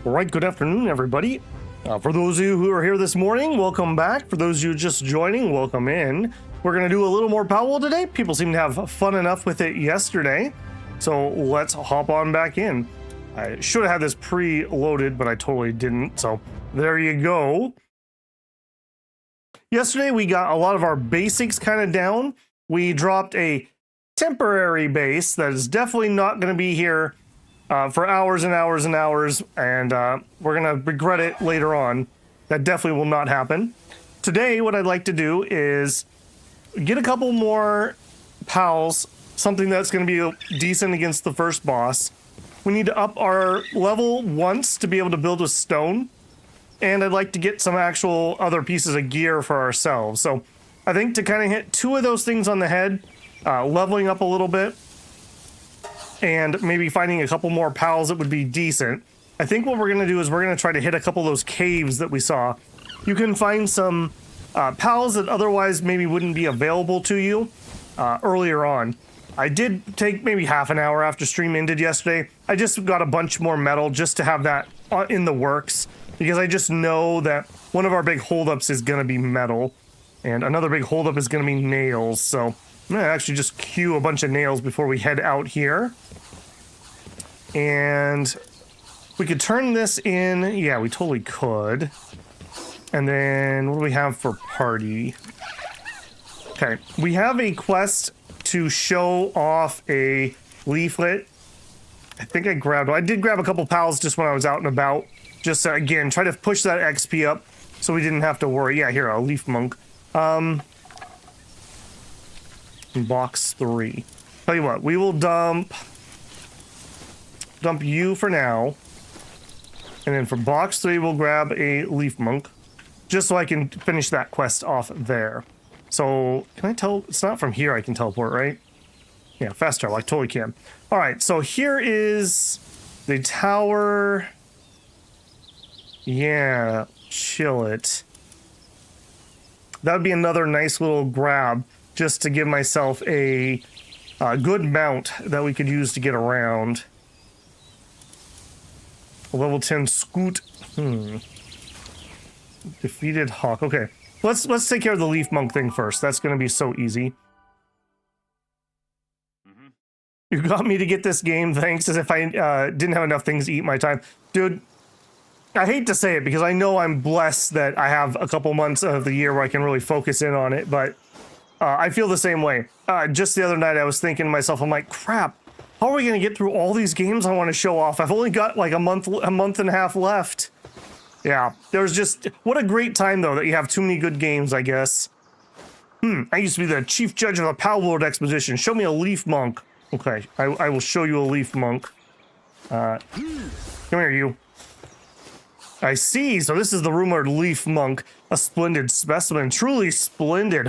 All right, good afternoon, everybody. For those of you who are here this morning, welcome back. For those of you just joining, welcome in. We're going to do a little more Palworld today. People seem to have fun enough with it yesterday, so let's hop on back in. I should have had this pre-loaded, but I totally didn't, so there you go. Yesterday, we got a lot of our basics kind of down. We dropped a temporary base that is definitely not going to be here for hours and hours and hours, and we're gonna regret it later on. That definitely will not happen. Today, what I'd like to do is get a couple more pals, something that's gonna be decent against the first boss. We need to up our level once to be able to build with stone, and I'd like to get some actual other pieces of gear for ourselves. So I think to kind of hit two of those things on the head, leveling up a little bit, and maybe finding a couple more pals that would be decent. I think what we're going to do is we're going to try to hit a couple of those caves that we saw. You can find some pals that otherwise maybe wouldn't be available to you earlier on. I did take maybe half an hour after stream ended yesterday. I just got a bunch more metal just to have that in the works, because I just know that one of our big holdups is going to be metal, and another big holdup is going to be nails. So I'm going to actually just queue a bunch of nails before we head out here. And we could turn this in. Yeah, we totally could. And then what do we have for party? Okay, we have a quest to show off a leaflet. I think I did grab a couple pals just when I was out and about. Just again, try to push that XP up so we didn't have to worry. Yeah, here, a leaf monk. Box 3. Tell you what, we will dump you for now, and then for box 3 we'll grab a leaf monk just so I can finish that quest off there. So can I tell? It's not from here I can teleport, right? Yeah, fast travel, I totally can. All right, so here is the tower. Yeah, chill it. That would be another nice little grab just to give myself a good mount that we could use to get around. Level 10 scoot. Defeated hawk. Okay, let's take care of the leaf monk thing first. That's going to be so easy. You got me to get this game, thanks, as if I didn't have enough things to eat my time. Dude, I hate to say it because I know I'm blessed that I have a couple months of the year where I can really focus in on it, but I feel the same way. Just the other night I was thinking to myself, I'm like, crap, how are we going to get through all these games I want to show off? I've only got like a month and a half left. Yeah, there's just, what a great time though that you have too many good games, I guess. I used to be the chief judge of the Palworld expedition. Show me a leaf monk. Okay, I will show you a leaf monk. Come here, you. I see, so this is the rumored leaf monk. A splendid specimen, truly splendid.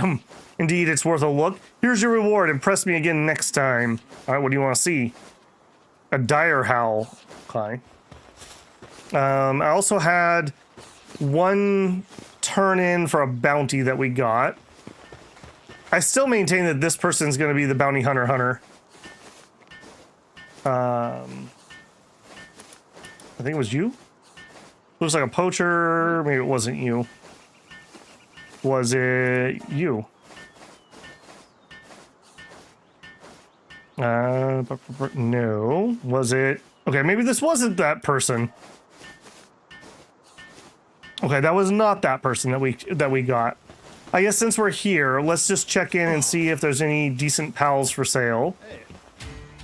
Indeed, it's worth a look. Here's your reward. Impress me again next time. All right, what do you want to see? A dire howl. Okay. I also had one turn in for a bounty that we got. I still maintain that this person's going to be the bounty hunter. I think it was you. Looks like a poacher. Maybe it wasn't you. Was it you? No. Was it? Okay, maybe this wasn't that person. Okay, that was not that person that we got. I guess since we're here, let's just check in and see if there's any decent pals for sale.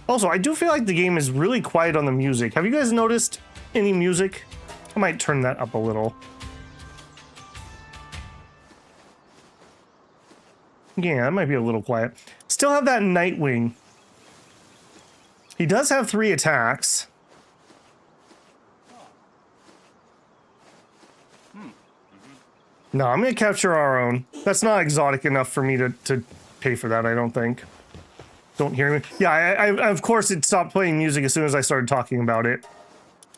Also, I do feel like the game is really quiet on the music. Have you guys noticed any music? I might turn that up a little. Yeah, that might be a little quiet. Still have that Nightwing. He does have 3 attacks. No, I'm going to capture our own. That's not exotic enough for me to pay for that, I don't think. Don't hear me. Yeah, I of course it stopped playing music as soon as I started talking about it.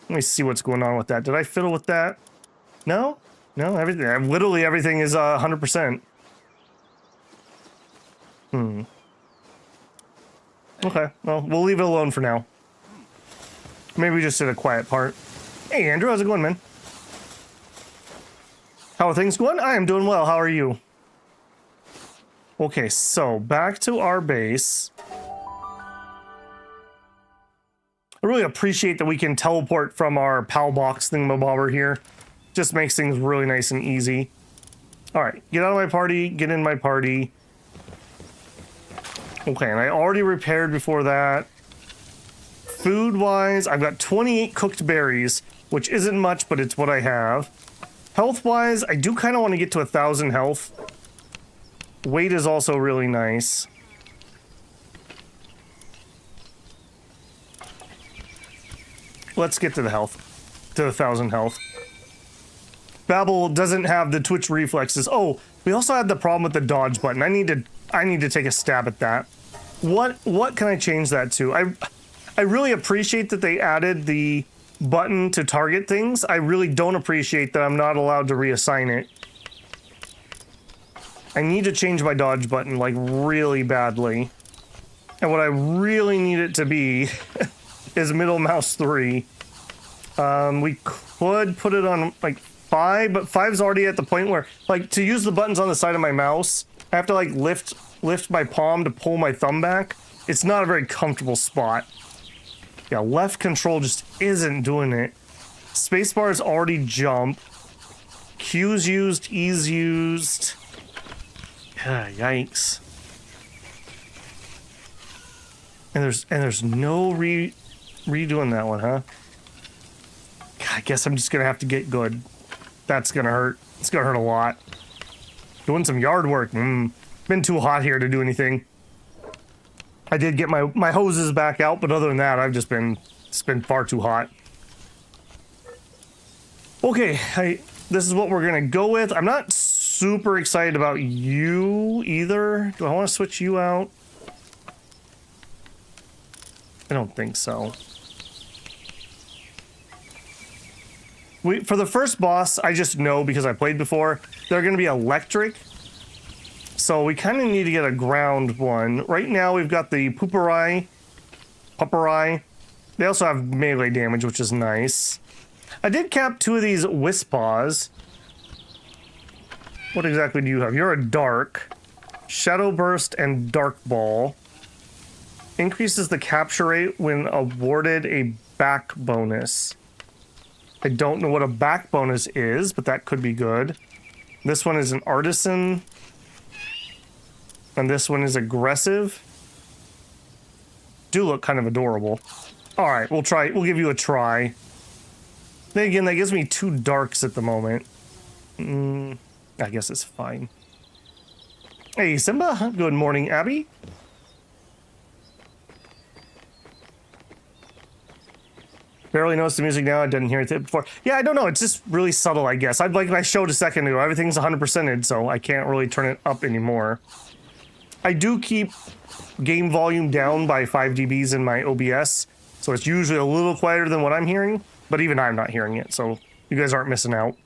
Let me see what's going on with that. Did I fiddle with that? No? No, everything. Literally everything is 100%. Okay, well, we'll leave it alone for now. Maybe we just did a quiet part. Hey, Andrew, how's it going, man? How are things going? I am doing well. How are you? Okay, so back to our base. I really appreciate that we can teleport from our PAL box thingamabobber here. Just makes things really nice and easy. All right, get out of my party, get in my party. Okay, and I already repaired before that. Food-wise, I've got 28 cooked berries, which isn't much, but it's what I have. Health-wise, I do kind of want to get to 1,000 health. Weight is also really nice. Let's get to the health. To 1,000 health. Babel doesn't have the twitch reflexes. Oh, we also had the problem with the dodge button. I need to take a stab at that. What can I change that to? I really appreciate that they added the button to target things. I really don't appreciate that I'm not allowed to reassign it. I need to change my dodge button, like, really badly. And what I really need it to be is middle mouse 3. We could put it on, like, 5, but 5's already at the point where, like, to use the buttons on the side of my mouse, I have to, like, lift my palm to pull my thumb back. It's not a very comfortable spot. Yeah, left control just isn't doing it. Spacebar is already jump. Q's used, E's used. Yeah, yikes. And there's no redoing that one, huh? God, I guess I'm just gonna have to get good. That's gonna hurt. It's gonna hurt a lot. Doing some yard work. Been too hot here to do anything. I did get my hoses back out, but other than that, it's been far too hot. Okay, this is what we're gonna go with. I'm not super excited about you either. Do I want to switch you out? I don't think so. For the first boss, I just know because I played before, they're going to be electric. So we kind of need to get a ground one. Right now we've got the Pupperai. They also have melee damage, which is nice. I did cap 2 of these Wispaws. What exactly do you have? You're a dark. Shadow Burst and Dark Ball. Increases the capture rate when awarded a back bonus. I don't know what a back bonus is, but that could be good. This one is an Artisan. And this one is aggressive. Do look kind of adorable. Alright, we'll give you a try. Then again, that gives me 2 darks at the moment. I guess it's fine. Hey, Simba. Good morning, Abby. Barely noticed the music now. I didn't hear it before. Yeah, I don't know. It's just really subtle, I guess. Like I showed a second ago. Everything's 100%ed, so I can't really turn it up anymore. I do keep game volume down by 5 dBs in my OBS, so it's usually a little quieter than what I'm hearing, but even I'm not hearing it, so you guys aren't missing out.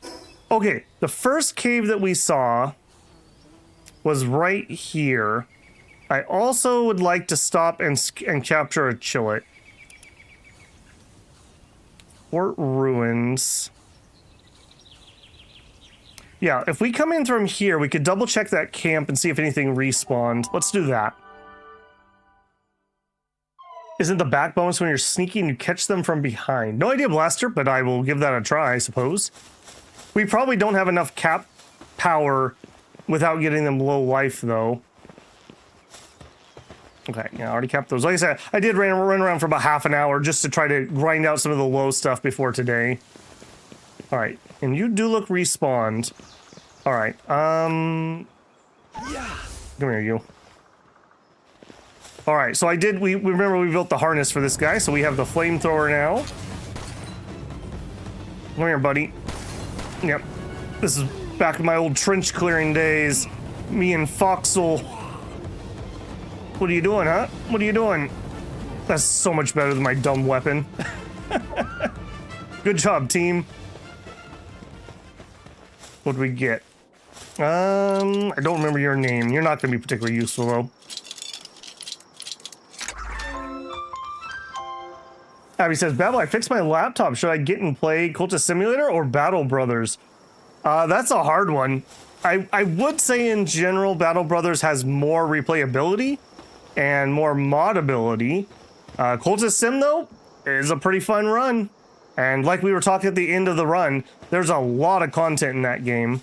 Okay, the first cave that we saw was right here. I also would like to stop and capture a chillet. Fort Ruins. Yeah, if we come in from here, we could double check that camp and see if anything respawned. Let's do that. Isn't the back bonus when you're sneaky and you catch them from behind? No idea, Blaster, but I will give that a try, I suppose. We probably don't have enough cap power without getting them low life, though. Okay, yeah, I already capped those. Like I said, I did run around for about half an hour just to try to grind out some of the low stuff before today. Alright, and you do look respawned. Alright, come here, you. Alright, so we remember we built the harness for this guy, so we have the flamethrower now. Come here, buddy. Yep. This is back in my old trench clearing days. Me and Foxel. What are you doing, huh? What are you doing? That's so much better than my dumb weapon. Good job, team. What do we get? I don't remember your name. You're not going to be particularly useful, though. Abby says, Babel, I fixed my laptop. Should I get and play Cultist Simulator or Battle Brothers? That's a hard one. I would say in general, Battle Brothers has more replayability and more modability. Cultist Sim, though, is a pretty fun run. And like we were talking at the end of the run, there's a lot of content in that game.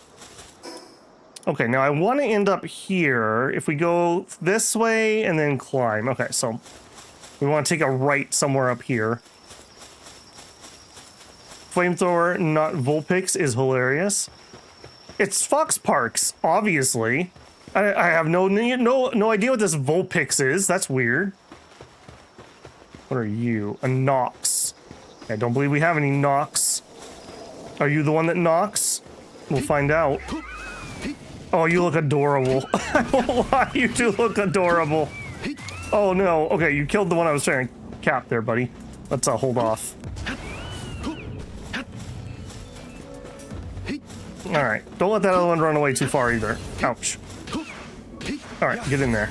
Okay, now I want to end up here. If we go this way and then climb. Okay, so we want to take a right somewhere up here. Flamethrower, not Vulpix, is hilarious. It's Fox Parks, obviously. I have no idea what this Vulpix is. That's weird. What are you? A Nox. I don't believe we have any Nox. Are you the one that knocks? We'll find out. Oh, you look adorable. I won't lie, you do look adorable. Oh no, okay, you killed the one I was trying to cap there, buddy. Let's hold off. Alright, don't let that other one run away too far either. Ouch. Alright, get in there.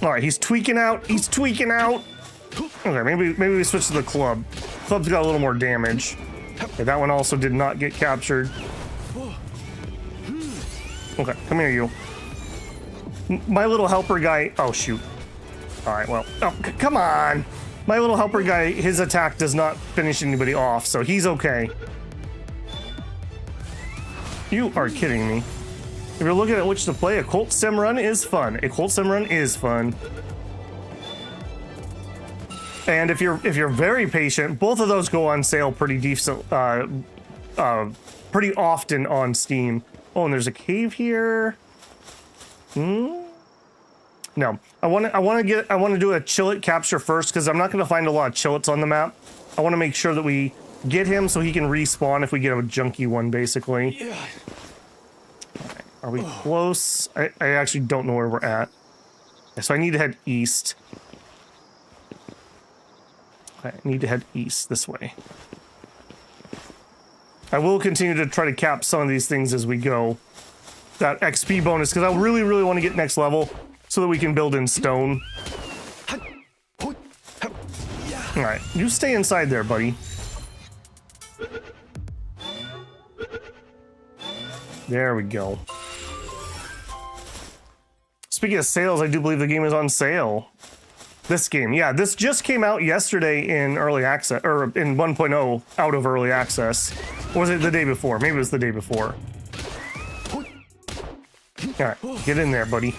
Alright, he's tweaking out, he's tweaking out! Okay, maybe we switch to the club. Club's got a little more damage. Okay, that one also did not get captured. Okay, come here, you. My little helper guy... Oh, shoot. Alright, well... Oh, come on! My little helper guy, his attack does not finish anybody off, so he's okay. You are kidding me. If you're looking at which to play, a Cult Sim run is fun. A Cult Sim run is fun. And if you're very patient, both of those go on sale pretty decent, pretty often on Steam. Oh, and there's a cave here. No, I want to do a Chillet capture first because I'm not going to find a lot of Chillets on the map. I want to make sure that we get him so he can respawn if we get a junky one, basically. Yeah. Right, are we close? I actually don't know where we're at. So I need to head east. Okay, I need to head east this way. I will continue to try to cap some of these things as we go. That XP bonus, because I really, really want to get next level so that we can build in stone. Alright, you stay inside there, buddy. There we go. Speaking of sales, I do believe the game is on sale. This game, yeah, this just came out yesterday in early access, or in 1.0 out of early access. Or was it the day before? Maybe it was the day before. Alright, get in there, buddy.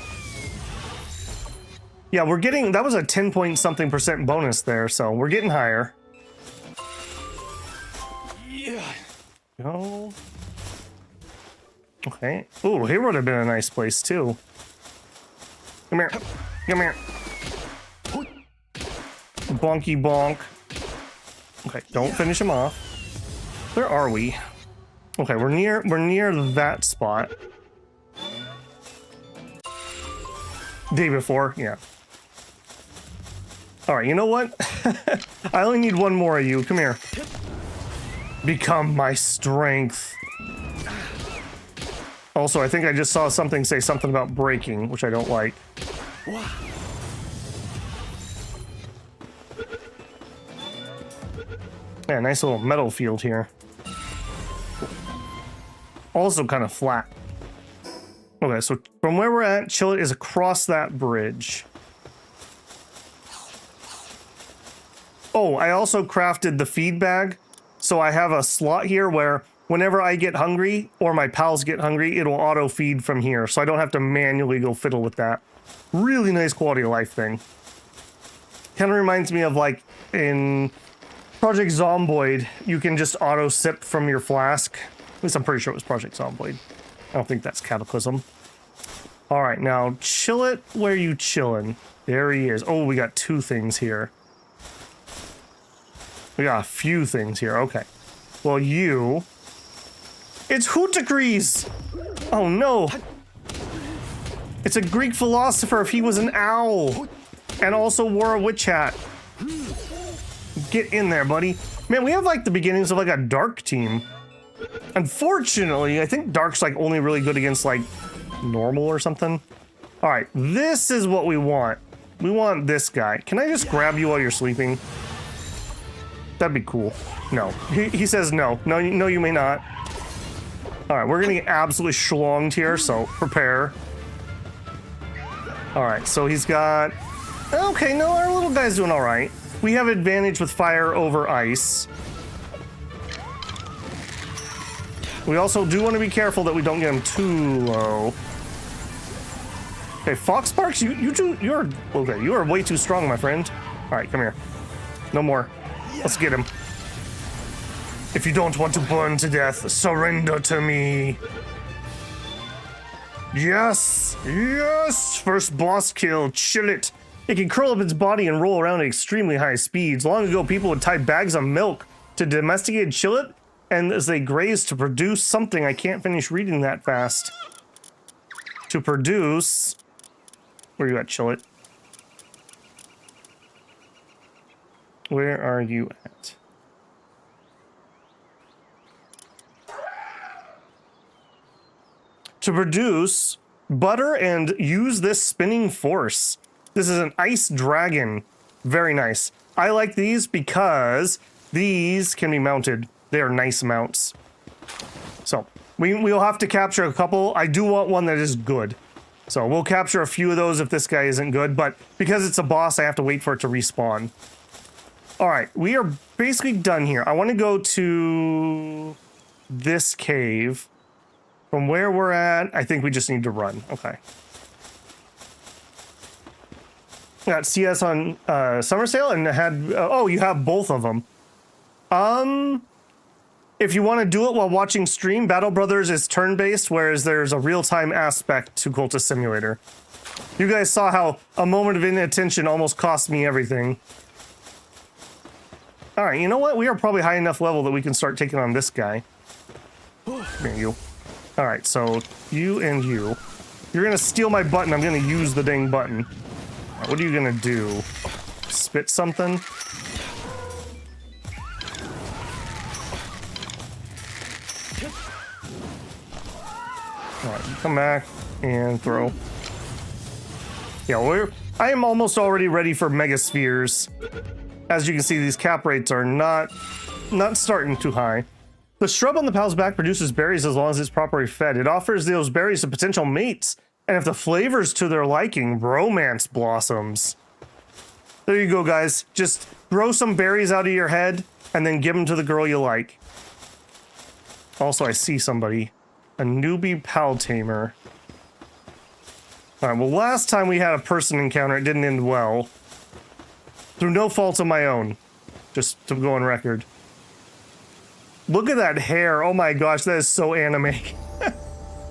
Yeah, we're getting, that was a 10 point something % bonus there, so we're getting higher. Yeah. Go. Okay. Ooh, here would have been a nice place too. Come here. Come here. Bonky bonk. Okay, don't finish him off. Where are we? Okay, we're near that spot. Day before, yeah. Alright, you know what? I only need one more of you. Come here. Become my strength. Also, I think I just saw something say something about breaking, which I don't like. Yeah, nice little metal field here. Also kind of flat. Okay, so from where we're at, Chillet is across that bridge. Oh, I also crafted the feed bag. So I have a slot here where whenever I get hungry or my pals get hungry, it'll auto feed from here. So I don't have to manually go fiddle with that. Really nice quality of life thing. Kind of reminds me of like in Project Zomboid, you can just auto sip from your flask. At least I'm pretty sure it was Project Zomboid. I don't think that's Cataclysm. All right, now Chillet, where you chillin'? There he is. Oh, we got two things here. We got a few things here. Okay. Well, you... It's Hootigrees! Oh, no. It's a Greek philosopher if he was an owl. And also wore a witch hat. Get in there, buddy. Man, we have like the beginnings of like a dark team. Unfortunately, I think dark's like only really good against like normal or something. All right, this is what we want. We want this guy. Can I just grab you while you're sleeping? That'd be cool. No. He says no. No, you may not. All right, we're gonna get absolutely schlonged here, so prepare. All right, so he's got... Okay, no, our little guy's doing all right. We have advantage with fire over ice. We also do want to be careful that we don't get him too low. Okay, Fox Sparks, you're okay. You are way too strong, my friend. All right, come here. No more. Let's get him. If you don't want to burn to death, surrender to me. Yes, yes. First boss kill. Chill it. It can curl up its body and roll around at extremely high speeds. Long ago, people would tie bags of milk to domesticated chillet, and as they graze to produce something, I can't finish reading that fast. To produce... Where you at, chillet? Where are you at? To produce butter and use this spinning force. This is an ice dragon. Very nice. I like these because these can be mounted. They are nice mounts. So we'll have to capture a couple. I do want one that is good. So we'll capture a few of those if this guy isn't good, but because it's a boss, I have to wait for it to respawn. All right, we are basically done here. I want to go to this cave. From where we're at, I think we just need to run. Okay. Got CS on summer sale and had... oh, you have both of them. If you want to do it while watching stream, Battle Brothers is turn-based, whereas there's a real-time aspect to Cultist Simulator. You guys saw how a moment of inattention almost cost me everything. All right, you know what? We are probably high enough level that we can start taking on this guy. There you. All right, so you and you. You're gonna steal my button. I'm gonna use the dang button. All right, what are you gonna do? Spit something? All right, come back and throw. Yeah, I am almost already ready for Mega Spheres. As you can see, these cap rates are not starting too high. The shrub on the pal's back produces berries as long as it's properly fed. It offers those berries to potential mates, and if the flavor's to their liking, romance blossoms. There you go, guys. Just grow some berries out of your head, and then give them to the girl you like. Also, I see somebody. A newbie pal tamer. All right, well, last time we had a person encounter, it didn't end well. Through no fault of my own. Just to go on record. Look at that hair. Oh my gosh, that is so anime.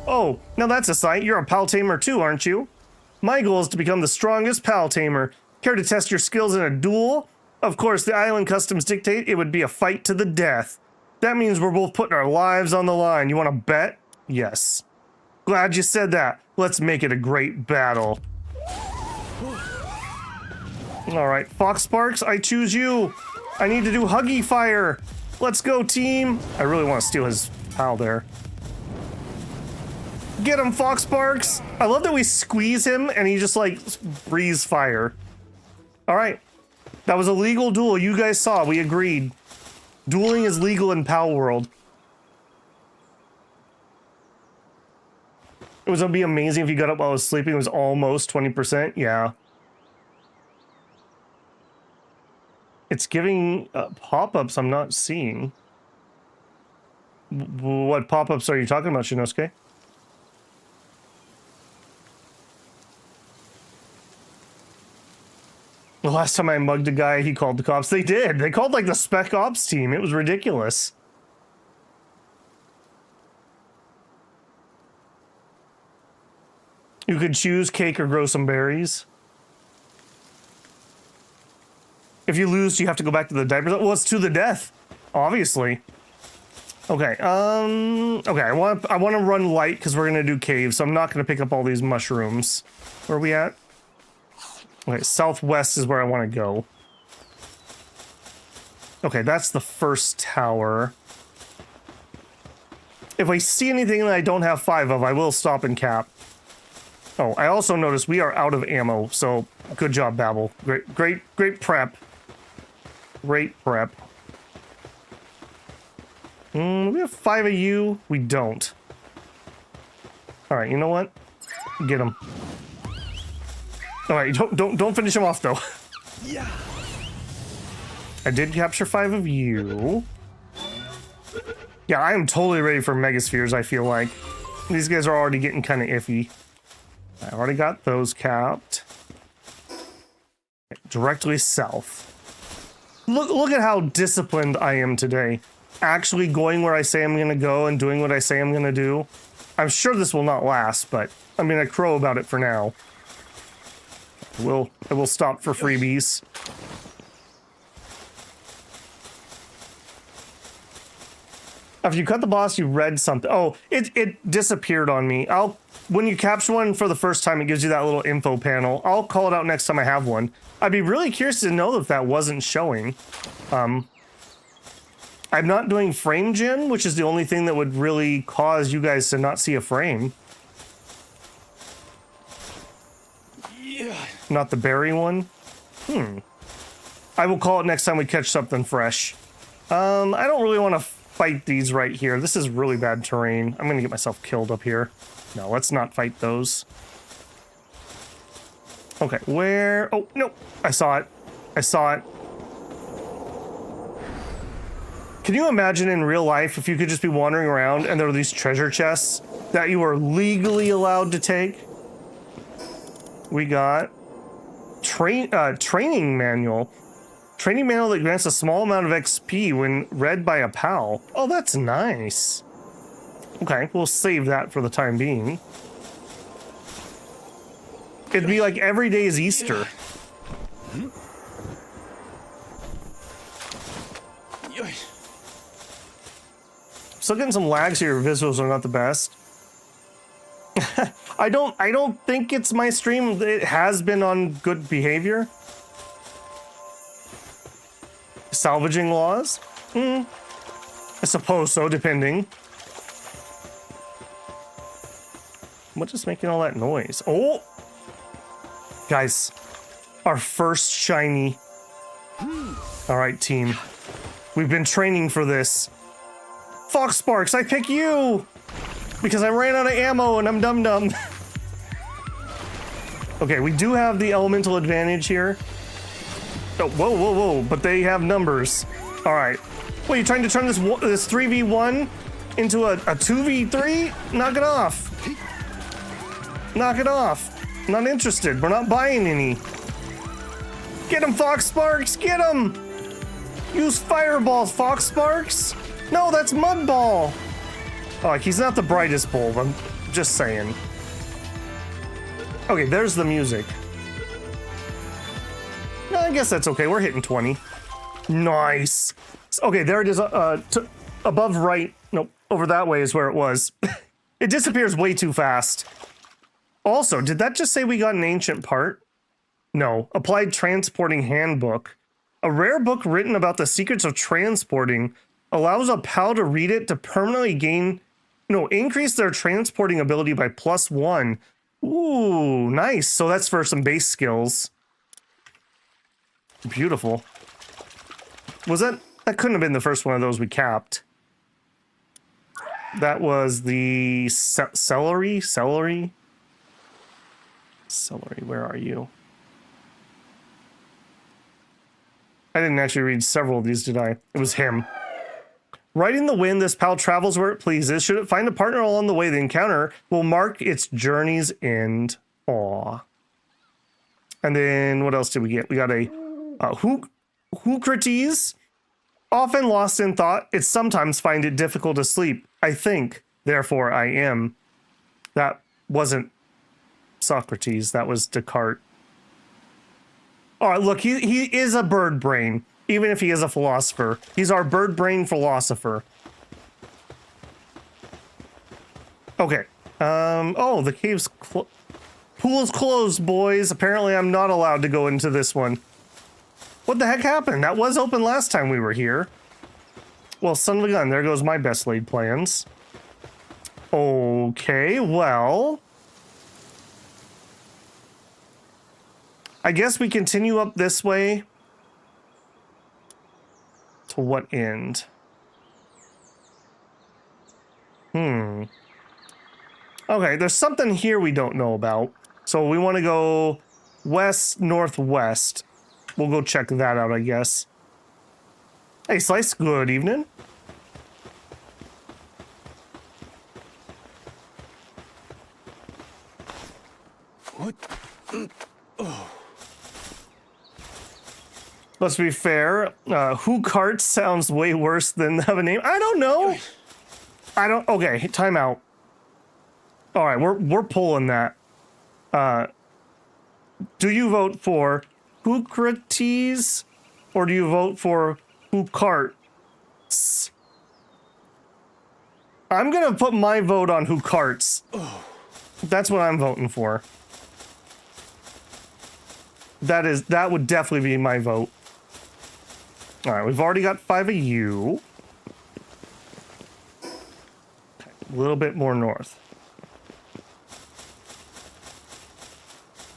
Oh, now that's a sight. You're a pal tamer too, aren't you? My goal is to become the strongest pal tamer. Care to test your skills in a duel? Of course, the island customs dictate it would be a fight to the death. That means we're both putting our lives on the line. You want to bet? Yes. Glad you said that. Let's make it a great battle. All right, Fox Sparks, I choose you. I need to do Huggy Fire. Let's go, team. I really want to steal his pal there. Get him, Fox Sparks. I love that we squeeze him and he just like breathes fire. All right, that was a legal duel. You guys saw, we agreed. Dueling is legal in Palworld. It was gonna be amazing if you got up while I was sleeping. It was almost 20%. Yeah. It's giving pop-ups I'm not seeing. What pop-ups are you talking about, Shinosuke? The last time I mugged a guy, he called the cops. They did. They called like the Spec Ops team. It was ridiculous. You could choose cake or grow some berries. If you lose, you have to go back to the diapers. Well, it's to the death, obviously. Okay, okay, I want to run light because we're gonna do caves, so I'm not gonna pick up all these mushrooms. Where are we at? Okay, southwest is where I want to go. Okay, that's the first tower. If I see anything that I don't have 5 of, I will stop and cap. Oh, I also noticed we are out of ammo, so Good job, Babel. Great prep. Great prep. We have 5 of you. We don't. All right, you know what? Get him. All right, don't finish him off though. Yeah. I did capture 5 of you. Yeah, I am totally ready for Megaspheres, I feel like. These guys are already getting kind of iffy. I already got those capped. Directly south. Look at how disciplined I am today. Actually going where I say I'm going to go and doing what I say I'm going to do. I'm sure this will not last, but I'm going to crow about it for now. It will stop for freebies. After you cut the boss, you read something. Oh, it disappeared on me. When you capture one for the first time, it gives you that little info panel. I'll call it out next time I have one. I'd be really curious to know if that wasn't showing. I'm not doing frame gen, which is the only thing that would really cause you guys to not see a frame. Yeah. Not the berry one. I will call it next time we catch something fresh. I don't really want to fight these right here. This is really bad terrain. I'm gonna get myself killed up here. No, let's not fight those. Okay, where? Oh, no, I saw it. I saw it. Can you imagine in real life if you could just be wandering around and there were these treasure chests that you were legally allowed to take? We got training manual. Training manual that grants a small amount of XP when read by a pal. Oh, that's nice. Okay, we'll save that for the time being. It'd be like every day is Easter. Still getting some lags here. Visuals are not the best. I don't think it's my stream. It has been on good behavior. Salvaging laws? I suppose so, depending. What is making all that noise? Oh! Guys, our first shiny. Alright, team. We've been training for this. Fox Sparks, I pick you! Because I ran out of ammo and I'm dum-dum. Okay, we do have the elemental advantage here. Oh, whoa, but they have numbers. All right. What, you trying to turn this 3v1 into a 2v3? Knock it off. Knock it off. Not interested. We're not buying any. Get him, Fox Sparks. Get him. Use fireballs, Fox Sparks. No, that's Mud Ball. Oh, he's not the brightest bulb. I'm just saying. Okay, there's the music. No, I guess that's okay. We're hitting 20. Nice. Okay, there it is. Above right. Nope, over that way is where it was. It disappears way too fast. Also, did that just say we got an ancient part? No. Applied Transporting Handbook. A rare book written about the secrets of transporting allows a pal to read it to permanently increase their transporting ability by +1. Ooh, nice. So that's for some base skills. Beautiful. Was that couldn't have been the first one of those we capped. That was the celery, where are you? I didn't actually read several of these, did I? It was him. Riding the wind, this pal travels where it pleases. Should it find a partner along the way, the encounter will mark its journey's end. Aw. And then what else did we get? We got a Hoocrates. Often lost in thought, it sometimes find it difficult to sleep. I think, therefore I am. That wasn't Socrates, that was Descartes. All right, look, he is a bird brain, even if he is a philosopher. He's our bird brain philosopher. Okay. Oh, the cave's pool's closed, boys. Apparently I'm not allowed to go into this one. What the heck happened? That was open last time we were here. Well, son of a gun, there goes my best laid plans. Okay, well. I guess we continue up this way. To what end? Okay, there's something here we don't know about. So we want to go west, northwest. We'll go check that out, I guess. Hey, Slice, good evening. What? Let's be fair. Who carts sounds way worse than have a name. I don't know. Okay, time out. All right, we're pulling that. Do you vote for Hucrates or do you vote for Hucarts? I'm gonna put my vote on Hucarts. That's what I'm voting for. That would definitely be my vote. All right, we've already got 5 of you. Okay, a little bit more north.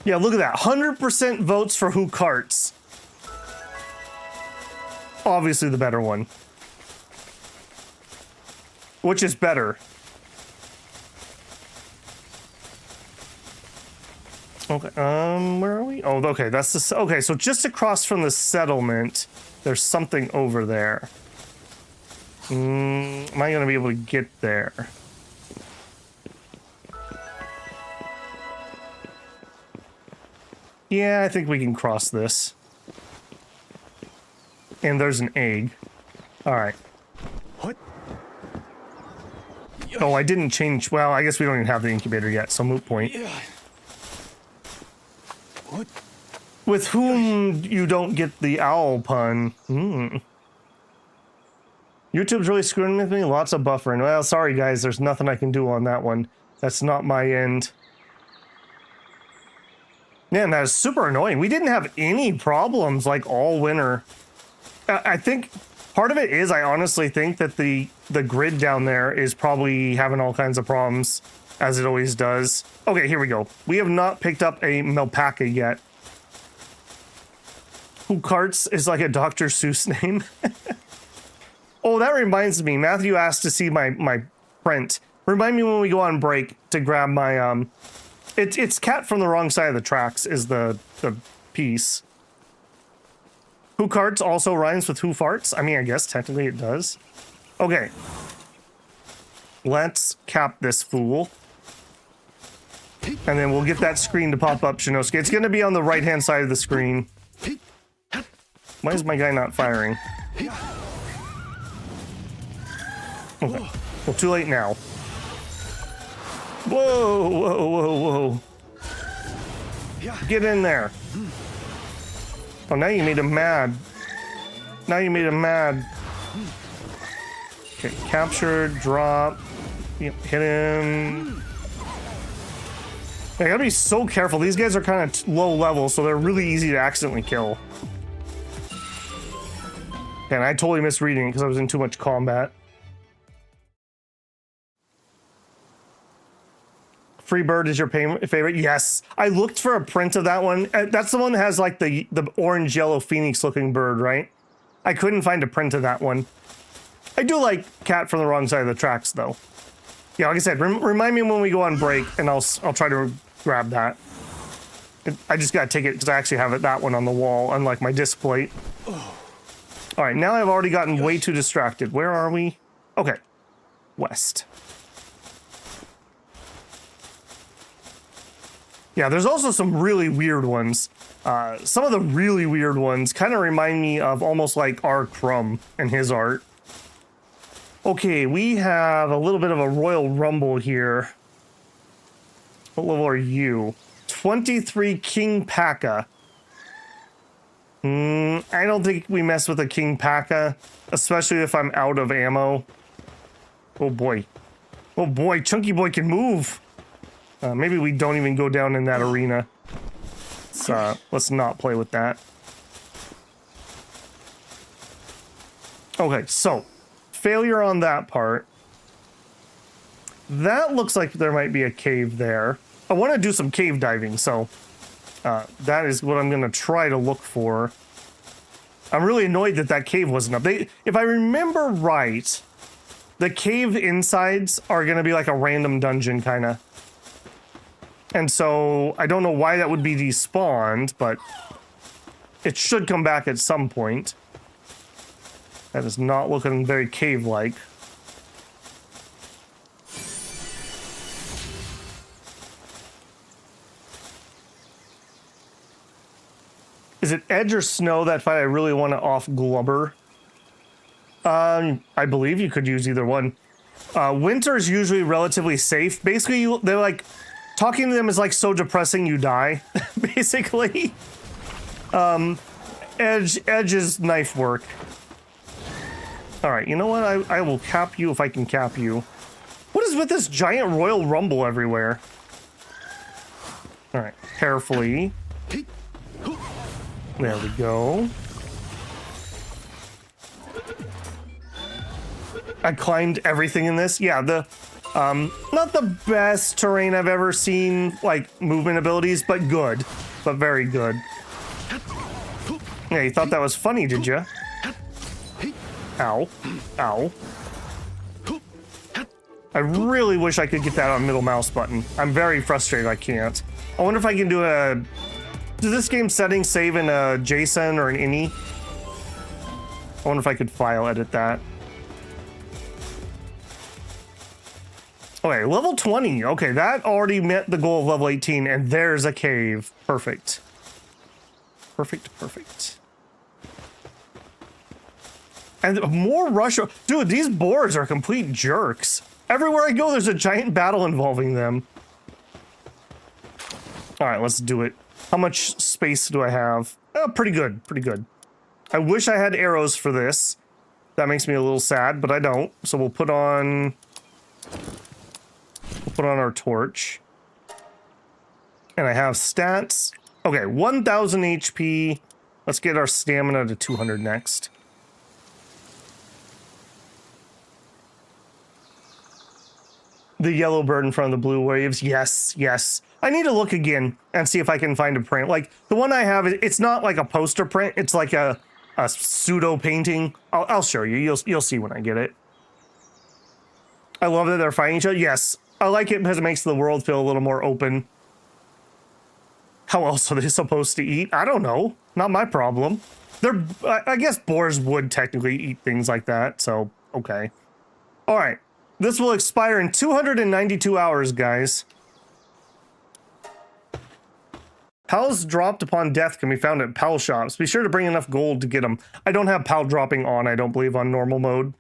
Yeah, look at that. 100% votes for Hucarts. Obviously the better one. Which is better? Okay, where are we? Oh, okay, that's the... Okay, so just across from the settlement, there's something over there. Am I going to be able to get there? Yeah, I think we can cross this. And there's an egg. All right. What? Oh, I didn't change... Well, I guess we don't even have the incubator yet, so moot point. Yeah. What? With whom you don't get the owl pun. YouTube's really screwing with me. Lots of buffering. Well, sorry guys, there's nothing I can do on that one. That's not my end. Man, that is super annoying. We didn't have any problems like all winter. I think part of it is I honestly think that the grid down there is probably having all kinds of problems, as it always does. Okay, here we go. We have not picked up a Melpaca yet. Hucarts is like a Dr. Seuss name. Oh, that reminds me. Matthew asked to see my print. Remind me when we go on break to grab my It's Cat from the Wrong Side of the Tracks is the piece. Hucarts also rhymes with who farts? I mean, I guess technically it does. Okay. Let's cap this fool. And then we'll get that screen to pop up, Shinosuke. It's going to be on the right-hand side of the screen. Why is my guy not firing? Okay. Well, too late now. Whoa, whoa, whoa, whoa. Get in there. Oh, now you made him mad. Now you made him mad. Okay, capture, drop. Yep, hit him. I gotta be so careful. These guys are kind of low level, so they're really easy to accidentally kill. And I totally misreading it because I was in too much combat. Freebird is your favorite? Yes. I looked for a print of that one. That's the one that has like the orange yellow phoenix looking bird, right? I couldn't find a print of that one. I do like Cat from the Wrong Side of the Tracks though. Yeah, like I said, remind me when we go on break and I'll try to grab that. I just gotta take it because I actually have that one on the wall, unlike my disc plate. All right, now I've already gotten way too distracted. Where are we? Okay, west. Yeah, there's also some really weird ones. Some of the really weird ones kind of remind me of almost like R. Crumb and his art. Okay, we have a little bit of a Royal Rumble here. What level are you? 23 King Paka. I don't think we mess with a King Paka, especially if I'm out of ammo. Oh boy. Oh boy, Chunky Boy can move. Maybe we don't even go down in that arena. Let's not play with that. Okay, so failure on that part. That looks like there might be a cave there. I want to do some cave diving, so That is what I'm going to try to look for. I'm really annoyed that that cave wasn't up. If I remember right, the cave insides are going to be like a random dungeon, kind of. And so I don't know why that would be despawned, but it should come back at some point. That is not looking very cave-like. Is it edge or snow that fight I really want to off Glubber? I believe you could use either one. Winter is usually relatively safe. Basically, they're like, talking to them is like so depressing you die, basically. Edge is knife work. All right, you know what? I will cap you if I can cap you. What is with this giant Royal Rumble everywhere? All right, carefully. There we go. I climbed everything in this. Yeah, not the best terrain I've ever seen, like movement abilities, but good, but very good. Yeah, you thought that was funny, did you? Ow. Ow. I really wish I could get that on middle mouse button. I'm very frustrated I can't. I wonder if I can do a... Does this game settings save in a JSON or an INI? I wonder if I could file edit that. Okay, level 20. Okay, that already met the goal of level 18, and there's a cave. Perfect. Perfect. And more rush. Dude, these boars are complete jerks. Everywhere I go, there's a giant battle involving them. All right, let's do it. How much space do I have? Oh, pretty good. I wish I had arrows for this. That makes me a little sad, but I don't. So we'll put on our torch. And I have stats. Okay, 1,000 HP. Let's get our stamina to 200 next. The yellow bird in front of the blue waves. Yes. I need to look again and see if I can find a print. Like, the one I have, it's not like a poster print. It's like a pseudo painting. I'll show you. You'll see when I get it. I love that they're fighting each other. Yes, I like it because it makes the world feel a little more open. How else are they supposed to eat? I don't know. Not my problem. I guess boars would technically eat things like that, so okay. All right. This will expire in 292 hours, guys. Pals dropped upon death can be found at pal shops. Be sure to bring enough gold to get them. I don't have pal dropping on, I don't believe, on normal mode.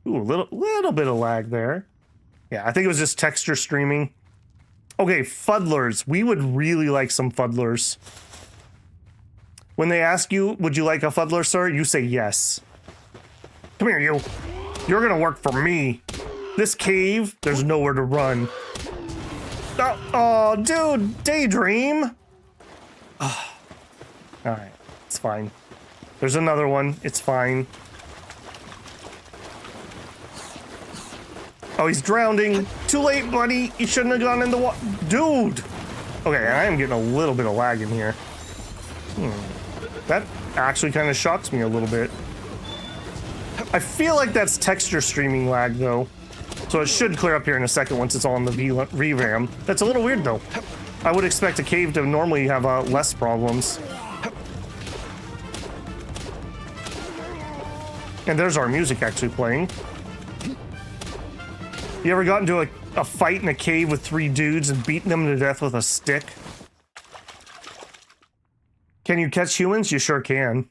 Ooh, a little bit of lag there. Yeah, I think it was just texture streaming. Okay, fuddlers. We would really like some fuddlers. When they ask you, would you like a fuddler, sir? You say yes. Come here, you. You're gonna work for me. This cave, there's nowhere to run. Oh, dude, daydream. Oh. All right, it's fine. There's another one. It's fine. Oh, he's drowning. Too late, buddy. You shouldn't have gone in the water. Dude. Okay, I am getting a little bit of lag in here. That actually kind of shocks me a little bit. I feel like that's texture streaming lag, though. So it should clear up here in a second once it's all in the VRAM. That's a little weird, though. I would expect a cave to normally have less problems. And there's our music actually playing. You ever got into a fight in a cave with 3 dudes and beaten them to death with a stick? Can you catch humans? You sure can.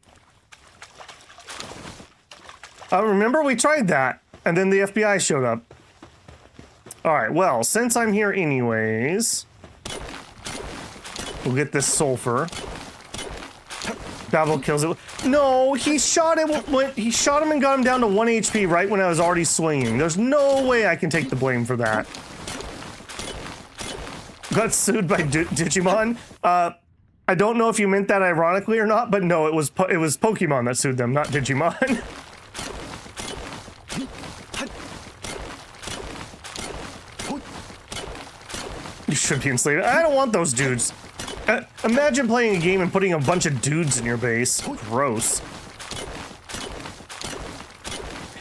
Remember we tried that, and then the FBI showed up. Alright, well, since I'm here anyways, we'll get this sulfur. Babel kills it. No, he shot him and got him down to 1 HP right when I was already swinging. There's no way I can take the blame for that. Got sued by Digimon. I don't know if you meant that ironically or not, but no, it was Pokemon that sued them, not Digimon. You should be enslaved. I don't want those dudes. Imagine playing a game and putting a bunch of dudes in your base. Gross.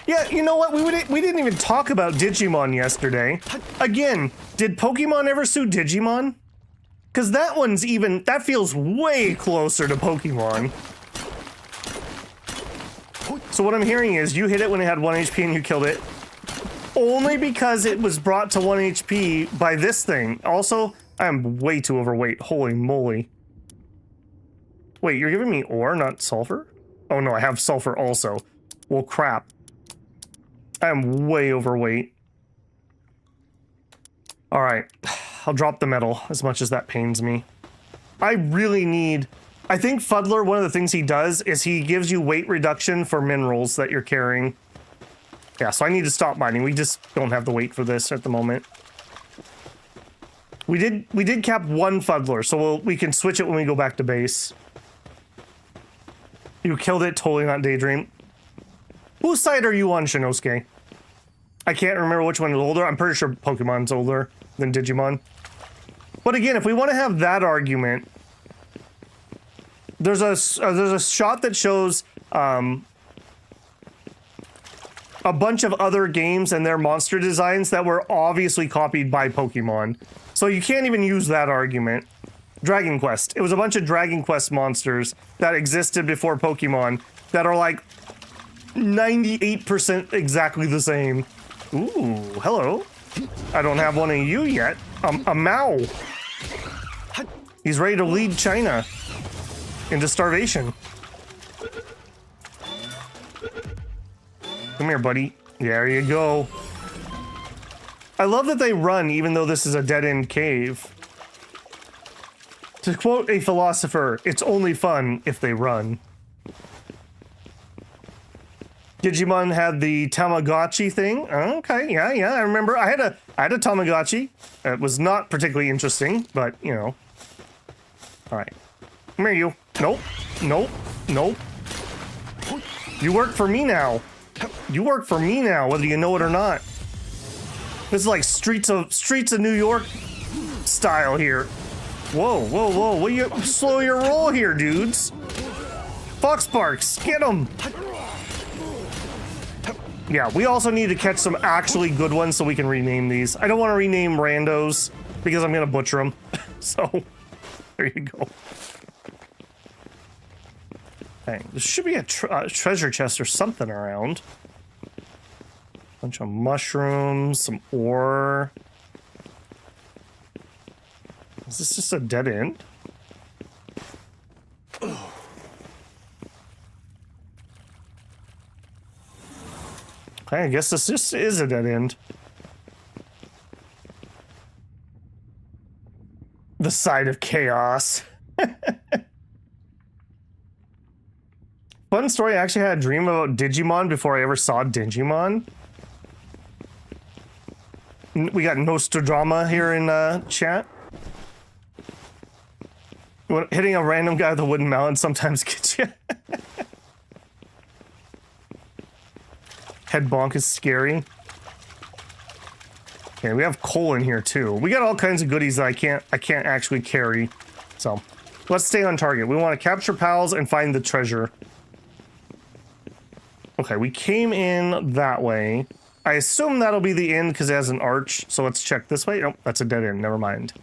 Yeah, you know what? We didn't even talk about Digimon yesterday. Again, did Pokemon ever sue Digimon? Because that feels way closer to Pokemon. So what I'm hearing is you hit it when it had 1 HP and you killed it. Only because it was brought to 1 HP by this thing. Also, I'm way too overweight. Holy moly. Wait, you're giving me ore, not sulfur? Oh no, I have sulfur also. Well, crap. I am way overweight. Alright. I'll drop the metal, as much as that pains me. I really need... I think Fuddler, one of the things he does is he gives you weight reduction for minerals that you're carrying. Yeah, so I need to stop mining. We just don't have the weight for this at the moment. We did cap 1 Fuddler, so we can switch it when we go back to base. You killed it, totally not Daydream. Whose side are you on, Shinosuke? I can't remember which one is older. I'm pretty sure Pokemon's older than Digimon. But again, if we want to have that argument, there's a shot that shows a bunch of other games and their monster designs that were obviously copied by Pokemon. So you can't even use that argument. Dragon Quest. It was a bunch of Dragon Quest monsters that existed before Pokemon that are like 98% exactly the same. Ooh, hello. I don't have one of you yet. A Mao. He's ready to lead China into starvation. Come here, buddy. There you go. I love that they run even though this is a dead-end cave. To quote a philosopher, it's only fun if they run. Digimon had the Tamagotchi thing. Okay, yeah, I remember. I had a Tamagotchi. It was not particularly interesting, but you know. All right, come here, you. Nope, nope, nope. You work for me now. You work for me now, whether you know it or not. This is like streets of New York style here. Whoa, whoa, whoa! Will you slow your roll here, dudes? Fox Sparks, get them! Yeah, we also need to catch some actually good ones so we can rename these. I don't want to rename randos because I'm gonna butcher them. So, there you go. Okay, there should be a treasure chest or something around. Bunch of mushrooms, some ore. Is this just a dead end? Okay, I guess this just is a dead end. The side of chaos. Fun story, I actually had a dream about Digimon before I ever saw Digimon. We got Nostradamus here in chat. Hitting a random guy with a wooden mallet sometimes gets you. Head bonk is scary. Okay, we have coal in here too. We got all kinds of goodies that I can't actually carry. So let's stay on target. We want to capture pals and find the treasure. Okay, we came in that way. I assume that'll be the end because it has an arch. So let's check this way. Oh, that's a dead end. Never mind.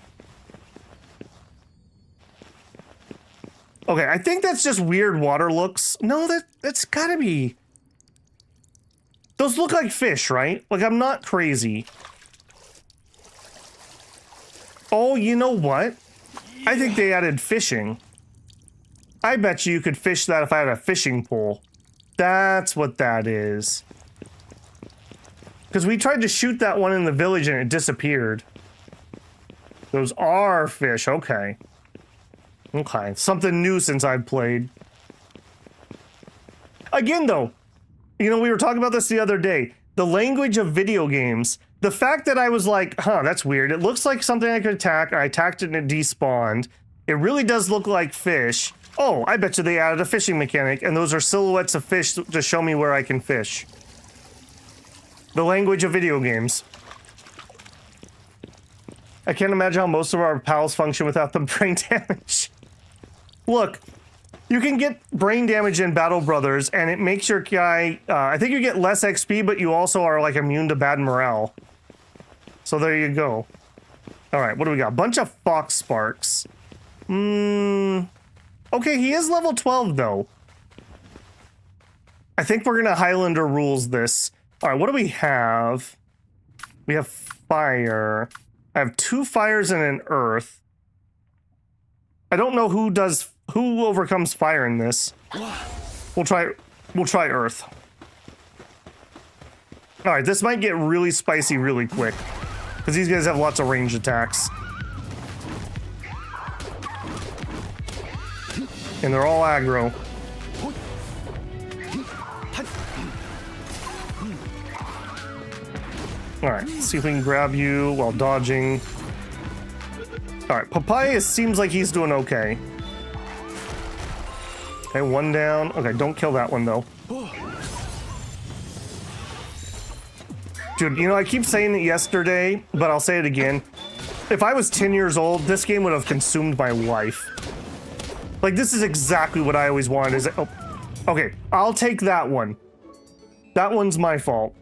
Okay, I think that's just weird water looks. No, that's gotta be... Those look like fish, right? Like, I'm not crazy. Oh, you know what? I think they added fishing. I bet you could fish that if I had a fishing pole. That's what that is. Because we tried to shoot that one in the village and it disappeared. Those are fish, okay. Okay, something new since I've played. Again, though, you know, we were talking about this the other day. The language of video games. The fact that I was like, huh, that's weird. It looks like something I could attack. I attacked it and it despawned. It really does look like fish. Oh, I bet you they added a fishing mechanic, and those are silhouettes of fish to show me where I can fish. The language of video games. I can't imagine how most of our pals function without the brain damage. Look, you can get brain damage in Battle Brothers, and it makes your guy, I think you get less XP, but you also are, like, immune to bad morale. So there you go. Alright, what do we got? Bunch of Fox Sparks. Okay, he is level 12, though. I think we're gonna Highlander rules this. Alright, what do we have? We have fire. I have 2 fires and an earth. I don't know who overcomes fire in this. We'll try earth. Alright, this might get really spicy really quick. Because these guys have lots of ranged attacks. And they're all aggro. Alright, see if we can grab you while dodging. Alright, Papaya seems like he's doing okay. Okay, 1 down. Okay, don't kill that one, though. Dude, you know, I keep saying it yesterday, but I'll say it again. If I was 10 years old, this game would have consumed my life. Like, this is exactly what I always wanted. Is it? Oh, okay, I'll take that one. That one's my fault.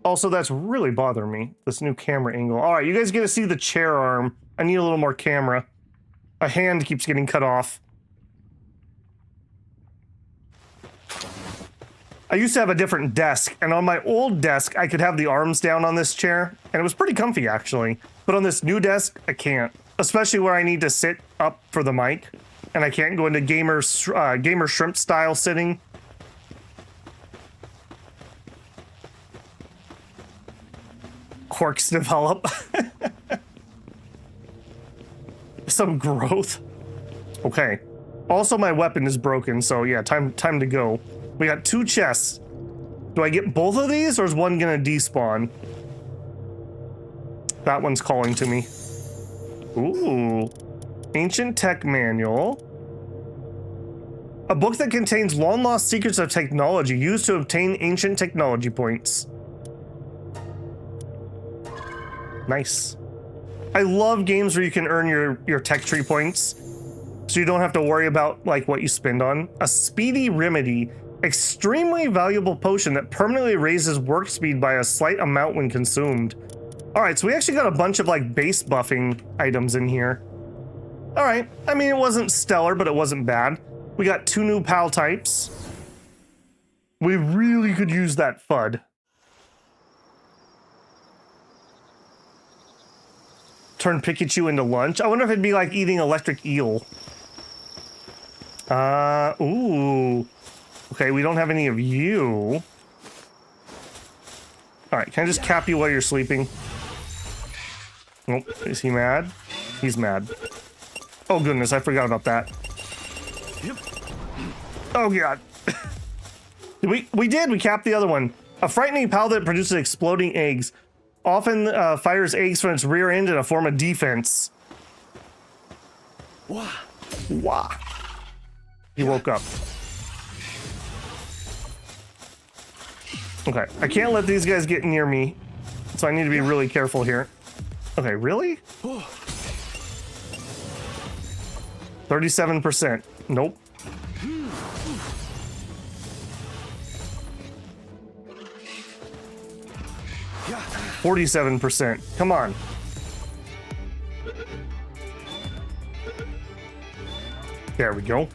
Also, that's really bothering me, this new camera angle. All right, you guys get to see the chair arm. I need a little more camera. A hand keeps getting cut off. I used to have a different desk, and on my old desk, I could have the arms down on this chair, and it was pretty comfy, actually. But on this new desk, I can't. Especially where I need to sit up for the mic, and I can't go into gamer shrimp style sitting. Quirks develop. Some growth. Okay. Also, my weapon is broken, so yeah, time to go. We got 2 chests. Do I get both of these, or is one gonna despawn? That one's calling to me. Ooh. Ancient Tech Manual. A book that contains long-lost secrets of technology used to obtain ancient technology points. Nice. I love games where you can earn your tech tree points, so you don't have to worry about like what you spend on. A Speedy Remedy. Extremely valuable potion that permanently raises work speed by a slight amount when consumed. Alright, so we actually got a bunch of like base buffing items in here. Alright, I mean it wasn't stellar, but it wasn't bad. We got 2 new PAL types. We really could use that FUD. Turn Pikachu into lunch. I wonder if it'd be like eating electric eel. Ooh. Okay, we don't have any of you. Alright, can I just cap you while you're sleeping? Nope. Is he mad? He's mad. Oh goodness, I forgot about that. Oh god. We did! We capped the other one. A frightening pal that produces exploding eggs. Often fires eggs from its rear end in a form of defense. Wah. Wah. He woke up. Okay, I can't let these guys get near me, so I need to be really careful here. Okay, really? 37%. Nope. Yeah. 47%. Come on. There we go.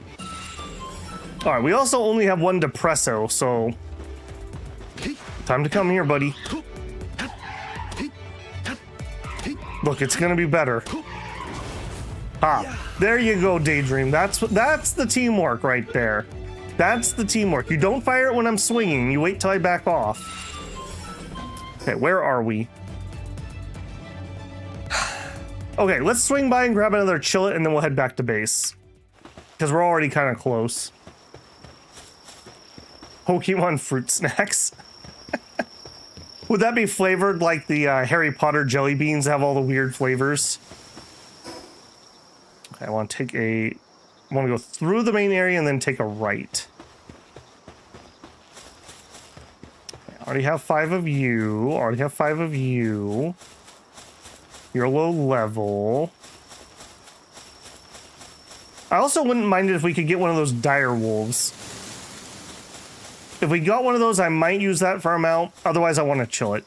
All right, we also only have 1 Depresso, so time to come here, buddy. Look, it's gonna be better. Ah, there you go, Daydream. That's the teamwork right there. That's the teamwork. You don't fire it when I'm swinging. You wait till I back off. Okay, where are we? Okay, let's swing by and grab another chillet, and then we'll head back to base. Because we're already kind of close. Pokemon fruit snacks. Would that be flavored like the Harry Potter jelly beans have all the weird flavors? Okay, I want to go through the main area and then take a right. I already have 5 of you. Already have 5 of you. You're low level. I also wouldn't mind it if we could get one of those dire wolves. If we got one of those, I might use that for a mount. Otherwise, I want to chill it.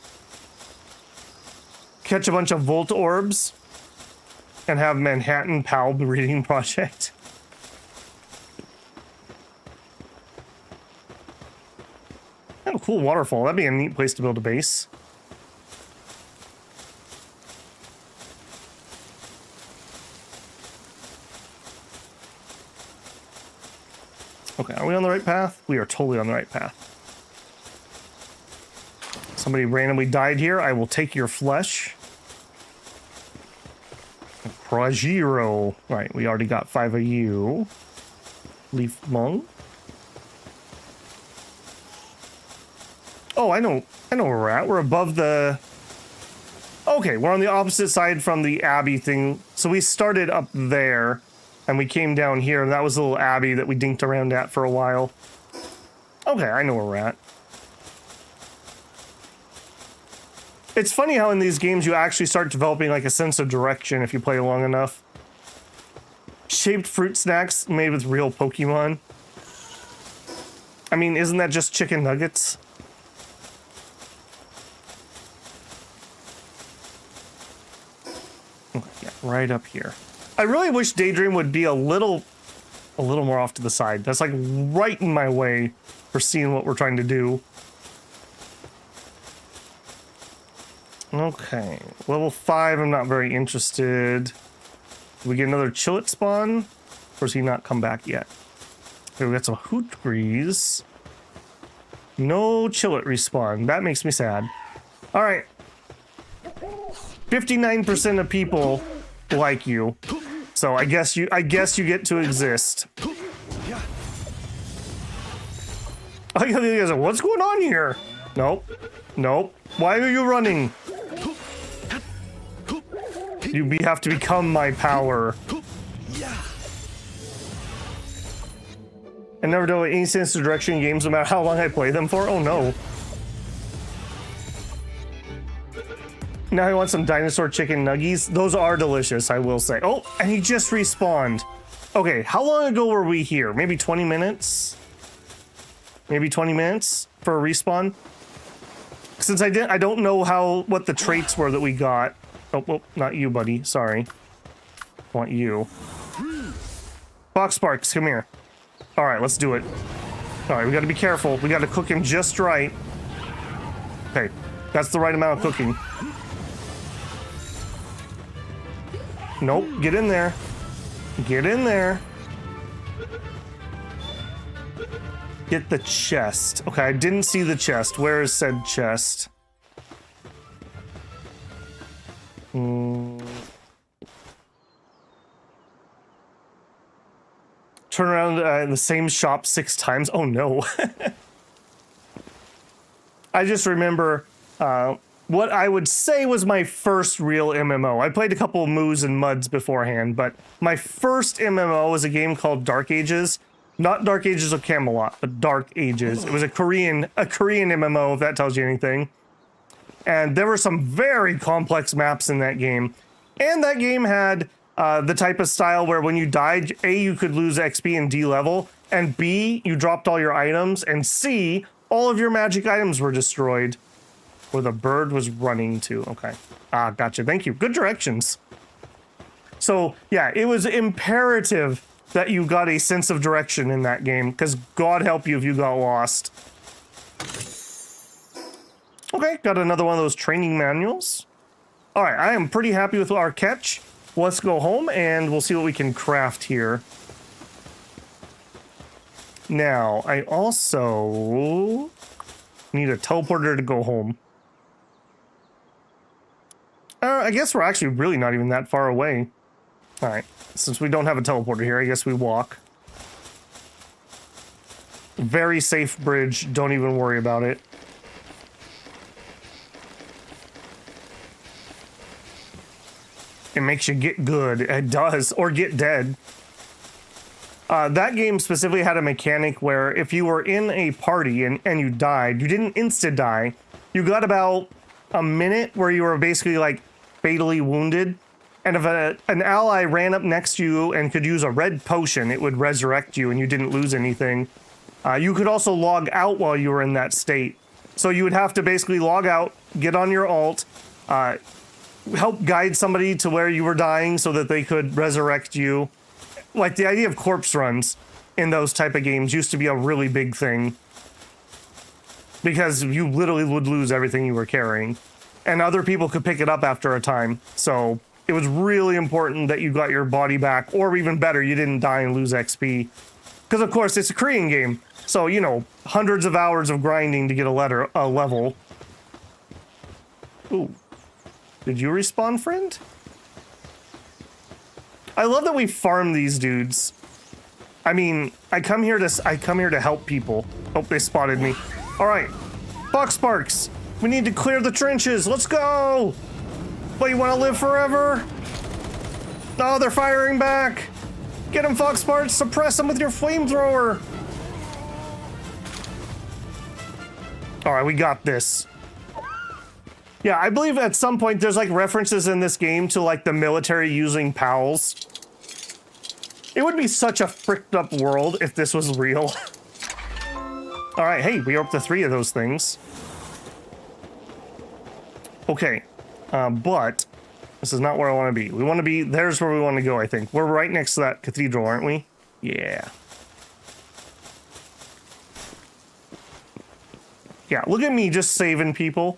Catch a bunch of Volt orbs and have Manhattan Pal breeding project. Kind of cool waterfall. That'd be a neat place to build a base. Okay, are we on the right path? We are totally on the right path. Somebody randomly died here. I will take your flesh. Projiro. Right, we already got 5 of you. Leaf lung. Oh, I know where we're at. We're above the... Okay, we're on the opposite side from the Abbey thing. So we started up there, and we came down here, and that was the little Abbey that we dinked around at for a while. Okay, I know where we're at. It's funny how in these games you actually start developing like a sense of direction if you play long enough. Shaped fruit snacks made with real Pokemon. I mean, isn't that just chicken nuggets? Okay, yeah, right up here. I really wish Daydream would be a little more off to the side. That's like right in my way for seeing what we're trying to do. Okay, level 5, I'm not very interested. Do we get another Chillet spawn? Or has he not come back yet? Okay, we got some Hoot Breeze. No Chillet respawn. That makes me sad. All right. 59% of people like you. So I guess you get to exist. I got the guys like, what's going on here? Nope. Nope. Why are you running? You have to become my power. I never do any sense of direction in games no matter how long I play them for. Oh no. Now I want some dinosaur chicken nuggies. Those are delicious, I will say. Oh, and he just respawned. Okay, how long ago were we here? Maybe 20 minutes? Maybe 20 minutes for a respawn? Since I don't know what the traits were that we got. Oh, not you, buddy. Sorry. I want you. Fox Sparks, come here. All right, let's do it. All right, we got to be careful. We got to cook him just right. Okay, that's the right amount of cooking. Nope, get in there. Get in there. Get the chest. Okay, I didn't see the chest. Where is said chest? Turn around in the same shop 6 times. Oh no. I just remember what I would say was my first real MMO. I played a couple of Moos and Muds beforehand, but my first MMO was a game called Dark Ages. Not Dark Ages of Camelot, but Dark Ages. It was a Korean MMO, if that tells you anything. And there were some very complex maps in that game. And that game had the type of style where when you died, A, you could lose XP and D-level, and B, you dropped all your items, and C, all of your magic items were destroyed. Where the bird was running to. Okay. Ah, gotcha. Thank you. Good directions. So, yeah, it was imperative that you got a sense of direction in that game, because God help you if you got lost. Okay, got another one of those training manuals. All right, I am pretty happy with our catch. Let's go home, and we'll see what we can craft here. Now, I also need a teleporter to go home. I guess we're actually really not even that far away. All right, since we don't have a teleporter here, I guess we walk. Very safe bridge, don't even worry about it. It makes you get good, it does, or get dead. That game specifically had a mechanic where if you were in a party and you died, you didn't insta-die. You got about a minute where you were basically like fatally wounded. And if an ally ran up next to you and could use a red potion, it would resurrect you and you didn't lose anything. You could also log out while you were in that state. So you would have to basically log out, get on your alt, help guide somebody to where you were dying so that they could resurrect you. Like, the idea of corpse runs in those type of games used to be a really big thing. Because you literally would lose everything you were carrying. And other people could pick it up after a time. So it was really important that you got your body back, or even better, you didn't die and lose XP. Because, of course, it's a Korean game. So, you know, hundreds of hours of grinding to get a level. Ooh. Did you respawn, friend? I love that we farm these dudes. I mean, I come here to help people. Oh, they spotted me. All right, Fox Sparks. We need to clear the trenches. Let's go. But you want to live forever? No, they're firing back. Get them, Fox Sparks. Suppress them with your flamethrower. All right, we got this. Yeah, I believe at some point there's like references in this game to like the military using PALs. It would be such a fricked up world if this was real. All right, hey, we are up to 3 of those things. Okay, but this is not where I want to be. We want to be, there's where we want to go, I think. We're right next to that cathedral, aren't we? Yeah. Yeah, look at me just saving people.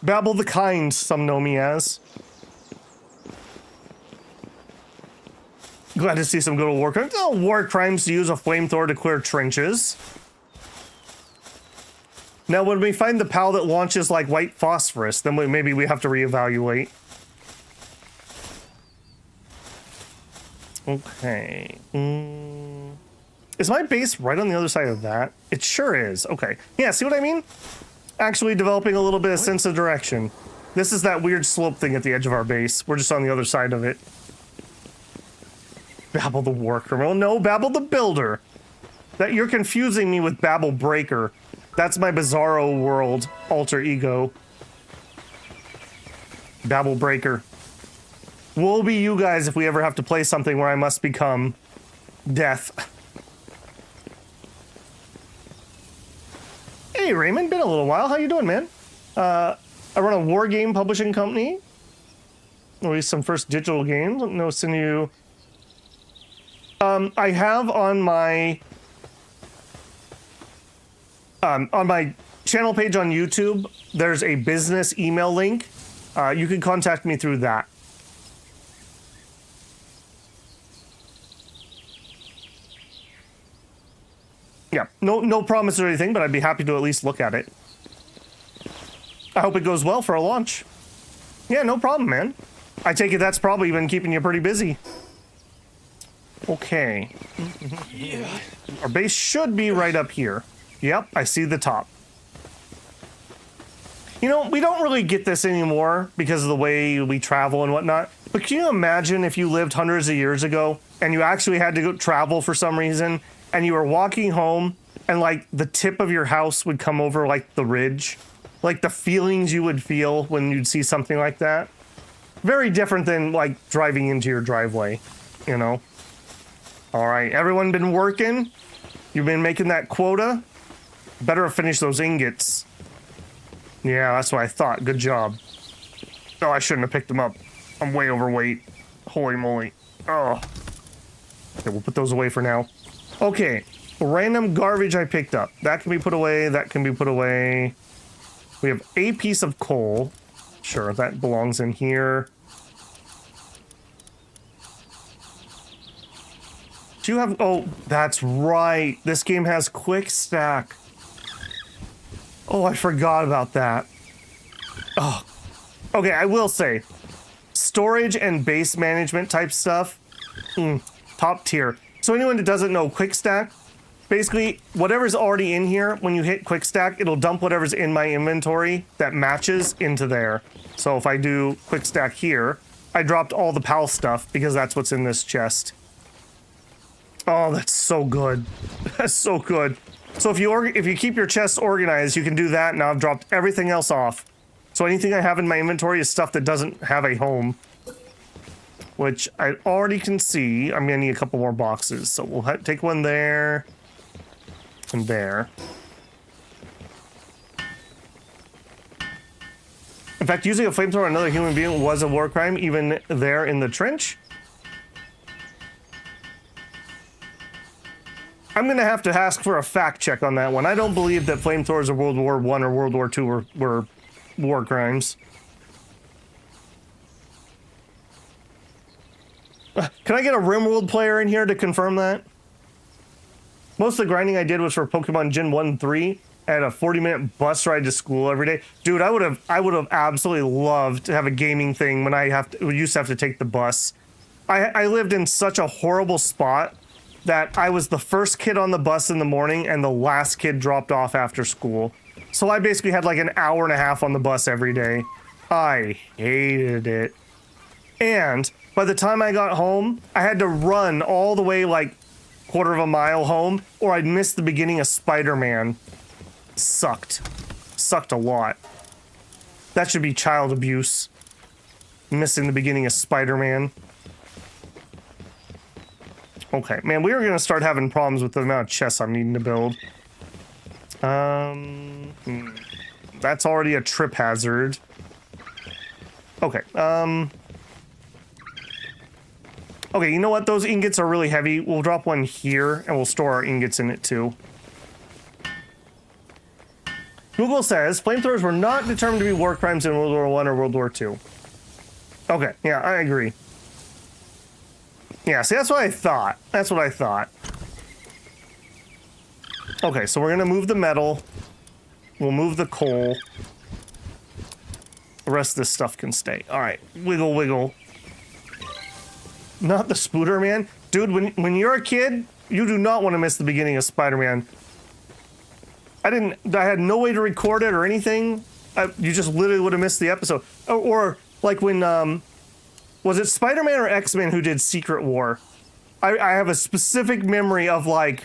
Babel the Kind, some know me as. Glad to see some good old war crimes. Oh, war crimes to use a flamethrower to clear trenches. Now, when we find the PAL that launches like white phosphorus, then maybe we have to reevaluate. Okay. Is my base right on the other side of that? It sure is. Okay. Yeah, see what I mean? Actually developing a little bit of sense of direction. This is that weird slope thing at the edge of our base. We're just on the other side of it. Babel the War Criminal. No, Babel the Builder. That you're confusing me with Babel Breaker. That's my Bizarro World alter ego. Babel Breaker. Woe be you guys if we ever have to play something where I must become death. Hey Raymond, been a little while. How you doing, man? I run a war game publishing company. Released some first digital games. No, send you. I have on my channel page on YouTube, there's a business email link. You can contact me through that. Yeah, no promise or anything, but I'd be happy to at least look at it. I hope it goes well for a launch. Yeah, no problem, man. I take it that's probably been keeping you pretty busy. Okay. Our base should be right up here. Yep, I see the top. You know, we don't really get this anymore because of the way we travel and whatnot. But can you imagine if you lived hundreds of years ago and you actually had to go travel for some reason and you were walking home and like the tip of your house would come over like the ridge? Like the feelings you would feel when you'd see something like that. Very different than like driving into your driveway, you know? All right, everyone been working? You've been making that quota? Better finish those ingots. Yeah, that's what I thought. Good job. Oh, I shouldn't have picked them up. I'm way overweight. Holy moly. Oh. Okay, we'll put those away for now. Okay, random garbage I picked up. That can be put away. That can be put away. We have a piece of coal. Sure, that belongs in here. Do you have... Oh, that's right. This game has quick stack. Oh, I forgot about that. Oh. Okay, I will say, storage and base management type stuff, top tier. So anyone that doesn't know quick stack, basically whatever's already in here, when you hit quick stack, it'll dump whatever's in my inventory that matches into there. So if I do quick stack here, I dropped all the PAL stuff because that's what's in this chest. Oh, that's so good. That's so good. So if you keep your chests organized, you can do that. Now I've dropped everything else off. So anything I have in my inventory is stuff that doesn't have a home, which I already can see. I'm gonna need a couple more boxes, so we'll take one there and there. In fact, using a flamethrower on another human being was a war crime, even there in the trench. I'm going to have to ask for a fact check on that one. I don't believe that flamethrowers of World War I or World War II were war crimes. Can I get a RimWorld player in here to confirm that? Most of the grinding I did was for Pokemon Gen 1 and 3. I had a 40-minute bus ride to school every day. Dude, I would have absolutely loved to have a gaming thing when we used to have to take the bus. I lived in such a horrible spot that I was the first kid on the bus in the morning and the last kid dropped off after school. So I basically had like an hour and a half on the bus every day. I hated it. And by the time I got home, I had to run all the way like quarter of a mile home, or I'd miss the beginning of Spider-Man. Sucked a lot. That should be child abuse. Missing the beginning of Spider-Man. Okay, man, we are gonna start having problems with the amount of chests I'm needing to build. That's already a trip hazard. Okay, okay, you know what? Those ingots are really heavy. We'll drop one here, and we'll store our ingots in it too. Google says flamethrowers were not determined to be war crimes in World War I or World War II. Okay, yeah, I agree. Yeah, see, that's what I thought. That's what I thought. Okay, so we're gonna move the metal. We'll move the coal. The rest of this stuff can stay. All right, wiggle, wiggle. Not the Spooder Man. Dude, when you're a kid, you do not want to miss the beginning of Spider-Man. I had no way to record it or anything. You just literally would have missed the episode. Or like when, was it Spider-Man or X-Men who did Secret War? I have a specific memory of like,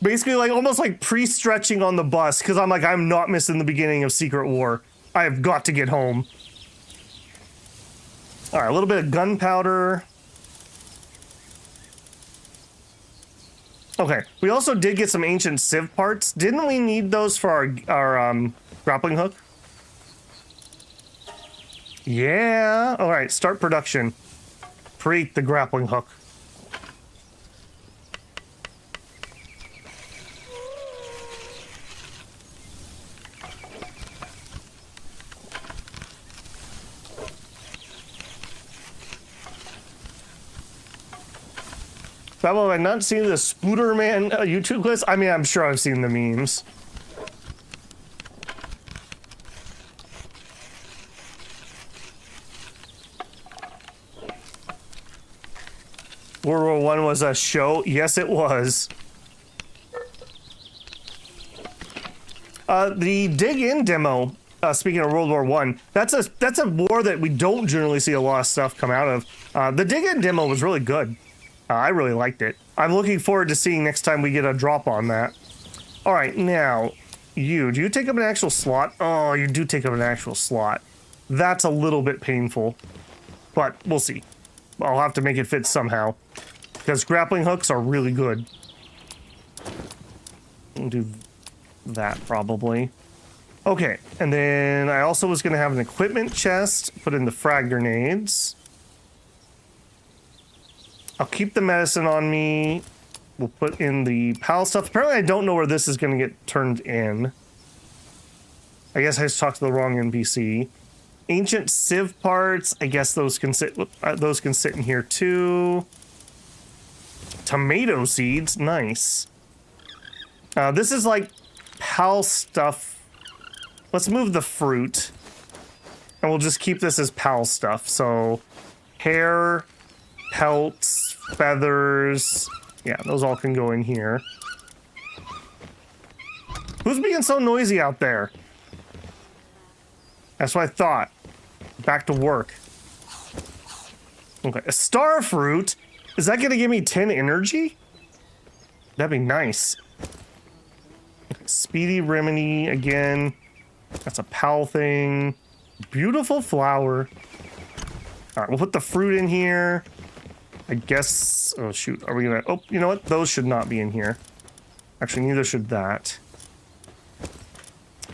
basically like almost like pre-stretching on the bus because I'm like, I'm not missing the beginning of Secret War. I have got to get home. All right, a little bit of gunpowder. Okay, we also did get some ancient sieve parts. Didn't we need those for our grappling hook? Yeah. All right, start production. Create the grappling hook. Babel, have I not seen the Spooder Man YouTube clips? I mean, I'm sure I've seen the memes. World War I was a show? Yes, it was. The Dig In demo, speaking of World War I, that's a war that we don't generally see a lot of stuff come out of. The Dig In demo was really good. I really liked it. I'm looking forward to seeing next time we get a drop on that. All right, now, do you take up an actual slot? Oh, you do take up an actual slot. That's a little bit painful, but we'll see. I'll have to make it fit somehow, because grappling hooks are really good. I'll do that probably. Okay, and then I also was going to have an equipment chest, put in the frag grenades. I'll keep the medicine on me. We'll put in the PAL stuff. Apparently I don't know where this is going to get turned in. I guess I just talked to the wrong NPC. Ancient sieve parts. I guess those can sit in here too. Tomato seeds. Nice. This is like PAL stuff. Let's move the fruit. And we'll just keep this as PAL stuff. So hair, pelts, feathers. Yeah, those all can go in here. Who's being so noisy out there? That's what I thought. Back to work. Okay, a star fruit? Is that gonna give me 10 energy? That'd be nice. Okay, speedy remedy again. That's a pal thing. Beautiful flower. All right, we'll put the fruit in here. I guess, oh shoot, are we gonna, oh, you know what? Those should not be in here. Actually, neither should that.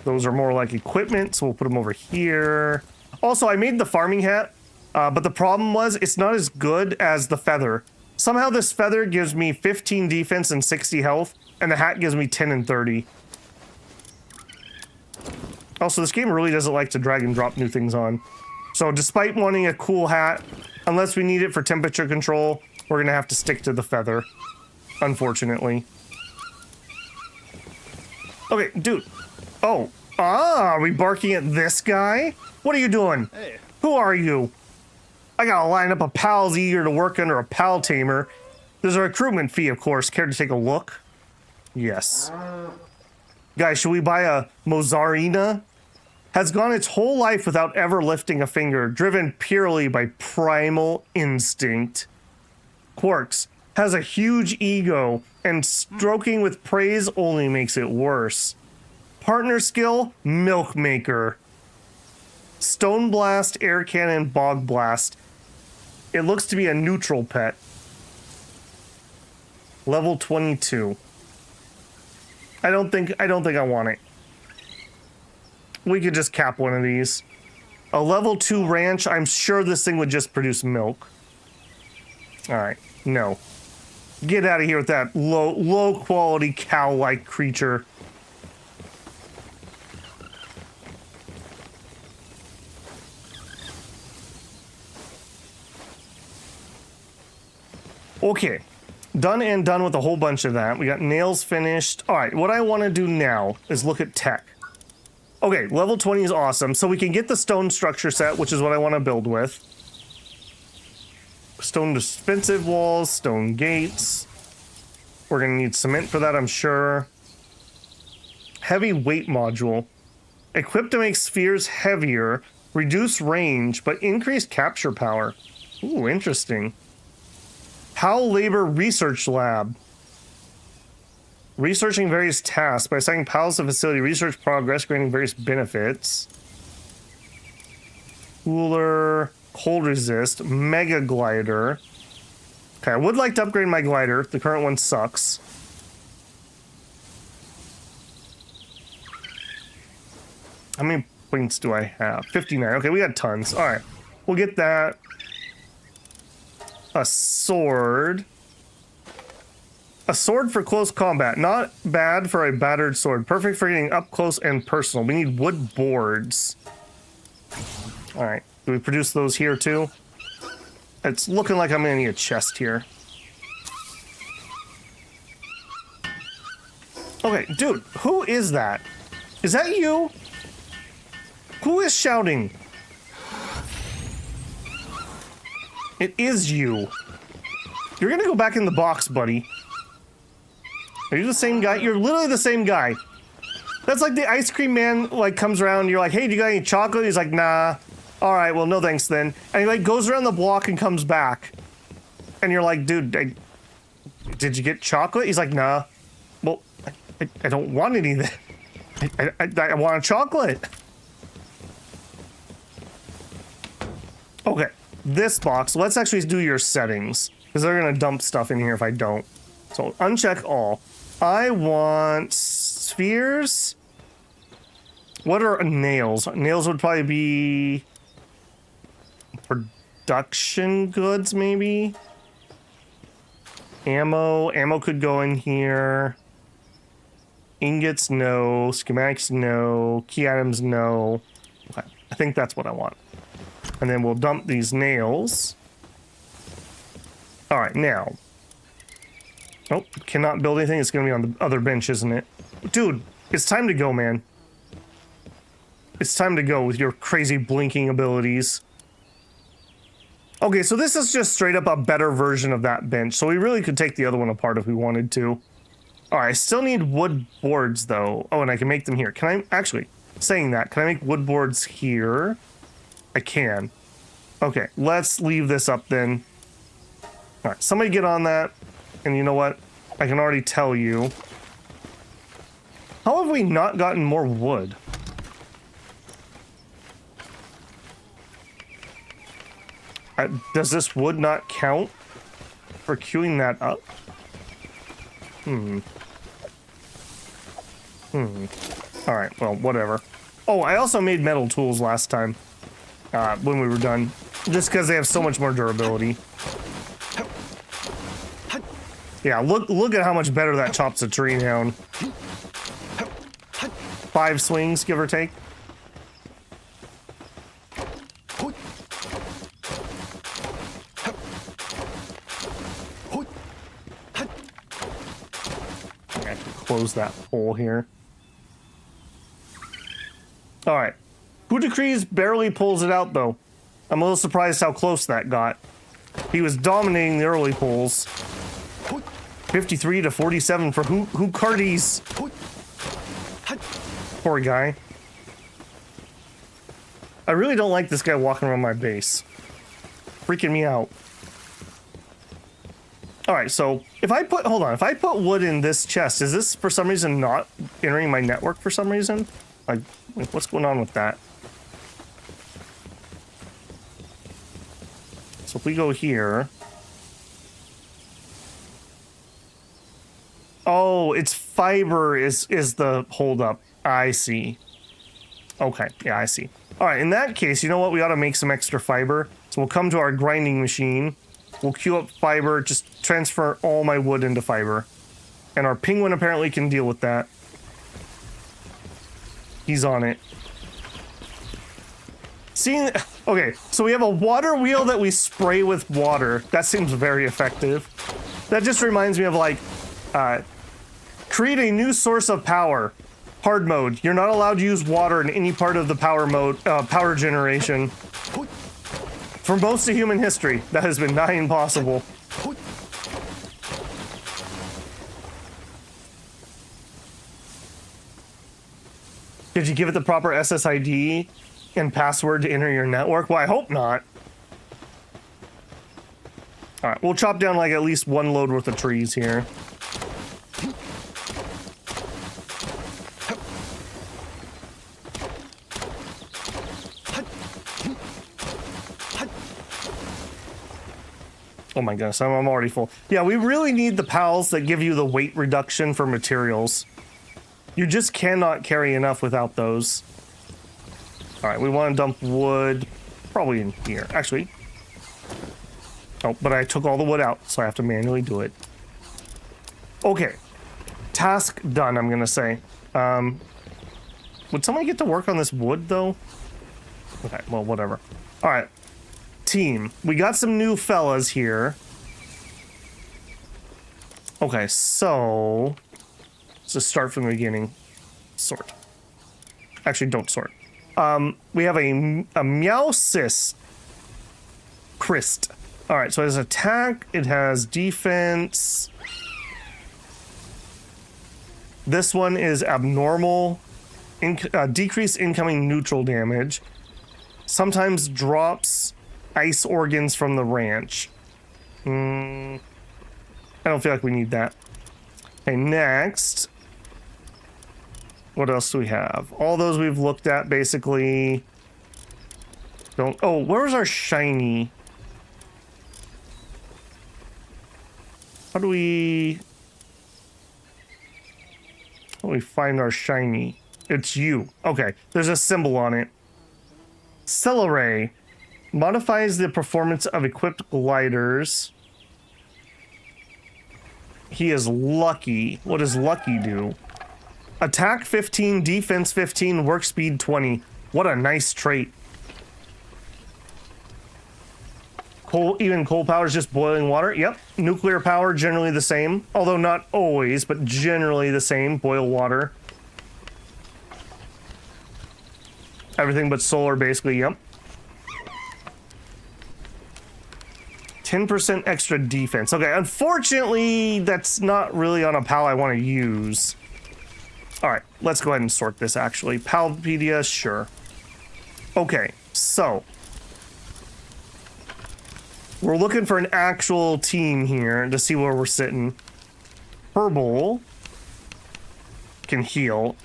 Those are more like equipment, so we'll put them over here. Also, I made the farming hat, but the problem was it's not as good as the feather. Somehow this feather gives me 15 defense and 60 health, and the hat gives me 10 and 30. Also, this game really doesn't like to drag and drop new things on. So despite wanting a cool hat, unless we need it for temperature control, we're gonna have to stick to the feather, unfortunately. Okay, dude. Oh, are we barking at this guy? What are you doing? Hey. Who are you? I gotta line up a pals eager to work under a pal tamer. There's a recruitment fee, of course. Care to take a look? Yes. Guys, should we buy a Mozarina? Has gone its whole life without ever lifting a finger, driven purely by primal instinct. Quarks has a huge ego, and stroking with praise only makes it worse. Partner skill, milk maker. Stone blast, air cannon, bog blast. It looks to be a neutral pet. Level 22. I don't think I want it. We could just cap one of these. A level 2 ranch, I'm sure this thing would just produce milk. All right, no. Get out of here with that low quality cow-like creature. Okay, done with a whole bunch of that. We got nails finished. All right, what I want to do now is look at tech. Okay, level 20 is awesome. So we can get the stone structure set, which is what I want to build with. Stone defensive walls, stone gates. We're going to need cement for that, I'm sure. Heavy weight module. Equipped to make spheres heavier, reduce range, but increase capture power. Ooh, interesting. PAL Labor Research Lab. Researching various tasks by assigning PALs to facility, research progress, granting various benefits. Cooler, cold resist, mega glider. Okay, I would like to upgrade my glider. The current one sucks. How many points do I have? 59. Okay, we got tons. All right, we'll get that. A sword. A sword for close combat. Not bad for a battered sword. Perfect for getting up close and personal. We need wood boards. All right. Do we produce those here too? It's looking like I'm gonna need a chest here. Okay, dude, who is that? Is that you? Who is shouting? It is you. You're gonna go back in the box, buddy. Are you the same guy? You're literally the same guy. That's like the ice cream man, like, comes around and you're like, hey, do you got any chocolate? He's like, nah. All right, well, no thanks then. And he, like, goes around the block and comes back. And you're like, dude, did you get chocolate? He's like, nah. Well, I don't want any of that. I want a chocolate. Okay, this box, let's actually do your settings. Because they're gonna dump stuff in here if I don't. So uncheck all. I want spheres. What are nails? Nails would probably be production goods, maybe. Ammo. Ammo could go in here. Ingots, no. Schematics, no. Key items, no. Okay. I think that's what I want. And then we'll dump these nails. All right, now. Oh, cannot build anything. It's going to be on the other bench, isn't it? Dude, it's time to go, man. It's time to go with your crazy blinking abilities. Okay, so this is just straight up a better version of that bench. So we really could take the other one apart if we wanted to. All right, I still need wood boards, though. Oh, and I can make them here. Can I... Actually, saying that, can I make wood boards here? I can. Okay, let's leave this up then. All right, somebody get on that. And you know what? I can already tell you. How have we not gotten more wood? Does this wood not count for queuing that up? All right, well, whatever. Oh, I also made metal tools last time when we were done, just because they have so much more durability. Yeah, look at how much better that chops a tree down. 5 swings, give or take. I have to close that hole here. All right. Who Decrees barely pulls it out, though. I'm a little surprised how close that got. He was dominating the early pulls. 53 to 47 for who Cardies. Poor guy. I really don't like this guy walking around my base. Freaking me out. All right, so if I put, hold on, if I put wood in this chest, is this for some reason not entering my network for some reason? Like what's going on with that? So if we go here. Oh, it's fiber is the holdup. I see. Okay, yeah, I see. All right, in that case, you know what? We ought to make some extra fiber. So we'll come to our grinding machine. We'll queue up fiber, just transfer all my wood into fiber. And our penguin apparently can deal with that. He's on it. Seeing, okay, so we have a water wheel that we spray with water. That seems very effective. That just reminds me of like, create a new source of power. Hard mode. You're not allowed to use water in any part of the power mode, power generation. For most of human history, that has been nigh impossible. Did you give it the proper SSID and password to enter your network? Well, I hope not. All right, we'll chop down like at least one load worth of trees here. Oh my goodness, I'm already full. Yeah, we really need the pals that give you the weight reduction for materials. You just cannot carry enough without those. All right, we want to dump wood probably in here. Actually, oh, but I took all the wood out, so I have to manually do it. Okay, task done, I'm gonna say. Would someone get to work on this wood, though? Okay, well, whatever. All right. Team, we got some new fellas here. Okay, so let's just start from the beginning. Sort. Actually, don't sort. We have a Meowsis Christ. All right, so it has attack. It has defense. This one is abnormal. Decrease incoming neutral damage. Sometimes drops ice organs from the ranch. I don't feel like we need that. Okay, next. What else do we have? All those we've looked at, basically. Don't. Oh, where's our shiny? How do we find our shiny? It's you. Okay, there's a symbol on it. Celeray. Modifies the performance of equipped gliders. He is lucky. What does lucky do? Attack 15, defense 15, work speed 20. What a nice trait. Even coal power is just boiling water. Yep. Nuclear power, generally the same. Although not always, but generally the same. Boil water. Everything but solar, basically, yep. 10% extra defense. Okay, unfortunately, that's not really on a pal I want to use. All right, let's go ahead and sort this, actually. Palpedia, sure. Okay, so. We're looking for an actual team here to see where we're sitting. Herbal can heal.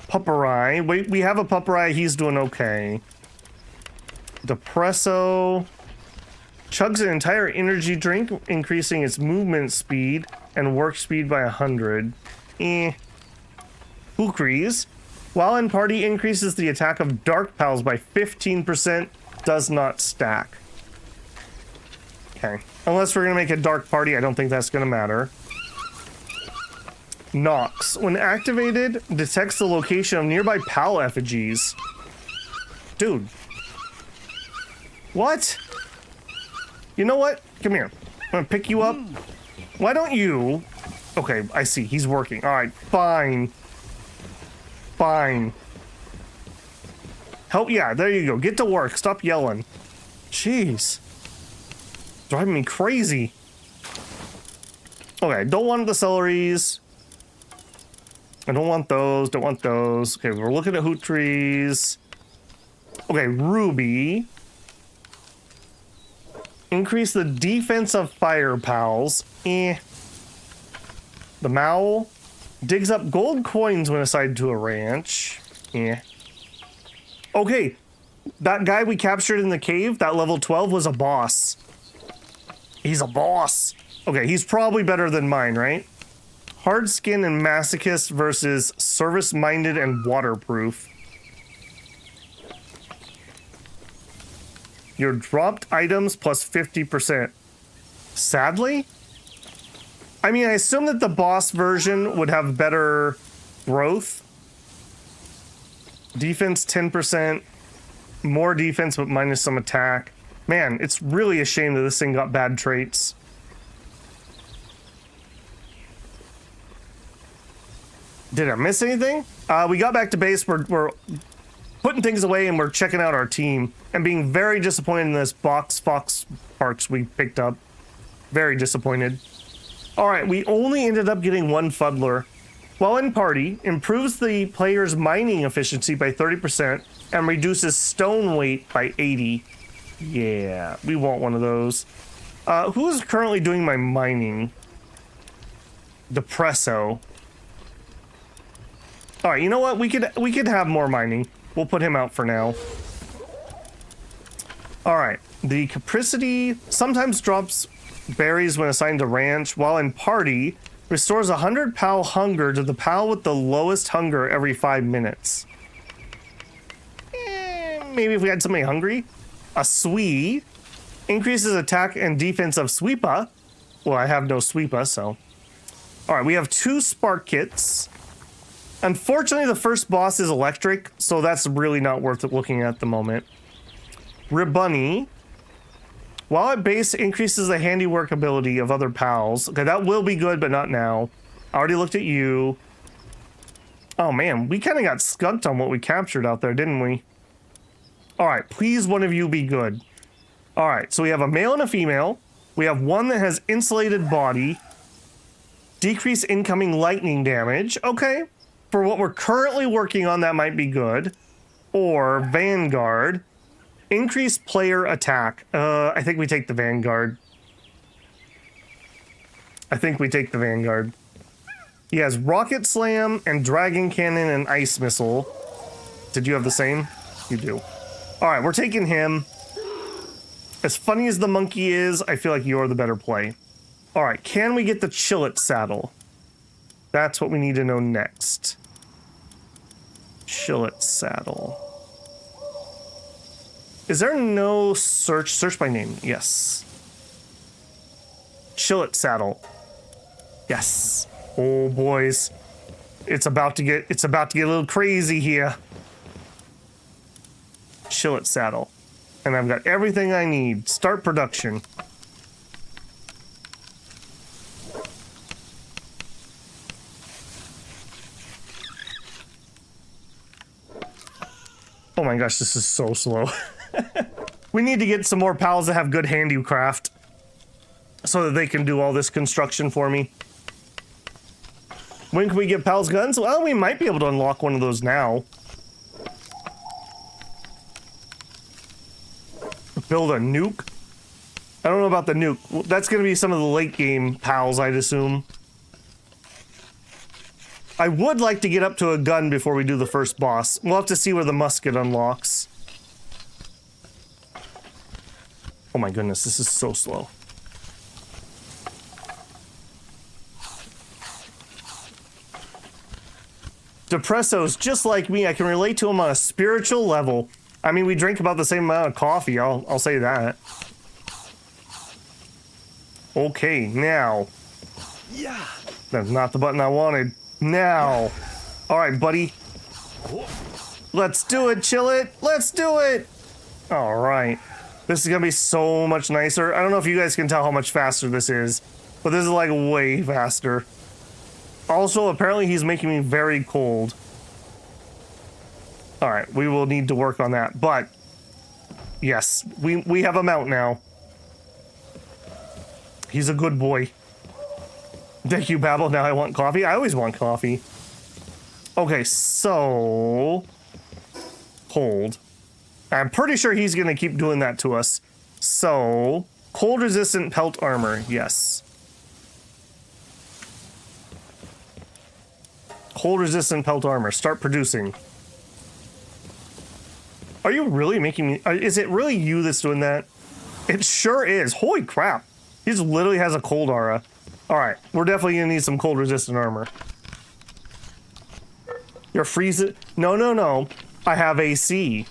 Pupperai. We have a Pupperai. He's doing okay. Depresso. Chugs an entire energy drink, increasing its movement speed and work speed by 100. Hookries. While in party, increases the attack of Dark Pals by 15%. Does not stack. Okay. Unless we're going to make a dark party, I don't think that's going to matter. Nox. When activated, detects the location of nearby pal effigies. Dude. What? You know what? Come here. I'm going to pick you up. Why don't you... Okay, I see. He's working. All right, fine. Fine. Help, yeah, there you go. Get to work. Stop yelling. Jeez. Driving me crazy. Okay, don't want the celeries. I don't want those. Don't want those. Okay, we're looking at hoot trees. Okay, Ruby. Increase the defense of fire pals. The Mowl. Digs up gold coins when assigned to a ranch. Okay, that guy we captured in the cave, that level 12, was a boss. He's a boss. Okay, he's probably better than mine, right? Hard skin and masochist versus service-minded and waterproof. Your dropped items plus 50%. Sadly? I mean, I assume that the boss version would have better growth. Defense 10%. More defense, but minus some attack. Man, it's really a shame that this thing got bad traits. Did I miss anything? We got back to base. We're putting things away and we're checking out our team and being very disappointed in this fox parts we picked up. Very disappointed. All right, we only ended up getting one fuddler. While in party, improves the player's mining efficiency by 30% and reduces stone weight by 80. Yeah, we want one of those. Who's currently doing my mining? Depresso. All right, you know what? We could have more mining. We'll put him out for now. All right, the Capricity sometimes drops berries when assigned to ranch. While in party, restores 100 pal hunger to the pal with the lowest hunger every 5 minutes. Maybe if we had somebody hungry. A Swee increases attack and defense of Sweepa. Well, I have no Sweepa, so. All right, we have 2 spark kits. Unfortunately, the first boss is electric, so that's really not worth looking at the moment. Ribunny. While at base, increases the handiwork ability of other pals. Okay, that will be good, but not now. I already looked at you. Oh man, we kind of got skunked on what we captured out there, didn't we? All right, please one of you be good. All right, so we have a male and a female. We have one that has insulated body. Decrease incoming lightning damage. Okay, for what we're currently working on, that might be good. Or Vanguard. Increase player attack. I think we take the Vanguard. I think we take the Vanguard. He has Rocket Slam and Dragon Cannon and Ice Missile. Did you have the same? You do. All right, we're taking him. As funny as the monkey is, I feel like you're the better play. All right, can we get the Chillet saddle? That's what we need to know next. Chillet saddle. Is there no search? Search by name. Yes. Chillet saddle. Yes. Oh boys, it's about to get a little crazy here. Chillet saddle, and I've got everything I need. Start production. Oh my gosh, this is so slow. We need to get some more pals that have good handicraft so that they can do all this construction for me. When can we get pals guns? Well, we might be able to unlock one of those now. Build a nuke? I don't know about the nuke. That's going to be some of the late game pals, I'd assume. I would like to get up to a gun before we do the first boss. We'll have to see where the musket unlocks. Oh my goodness, this is so slow. Depresso's just like me. I can relate to him on a spiritual level. I mean, we drink about the same amount of coffee. I'll say that. Okay, now. Yeah. That's not the button I wanted. Now. All right, buddy. Let's do it, chill it. Let's do it. All right. This is going to be so much nicer. I don't know if you guys can tell how much faster this is, but this is like way faster. Also, apparently he's making me very cold. All right, we will need to work on that, but yes, we have a mount now. He's a good boy. Thank you, Babel. Now I want coffee. I always want coffee. Okay, so cold. I'm pretty sure he's gonna keep doing that to us. So cold resistant pelt armor, yes. Cold resistant pelt armor. Start producing. Are you really making me... Is it really you that's doing that? It sure is. Holy crap. He just literally has a cold aura. Alright, we're definitely going to need some cold resistant armor. You're freezing... No. I have AC.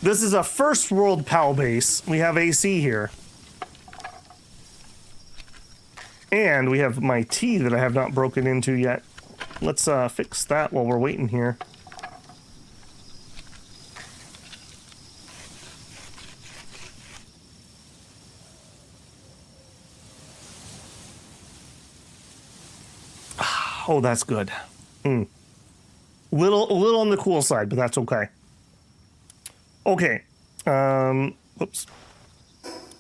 This is a first world PAL base. We have AC here. And we have my tea that I have not broken into yet. Let's fix that while we're waiting here. Oh, that's good. Little on the cool side, but that's okay. Okay. Whoops.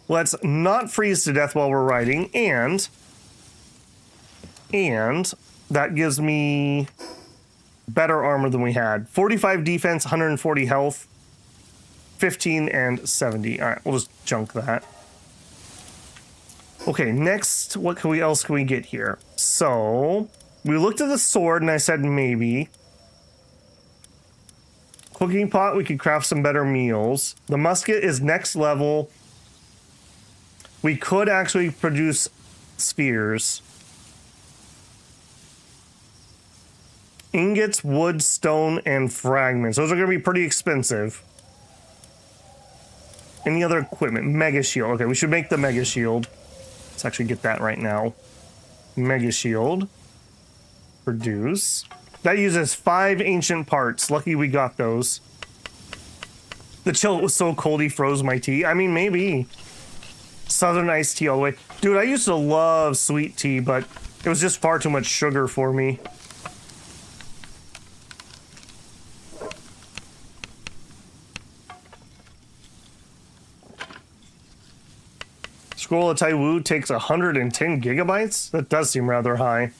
Let's not freeze to death while we're riding, and that gives me better armor than we had. 45 defense, 140 health, 15 and 70. All right, we'll just junk that. Okay, next, what else can we get here? So, we looked at the sword, and I said maybe. Cooking pot, we could craft some better meals. The musket is next level. We could actually produce spheres. Ingots, wood, stone, and fragments. Those are going to be pretty expensive. Any other equipment? Mega shield. Okay, we should make the mega shield. Let's actually get that right now. Mega shield. Produce. That uses 5 ancient parts. Lucky we got those. The chill was so cold he froze my tea. I mean, maybe. Southern iced tea all the way. Dude, I used to love sweet tea, but it was just far too much sugar for me. Scroll of Taiwu takes 110 gigabytes? That does seem rather high.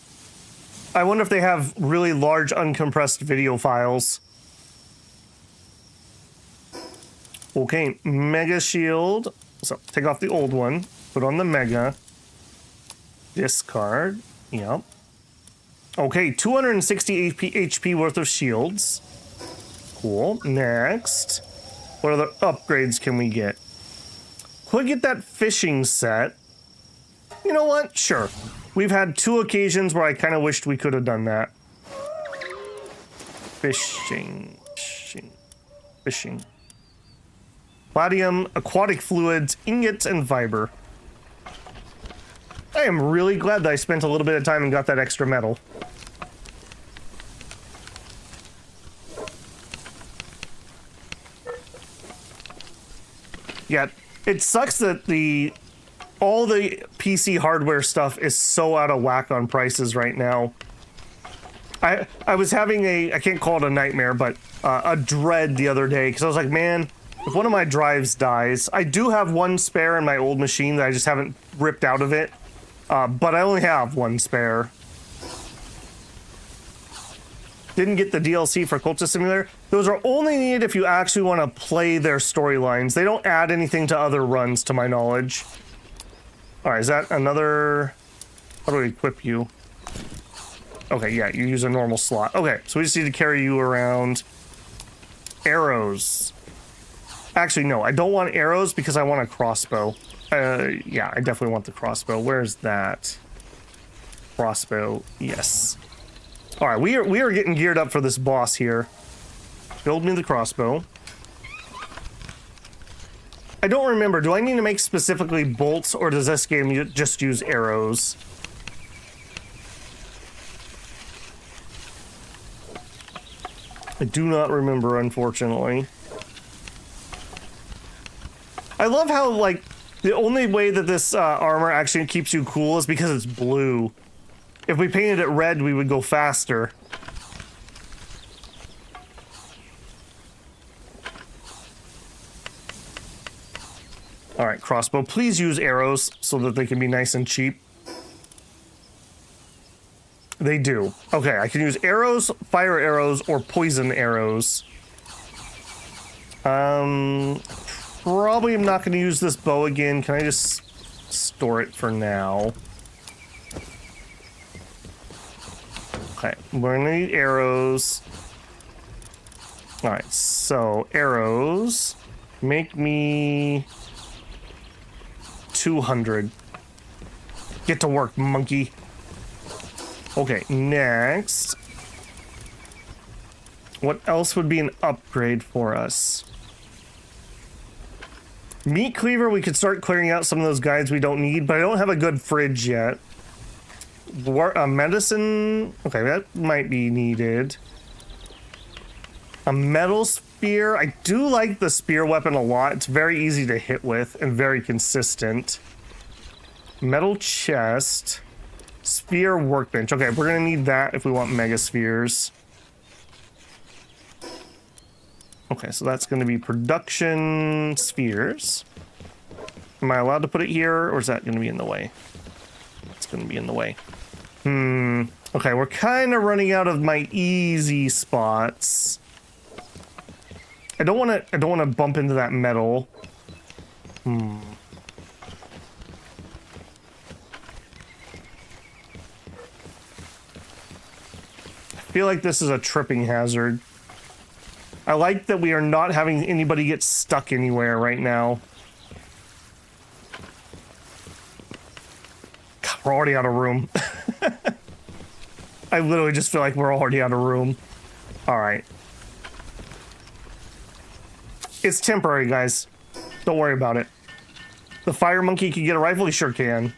I wonder if they have really large uncompressed video files. Okay, Mega Shield. So, take off the old one. Put on the Mega. Discard. Yep. Okay, 260 HP worth of shields. Cool. Next. What other upgrades can we get? Could get that fishing set. You know what? Sure. We've had 2 occasions where I kind of wished we could have done that. Fishing. Palladium, aquatic fluids, ingots, and fiber. I am really glad that I spent a little bit of time and got that extra metal. Yeah, it sucks that all the PC hardware stuff is so out of whack on prices right now. I was having I can't call it a nightmare, but a dread the other day, because I was like, man, if one of my drives dies, I do have one spare in my old machine that I just haven't ripped out of it, but I only have one spare. Didn't get the DLC for Cultist Simulator. Those are only needed if you actually want to play their storylines. They don't add anything to other runs, to my knowledge. All right, is that another... How do we equip you? Okay, yeah, you use a normal slot. Okay, so we just need to carry you around. Arrows. Actually, no, I don't want arrows because I want a crossbow. Yeah, I definitely want the crossbow. Where's that? Crossbow, yes. All right, we are getting geared up for this boss here. Build me the crossbow. I don't remember. Do I need to make specifically bolts, or does this game just use arrows? I do not remember, unfortunately. I love how, like, the only way that this armor actually keeps you cool is because it's blue. If we painted it red, we would go faster. All right, crossbow. Please use arrows so that they can be nice and cheap. They do. Okay, I can use arrows, fire arrows, or poison arrows. Probably am not going to use this bow again. Can I just store it for now? Okay, we're going to need arrows. All right, so arrows. Make me 200. Get to work, monkey. Okay, next. What else would be an upgrade for us? Meat cleaver, we could start clearing out some of those guides we don't need, but I don't have a good fridge yet. Medicine, okay, that might be needed. A metal spear, I do like the spear weapon a lot. It's very easy to hit with and very consistent. Metal chest, sphere workbench. Okay, we're gonna need that if we want mega spheres. Okay, so that's going to be production spheres. Am I allowed to put it here, or is that going to be in the way? It's going to be in the way. Okay, we're kind of running out of my easy spots. I don't want to bump into that metal. I feel like this is a tripping hazard. I like that we are not having anybody get stuck anywhere right now. God, we're already out of room. I literally just feel like we're already out of room. All right. It's temporary, guys. Don't worry about it. The fire monkey can get a rifle? He sure can.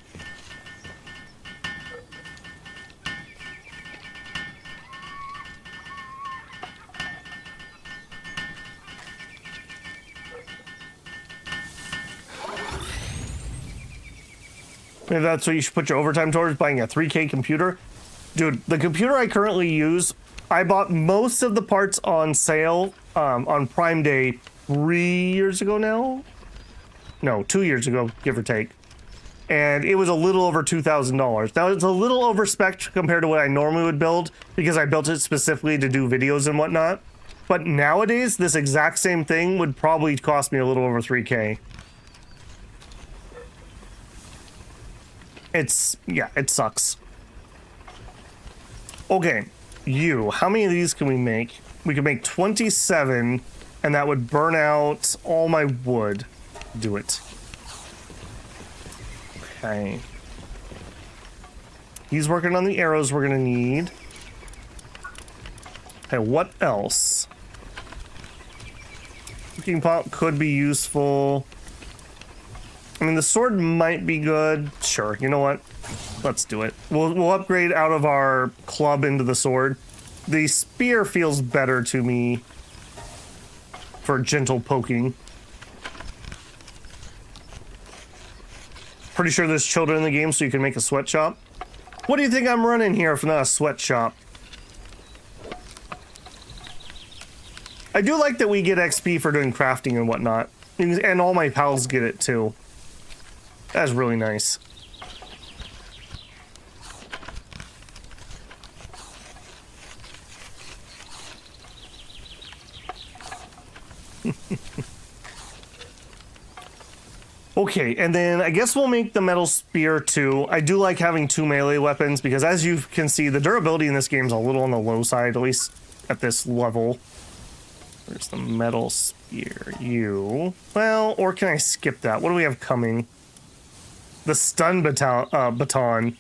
Maybe that's what you should put your overtime towards, buying a 3K computer. Dude, the computer I currently use, I bought most of the parts on sale on Prime Day 3 years ago now? No, 2 years ago, give or take. And it was a little over $2,000. Now, it's a little over-spec'd compared to what I normally would build because I built it specifically to do videos and whatnot. But nowadays, this exact same thing would probably cost me a little over 3K. Yeah, it sucks. Okay, how many of these can we make? We can make 27, and that would burn out all my wood. Do it. Okay. He's working on the arrows we're gonna need. Okay, what else? Cooking pot could be useful. I mean, the sword might be good. Sure, you know what? Let's do it. We'll upgrade out of our club into the sword. The spear feels better to me for gentle poking. Pretty sure there's children in the game, so you can make a sweatshop. What do you think I'm running here if not a sweatshop? I do like that we get XP for doing crafting and whatnot. And all my pals get it too. That's really nice. Okay, and then I guess we'll make the metal spear too. I do like having two melee weapons because, as you can see, the durability in this game is a little on the low side, at least at this level. Where's the metal spear? You. Well, or can I skip that? What do we have coming? The stun baton.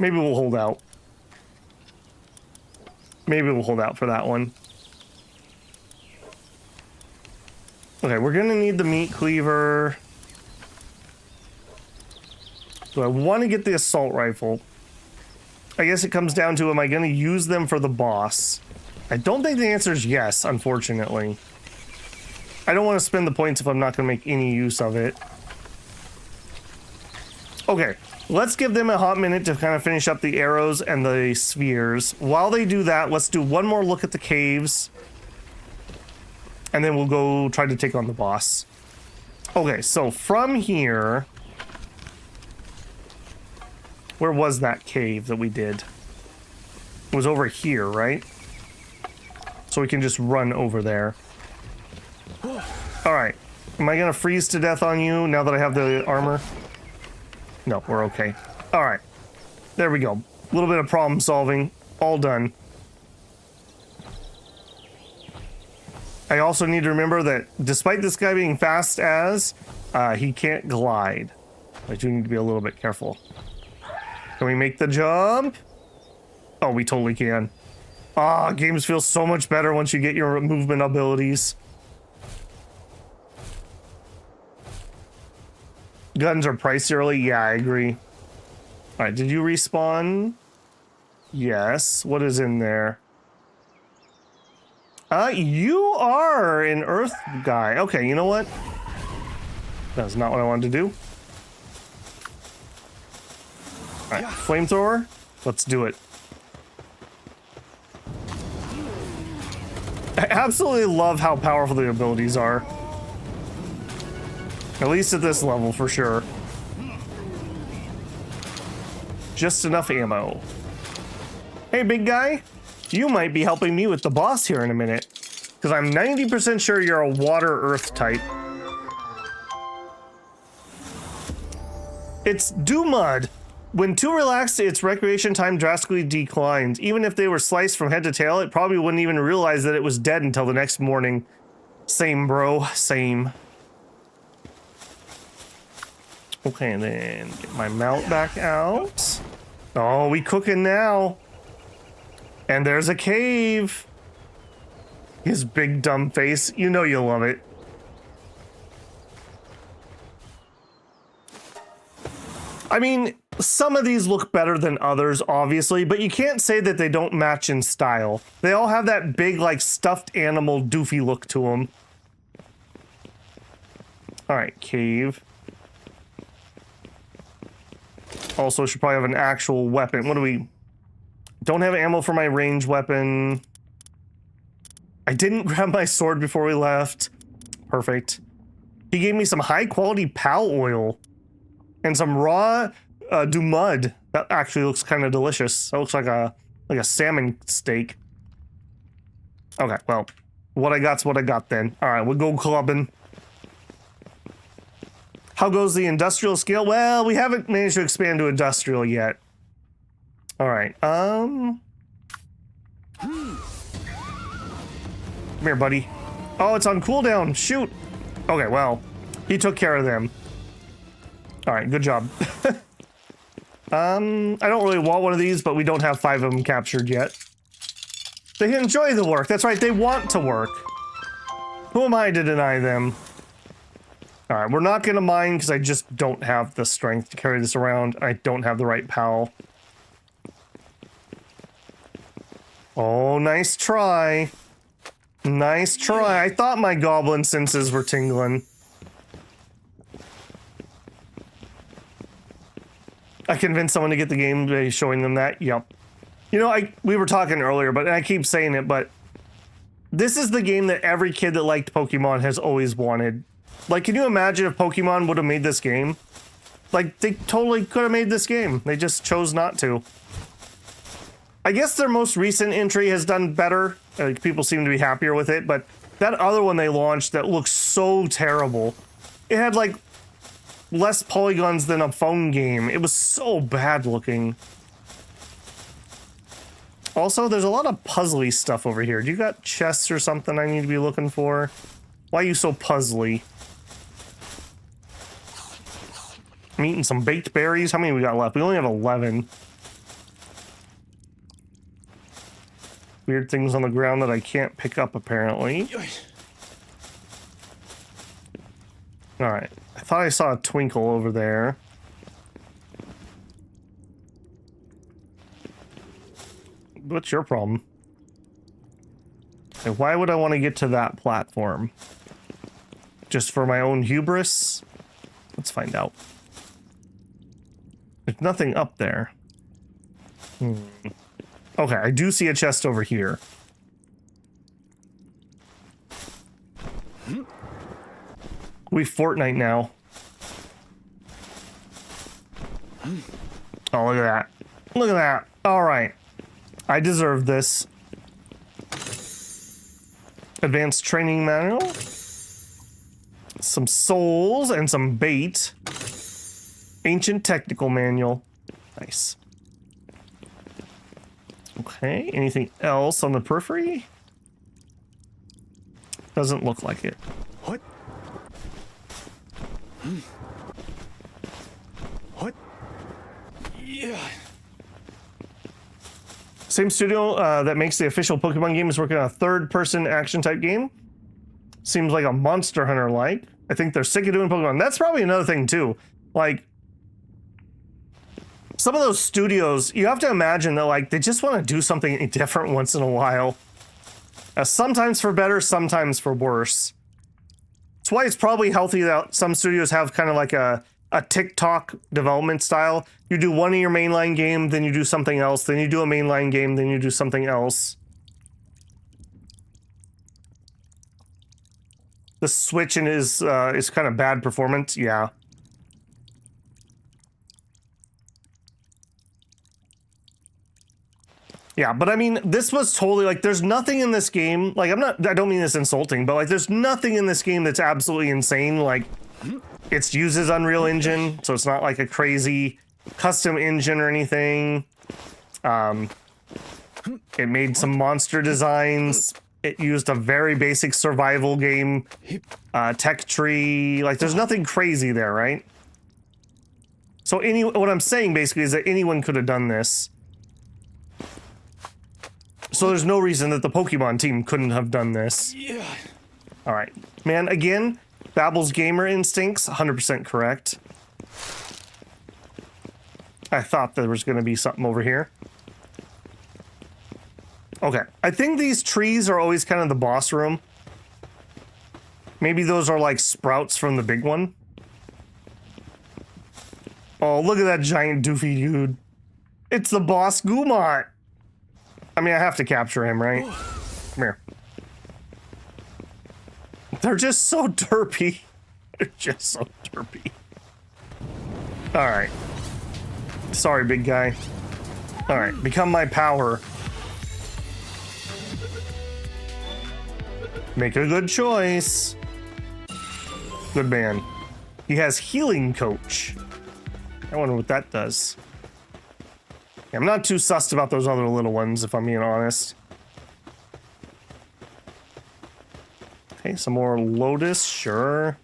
Maybe we'll hold out. Maybe we'll hold out for that one. Okay, we're gonna need the meat cleaver. Do I want to get the assault rifle? I guess it comes down to, am I gonna use them for the boss? I don't think the answer is yes, unfortunately. I don't want to spend the points if I'm not gonna make any use of it. Okay, let's give them a hot minute to kind of finish up the arrows and the spheres. While they do that, let's do one more look at the caves. And then we'll go try to take on the boss. Okay, so from here... Where was that cave that we did? It was over here, right? So we can just run over there. Alright. Am I gonna freeze to death on you now that I have the armor? No, we're okay. Alright. There we go. A little bit of problem solving. All done. I also need to remember that despite this guy being fast as, he can't glide. I do need to be a little bit careful. Can we make the jump? Oh, we totally can. Ah, games feel so much better once you get your movement abilities. Guns are pricey early. Yeah, I agree. All right, did you respawn? Yes. What is in there? You are an Earth guy. Okay, you know what? That's not what I wanted to do. All right, flamethrower. Let's do it. I absolutely love how powerful the abilities are. At least at this level, for sure. Just enough ammo. Hey, big guy. You might be helping me with the boss here in a minute. Because I'm 90% sure you're a water-earth type. It's Dumud. When too relaxed, its recreation time drastically declines. Even if they were sliced from head to tail, it probably wouldn't even realize that it was dead until the next morning. Same, bro. Same. Okay, and then get my mount back out. Oh, we cooking now. And there's a cave. His big dumb face. You know you'll love it. I mean, some of these look better than others, obviously, but you can't say that they don't match in style. They all have that big, like, stuffed animal doofy look to them. Alright, cave. Also, should probably have an actual weapon. What do we... Don't have ammo for my range weapon. I didn't grab my sword before we left. Perfect. He gave me some high-quality pal oil. And some raw dumud. That actually looks kind of delicious. That looks like a salmon steak. Okay, well, what I got's what I got then. All right, we'll go clubbing. How goes the industrial scale? Well, we haven't managed to expand to industrial yet. All right, Come here, buddy. Oh, it's on cooldown. Shoot. Okay, well, he took care of them. All right, good job. I don't really want one of these, but we don't have 5 of them captured yet. They enjoy the work. That's right, they want to work. Who am I to deny them? All right, we're not gonna mine because I just don't have the strength to carry this around. I don't have the right pal. Oh, nice try. Nice try. I thought my goblin senses were tingling. I convinced someone to get the game by showing them that. Yep. You know, we were talking earlier, but I keep saying it, but this is the game that every kid that liked Pokemon has always wanted. Like, can you imagine if Pokemon would have made this game? Like, they totally could have made this game. They just chose not to. I guess their most recent entry has done better. People seem to be happier with it, but that other one they launched that looks so terrible. It had, like, less polygons than a phone game. It was so bad looking. Also, there's a lot of puzzly stuff over here. Do you got chests or something I need to be looking for? Why are you so puzzly? I'm eating some baked berries. How many we got left? We only have 11. Weird things on the ground that I can't pick up, apparently. Alright. I thought I saw a twinkle over there. What's your problem? And why would I want to get to that platform? Just for my own hubris? Let's find out. There's nothing up there. Okay, I do see a chest over here. We Fortnite now. Oh, look at that. Look at that. All right. I deserve this. Advanced training manual. Some souls and some bait. Ancient technical manual. Nice. Okay, anything else on the periphery? Doesn't look like it. What? What? Yeah. Same studio that makes the official Pokemon game is working on a third-person action-type game. Seems like a Monster Hunter-like. I think they're sick of doing Pokemon. That's probably another thing, too. Like, some of those studios, you have to imagine that, like, they just want to do something different once in a while. Sometimes for better, sometimes for worse. That's why it's probably healthy that some studios have kind of like a TikTok development style. You do one of your mainline game, then you do something else, then you do a mainline game, then you do something else. The switching is kind of bad performance, yeah. Yeah, but I mean, this was totally like, there's nothing in this game, like, I don't mean this insulting, but like, there's nothing in this game that's absolutely insane. Like, it uses Unreal Engine, so it's not like a crazy custom engine or anything. It made some monster designs. It used a very basic survival game tech tree. Like, there's nothing crazy there, right? So what I'm saying basically is that anyone could have done this. So there's no reason that the Pokemon team couldn't have done this. Yeah. All right, man. Again, Babel's gamer instincts, 100% correct. I thought there was going to be something over here. Okay, I think these trees are always kind of the boss room. Maybe those are like sprouts from the big one. Oh, look at that giant doofy dude. It's the boss Gumot. I mean, I have to capture him, right? Come here. They're just so derpy. They're just so derpy. All right. Sorry, big guy. All right, become my power. Make a good choice. Good man. He has healing coach. I wonder what that does. I'm not too sussed about those other little ones, if I'm being honest. Okay, some more Lotus, sure.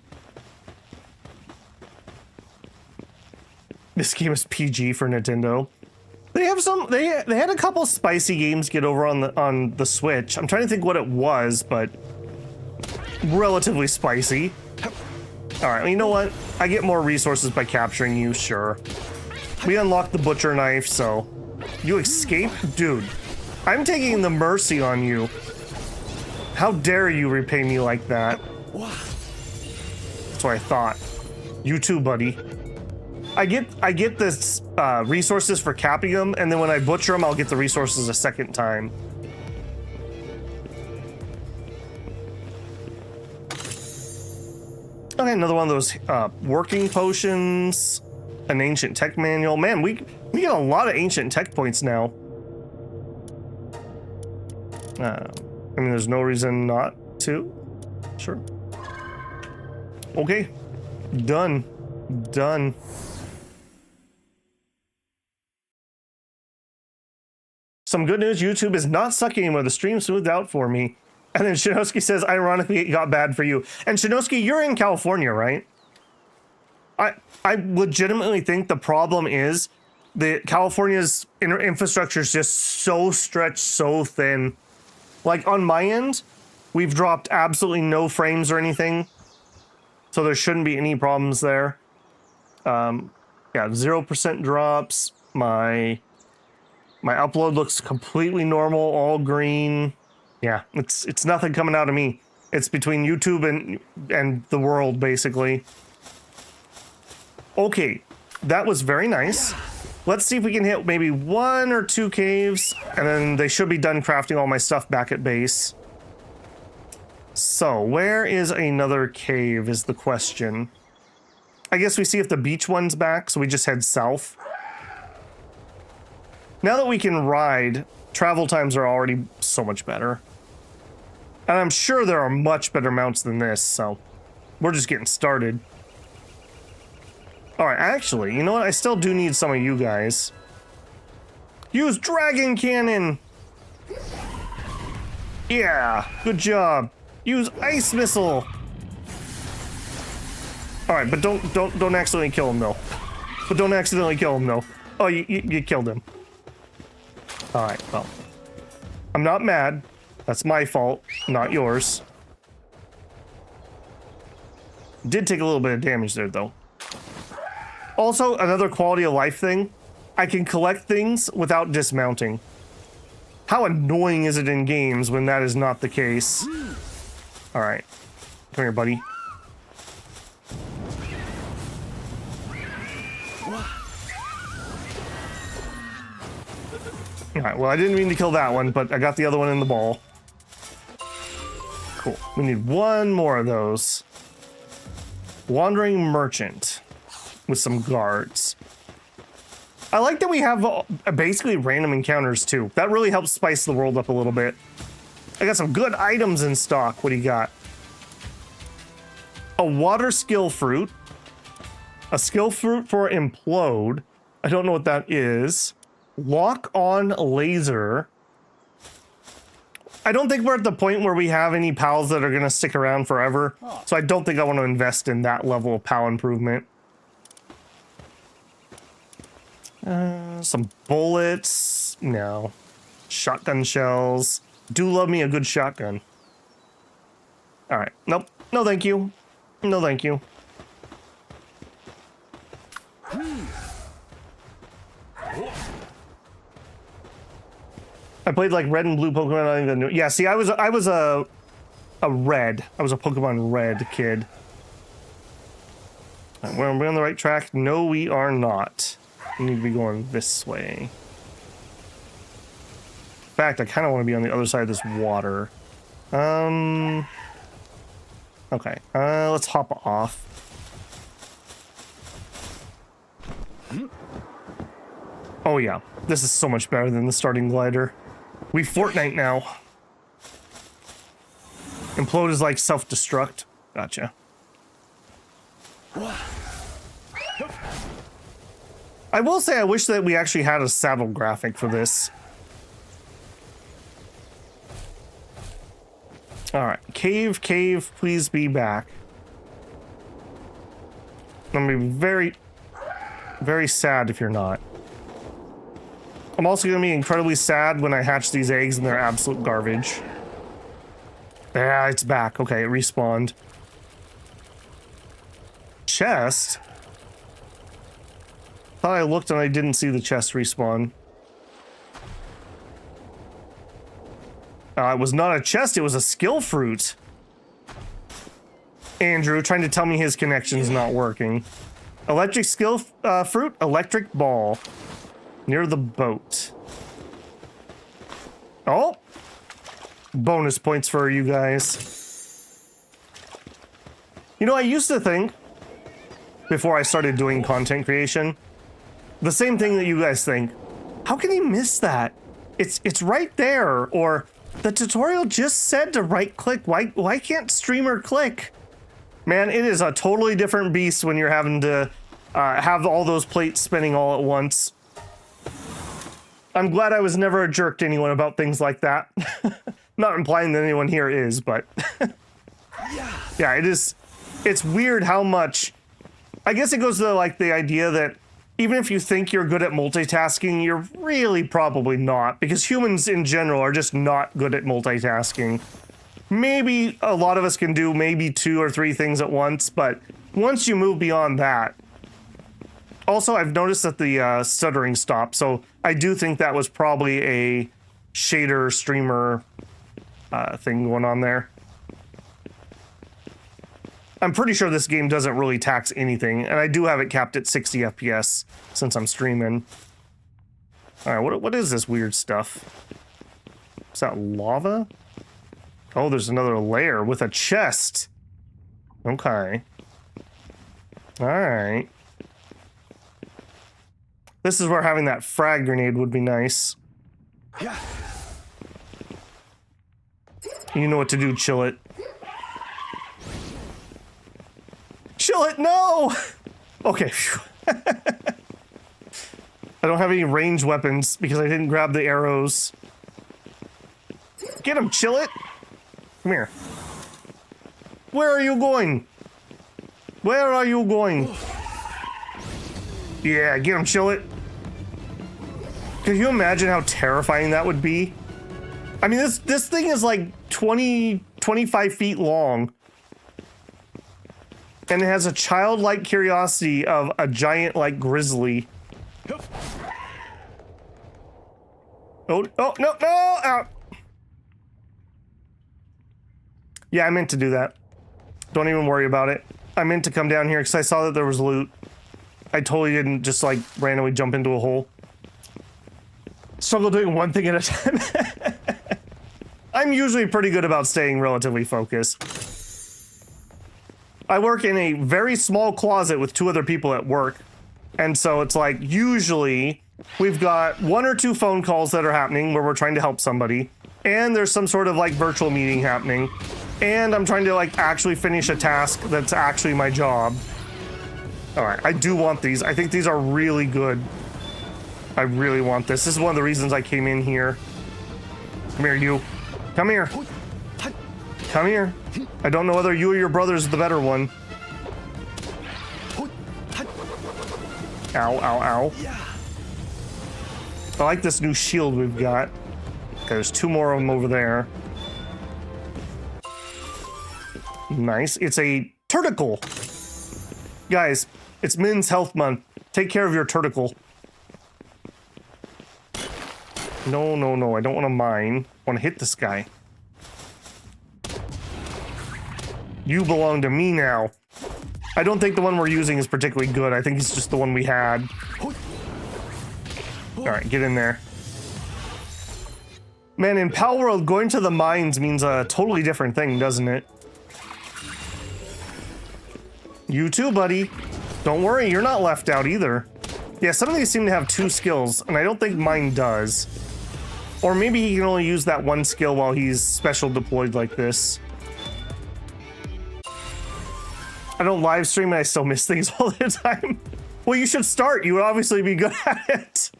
This game is PG for Nintendo. They have some. They had a couple spicy games get over on the Switch. I'm trying to think what it was, but relatively spicy. All right, well, you know what? I get more resources by capturing you, sure. We unlocked the butcher knife, so you escape, dude. I'm taking the mercy on you. How dare you repay me like that? That's what I thought. You too, buddy. I get this resources for capping them, and then when I butcher them, I'll get the resources a second time. Okay, another one of those working potions, an ancient tech manual. Man, we get a lot of ancient tech points now. I mean, there's no reason not to. Sure. Okay, done. Done. Some good news, YouTube is not sucking anymore. The stream smoothed out for me. And then Shinoski says, ironically, it got bad for you. And Shinoski, you're in California, right? I legitimately think the problem is that California's infrastructure is just so stretched, so thin. Like on my end, we've dropped absolutely no frames or anything. So there shouldn't be any problems there. Yeah, 0% drops. My upload looks completely normal, all green. Yeah, it's nothing coming out of me. It's between YouTube and the world, basically. Okay, that was very nice. Let's see if we can hit maybe 1 or 2 caves, and then they should be done crafting all my stuff back at base. So, where is another cave is the question. I guess we see if the beach one's back, so we just head south. Now that we can ride, travel times are already so much better. And I'm sure there are much better mounts than this, so we're just getting started. Alright, actually, you know what? I still do need some of you guys. Use Dragon Cannon! Yeah, good job. Use Ice Missile! Alright, but don't accidentally kill him, though. But don't accidentally kill him, though. Oh, you killed him. Alright, well. I'm not mad. That's my fault, not yours. Did take a little bit of damage there, though. Also, another quality of life thing. I can collect things without dismounting. How annoying is it in games when that is not the case? Alright. Come here, buddy. Alright, well, I didn't mean to kill that one, but I got the other one in the ball. Cool. We need one more of those. Wandering Merchant with some guards. I like that we have basically random encounters, too. That really helps spice the world up a little bit. I got some good items in stock. What do you got? A water skill fruit. A skill fruit for implode. I don't know what that is. Lock on laser. I don't think we're at the point where we have any pals that are going to stick around forever. So I don't think I want to invest in that level of pal improvement. Some bullets. No. Shotgun shells. Do love me a good shotgun. Alright. Nope. No thank you. No thank you. I played like red and blue Pokemon. I don't even know. Yeah, see, I was a red. I was a Pokemon Red kid. Right, we're on the right track. No, we are not. We need to be going this way. In fact, I kind of want to be on the other side of this water. Okay. Let's hop off. Oh yeah, this is so much better than the starting glider. We Fortnite now. Implode is like self-destruct. Gotcha. I will say I wish that we actually had a saddle graphic for this. Alright, cave, please be back. I'm gonna be very, very sad if you're not. I'm also gonna be incredibly sad when I hatch these eggs and they're absolute garbage. Yeah, it's back. Okay, it respawned. Chest? Thought I looked and I didn't see the chest respawn. It was not a chest, it was a skill fruit. Andrew trying to tell me his connection's not working. Electric skill fruit, electric ball. Near the boat. Oh! Bonus points for you guys. You know, I used to think, before I started doing content creation, the same thing that you guys think. How can he miss that? It's right there, or the tutorial just said to right click. Why can't streamer click? Man, it is a totally different beast when you're having to have all those plates spinning all at once. I'm glad I was never a jerk to anyone about things like that. Not implying that anyone here is, but yeah, it is. It's weird how much. I guess it goes to like the idea that even if you think you're good at multitasking, you're really probably not, because humans in general are just not good at multitasking. Maybe a lot of us can do maybe 2 or 3 things at once, but once you move beyond that. Also, I've noticed that the stuttering stopped, so I do think that was probably a shader streamer thing going on there. I'm pretty sure this game doesn't really tax anything, and I do have it capped at 60 FPS since I'm streaming. All right, what is this weird stuff? Is that lava? Oh, there's another layer with a chest. Okay. All right. This is where having that frag grenade would be nice. Yeah. You know what to do, chill it. Chill it, no! Okay. I don't have any ranged weapons because I didn't grab the arrows. Get him, chill it! Come here. Where are you going? Where are you going? Yeah, get him, chill it. Can you imagine how terrifying that would be? I mean, this thing is like 25 feet long. And it has a childlike curiosity of a giant like grizzly. Oh, no, no! Ow. Yeah, I meant to do that. Don't even worry about it. I meant to come down here because I saw that there was loot. I totally didn't just like randomly jump into a hole. Struggle doing one thing at a time. I'm usually pretty good about staying relatively focused. I work in a very small closet with 2 other people at work. And so it's like, usually we've got 1 or 2 phone calls that are happening where we're trying to help somebody. And there's some sort of like virtual meeting happening. And I'm trying to like actually finish a task that's actually my job. All right, I do want these. I think these are really good. I really want this. This is one of the reasons I came in here. Come here, you. Come here. Come here. I don't know whether you or your brother's the better one. Ow, ow, ow. I like this new shield we've got. Okay, there's 2 more of them over there. Nice. It's a turticle. Guys, it's Men's Health Month. Take care of your turticle. No, no, no. I don't want to mine. I want to hit this guy. You belong to me now. I don't think the one we're using is particularly good. I think it's just the one we had. All right, get in there. Man, in Palworld, going to the mines means a totally different thing, doesn't it? You too, buddy. Don't worry, you're not left out either. Yeah, some of these seem to have 2 skills, and I don't think mine does. Or maybe he can only use that 1 skill while he's special deployed like this. I don't live stream and I still miss things all the time. Well, you should start. You would obviously be good at it.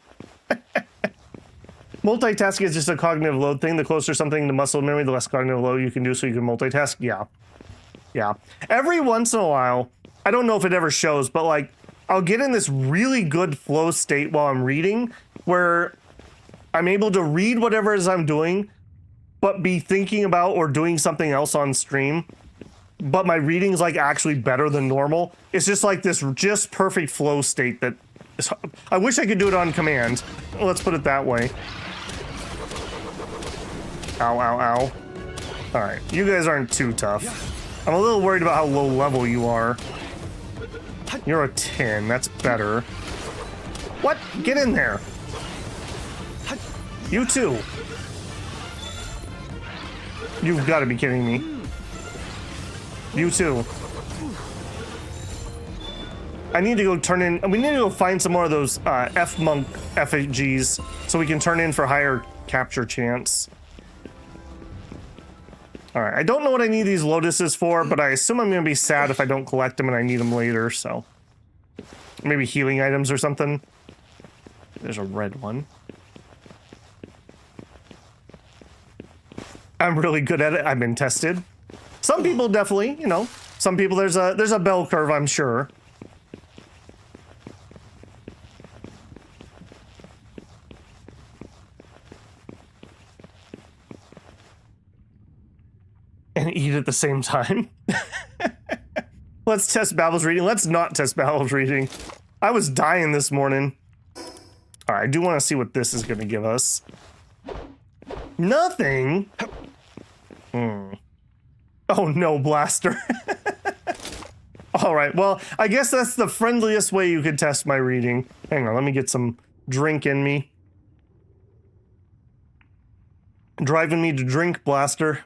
Multitasking is just a cognitive load thing. The closer something to muscle memory, the less cognitive load you can do so you can multitask. Yeah. Yeah. Every once in a while, I don't know if it ever shows, but like, I'll get in this really good flow state while I'm reading where I'm able to read whatever it is I'm doing, but be thinking about or doing something else on stream. But my reading is like actually better than normal. It's just like this just perfect flow state that is, I wish I could do it on command. Let's put it that way. Ow, ow, ow. All right, you guys aren't too tough. I'm a little worried about how low level you are. You're a 10, that's better. What? Get in there. You too. You've got to be kidding me. You too. I need to go turn in. We need to go find some more of those F-Monk effigies so we can turn in for higher capture chance. All right. I don't know what I need these lotuses for, but I assume I'm going to be sad if I don't collect them and I need them later. So maybe healing items or something. There's a red one. I'm really good at it. I've been tested. Some people definitely, you know, some people there's a bell curve, I'm sure. And eat at the same time. Let's test Babel's reading. Let's not test Babel's reading. I was dying this morning. All right, I do want to see what this is going to give us. Nothing. Oh no, Blaster. All right, well, I guess that's the friendliest way you could test my reading. Hang on, let me get some drink in me. Driving me to drink, Blaster.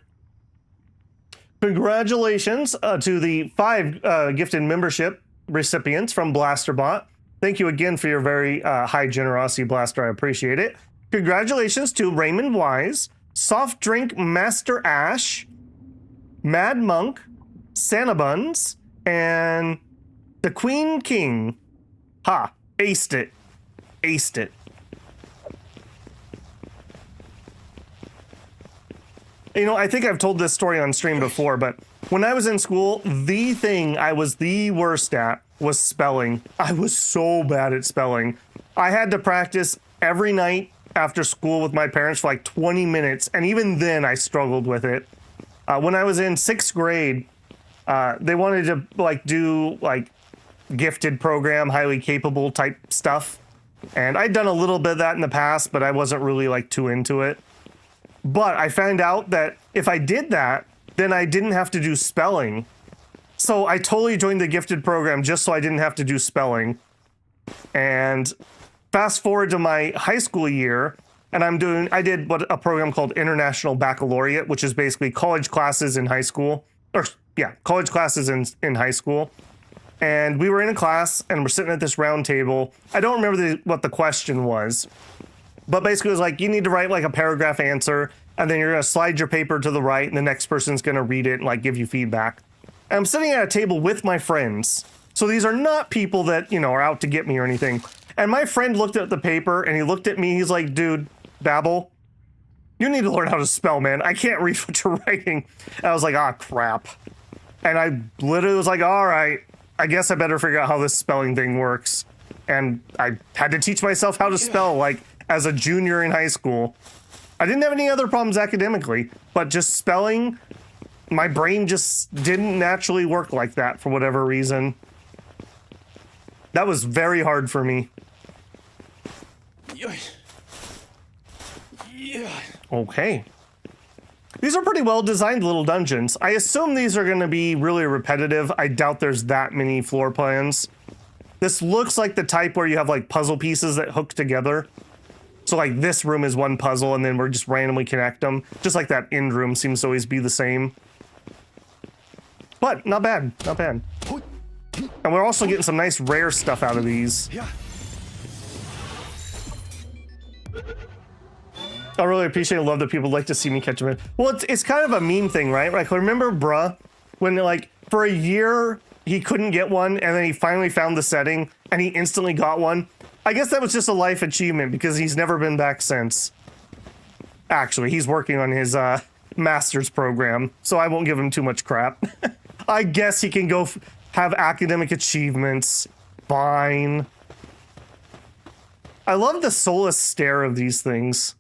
Congratulations to the 5 gifted membership recipients from Blasterbot. Thank you again for your very high generosity, Blaster. I appreciate it. Congratulations to Raymond Wise, Soft Drink Master Ash, Mad Monk, Santa Buns, and the Queen King. Ha! Aced it. Aced it. You know, I think I've told this story on stream before, but when I was in school, the thing I was the worst at was spelling. I was so bad at spelling. I had to practice every night after school with my parents for like 20 minutes, and even then I struggled with it. When I was in 6th grade, they wanted to like do like gifted program, highly capable type stuff. And I'd done a little bit of that in the past, but I wasn't really like too into it. But I found out that if I did that, then I didn't have to do spelling. So I totally joined the gifted program just so I didn't have to do spelling. And fast forward to my high school year, and I did a program called International Baccalaureate, which is basically college classes in high school. Or yeah, college classes in high school. And we were in a class and we're sitting at this round table. I don't remember what the question was. But basically it was like, you need to write like a paragraph answer, and then you're gonna slide your paper to the right, and the next person's gonna read it and like give you feedback. And I'm sitting at a table with my friends. So these are not people that, you know, are out to get me or anything. And my friend looked at the paper and he looked at me, he's like, dude, Babel, you need to learn how to spell, man. I can't read what you're writing. And I was like, ah, crap. And I literally was like, all right, I guess I better figure out how this spelling thing works. And I had to teach myself how to spell, like, as a junior in high school. I didn't have any other problems academically, but just spelling, my brain just didn't naturally work like that for whatever reason. That was very hard for me. Okay. These are pretty well designed little dungeons. I assume these are going to be really repetitive. I doubt there's that many floor plans. This looks like the type where you have like puzzle pieces that hook together. So like this room is one puzzle and then we're just randomly connect them. Just like that end room seems to always be the same. But not bad, not bad. And we're also getting some nice rare stuff out of these. I really appreciate and love that people like to see me catch them in. Well, it's kind of a meme thing, right? Like, remember Bruh, when like for a year he couldn't get one and then he finally found the setting and he instantly got one? I guess that was just a life achievement because he's never been back since. Actually, he's working on his master's program, so I won't give him too much crap. I guess he can go have academic achievements. Fine. I love the soulless stare of these things.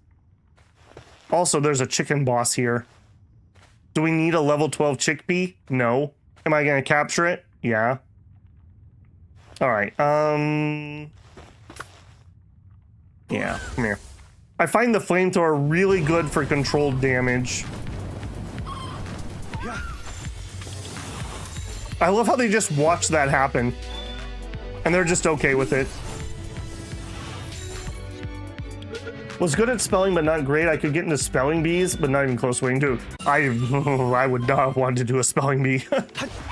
Also, there's a chicken boss here. Do we need a level 12 chickpea? No. Am I gonna capture it? Yeah. All right, yeah, come here. I find the flamethrower really good for controlled damage. I love how they just watch that happen. And they're just okay with it. Was good at spelling, but not great. I could get into spelling bees, but not even close wing, dude. I would not want to do a spelling bee.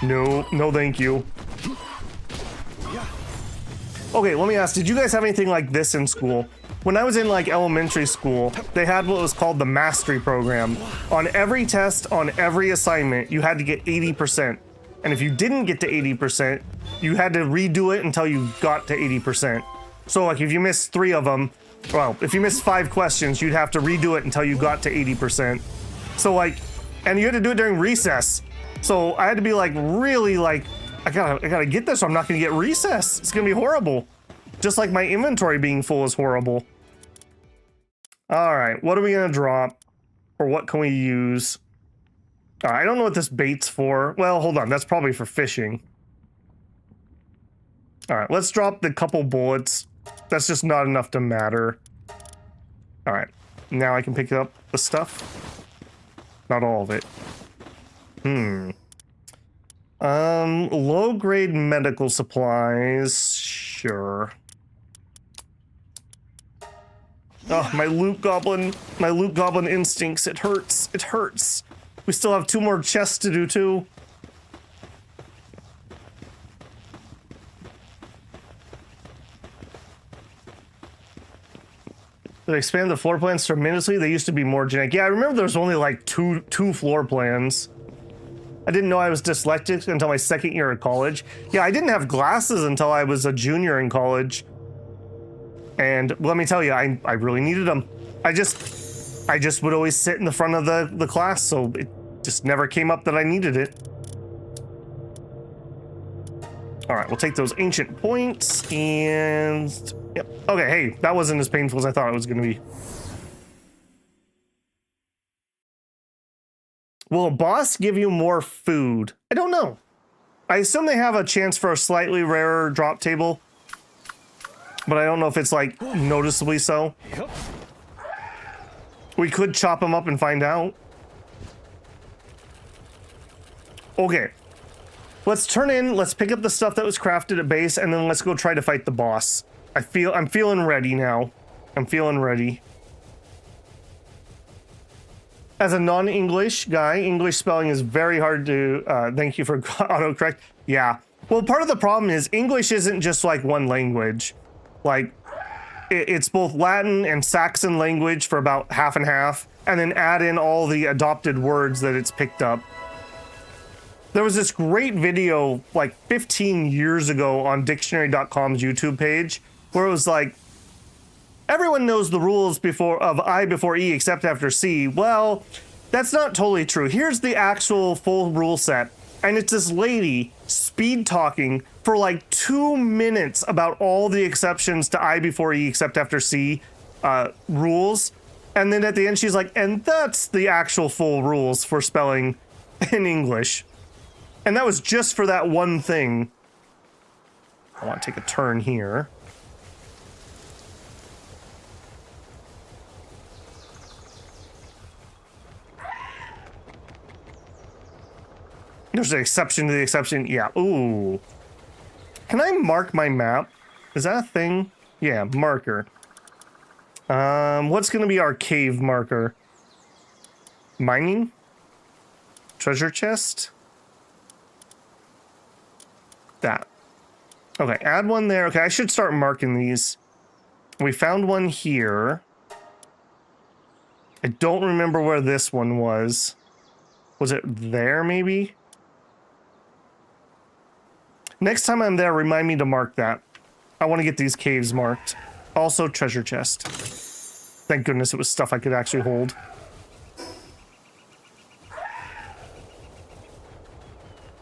No, no thank you. Okay, let me ask, did you guys have anything like this in school? When I was in like elementary school, they had what was called the mastery program. On every test, on every assignment, you had to get 80%. And if you didn't get to 80%, you had to redo it until you got to 80%. So like if you missed 3 of them, well, if you missed 5 questions, you'd have to redo it until you got to 80%. So like, and you had to do it during recess. So I had to be like really like, I gotta get this or I'm not gonna get recess. It's gonna be horrible. Just like my inventory being full is horrible. All right, what are we gonna drop? Or what can we use? I don't know what this bait's for. Well, hold on, that's probably for fishing. All right, let's drop the couple bullets. That's just not enough to matter. All right, now I can pick up the stuff. Not all of it. Low-grade medical supplies, sure. Oh, my loot goblin instincts, it hurts, it hurts. We still have 2 more chests to do too. They expanded the floor plans tremendously. They used to be more generic. Yeah, I remember there was only like two floor plans. I didn't know I was dyslexic until my 2nd year of college. Yeah, I didn't have glasses until I was a junior in college. And let me tell you, I really needed them. I just would always sit in the front of the class, so it just never came up that I needed it. All right, we'll take those ancient points and yep. Okay, hey, that wasn't as painful as I thought it was going to be. Will a boss give you more food? I don't know. I assume they have a chance for a slightly rarer drop table, but I don't know if it's like noticeably so. Yep. We could chop them up and find out. Okay. Let's turn in, let's pick up the stuff that was crafted at base, and then let's go try to fight the boss. I'm feeling ready now. I'm feeling ready. As a non-English guy, English spelling is very hard to, thank you for autocorrect. Yeah. Well, part of the problem is English isn't just like one language. Like, it's both Latin and Saxon language for about half and half, and then add in all the adopted words that it's picked up. There was this great video like 15 years ago on dictionary.com's YouTube page where it was like, everyone knows the rules of I before E except after C. Well, that's not totally true. Here's the actual full rule set. And it's this lady speed talking for like 2 minutes about all the exceptions to I before E except after C rules. And then at the end, she's like, and that's the actual full rules for spelling in English. And that was just for that one thing. I want to take a turn here. There's an exception to the exception. Yeah. Ooh. Can I mark my map? Is that a thing? Yeah, marker. What's going to be our cave marker? Mining? Treasure chest? That. Okay, add one there. Okay, I should start marking these. We found one here. I don't remember where this one was. Was it there, maybe? Next time I'm there, remind me to mark that. I want to get these caves marked. Also, treasure chest. Thank goodness it was stuff I could actually hold.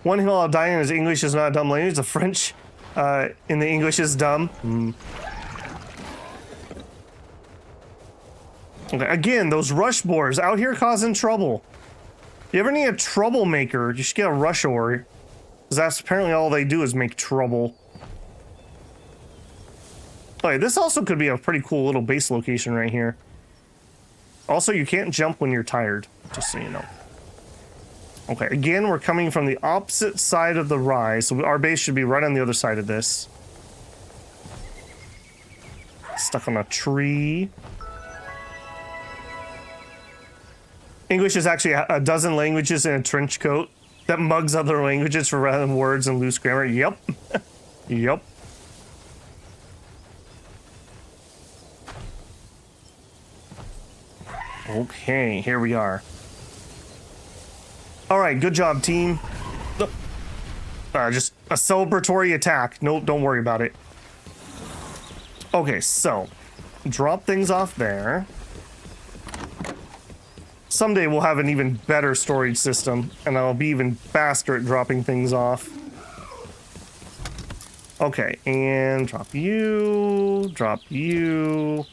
One hill I'll die in is English is not a dumb language. The French in the English is dumb. Okay, again, those rush boars out here causing trouble. If you ever need a troublemaker, you should get a rush oar. Because that's apparently all they do is make trouble. Okay, this also could be a pretty cool little base location right here. Also, you can't jump when you're tired, just so you know. Okay, again, we're coming from the opposite side of the rise, so our base should be right on the other side of this. Stuck on a tree. English is actually a dozen languages in a trench coat that mugs other languages for random words and loose grammar. Yep. Yep. Okay, here we are. All right, good job, team. Just a celebratory attack. Nope, don't worry about it. Okay, so drop things off there. someday we'll have an even better storage system, and I'll be even faster at dropping things off. Okay, and drop you, drop you.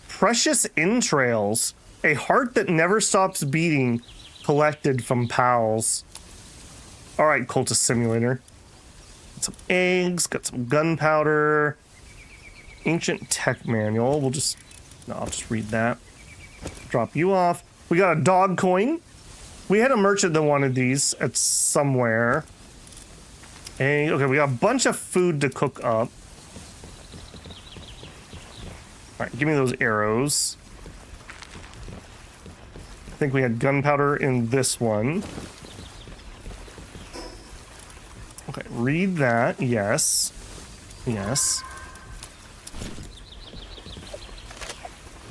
Precious entrails. A heart that never stops beating, collected from pals. All right, cultist simulator. Got some eggs, got some gunpowder. Ancient tech manual. I'll just read that. Drop you off. We got a dog coin. We had a merchant that wanted these at somewhere. And, okay, we got a bunch of food to cook up. All right, give me those arrows. I think we had gunpowder in this one. Okay, read that. Yes. Yes.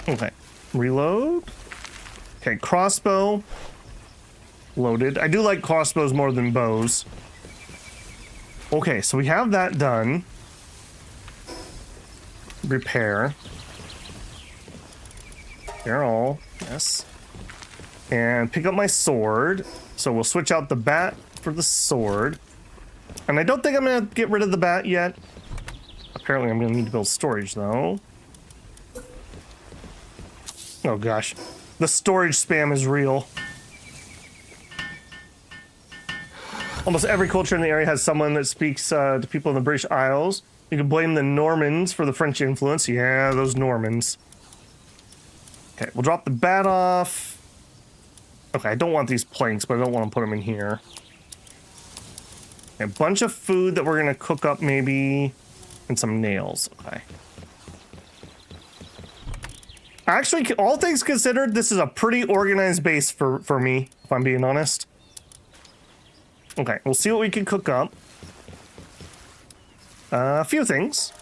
Okay, reload. Okay, crossbow. Loaded. I do like crossbows more than bows. Okay, so we have that done. Repair. Repair all. Yes. And pick up my sword. So we'll switch out the bat for the sword. And I don't think I'm going to get rid of the bat yet. Apparently I'm going to need to build storage, though. Oh, gosh. The storage spam is real. Almost every culture in the area has someone that speaks to people in the British Isles. You can blame the Normans for the French influence. Yeah, those Normans. Okay, we'll drop the bat off. Okay, I don't want these planks, but I don't want to put them in here. A bunch of food that we're going to cook up, maybe. And some nails. Okay. Actually, all things considered, this is a pretty organized base for me, if I'm being honest. Okay, we'll see what we can cook up. A few things.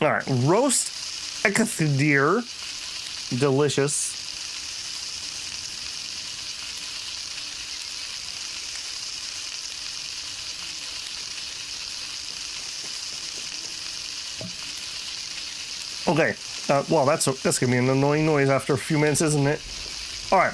All right, roast deer. Delicious. Okay, well, that's gonna be an annoying noise after a few minutes, isn't it? All right,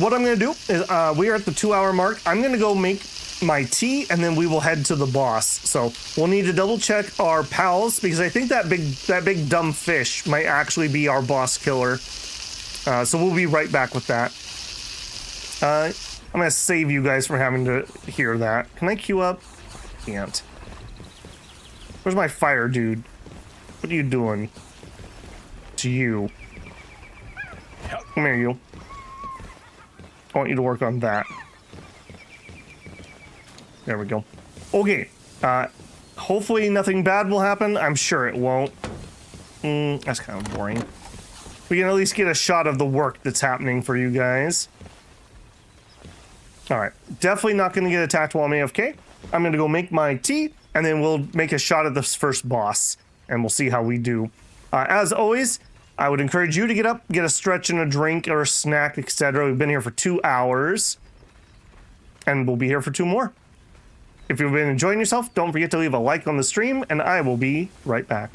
what I'm gonna do is we are at the 2-hour mark. I'm gonna go make my tea, and then we will head to the boss. So we'll need to double check our pals, because I think that big dumb fish might actually be our boss killer. So we'll be right back with that. I'm gonna save you guys from having to hear that. Can I queue up? Can't. Where's my fire dude? What are you doing? It's you. Come here, you. I want you to work on that. There we go. Okay. Hopefully nothing bad will happen. I'm sure it won't. That's kind of boring. We can at least get a shot of the work that's happening for you guys. All right. Definitely not going to get attacked while I'm AFK. I'm going to go make my tea, and then we'll make a shot at this first boss, and we'll see how we do. As always, I would encourage you to get up, get a stretch and a drink or a snack, etc. We've been here for 2 hours, and we'll be here for 2 more. If you've been enjoying yourself, don't forget to leave a like on the stream, and I will be right back.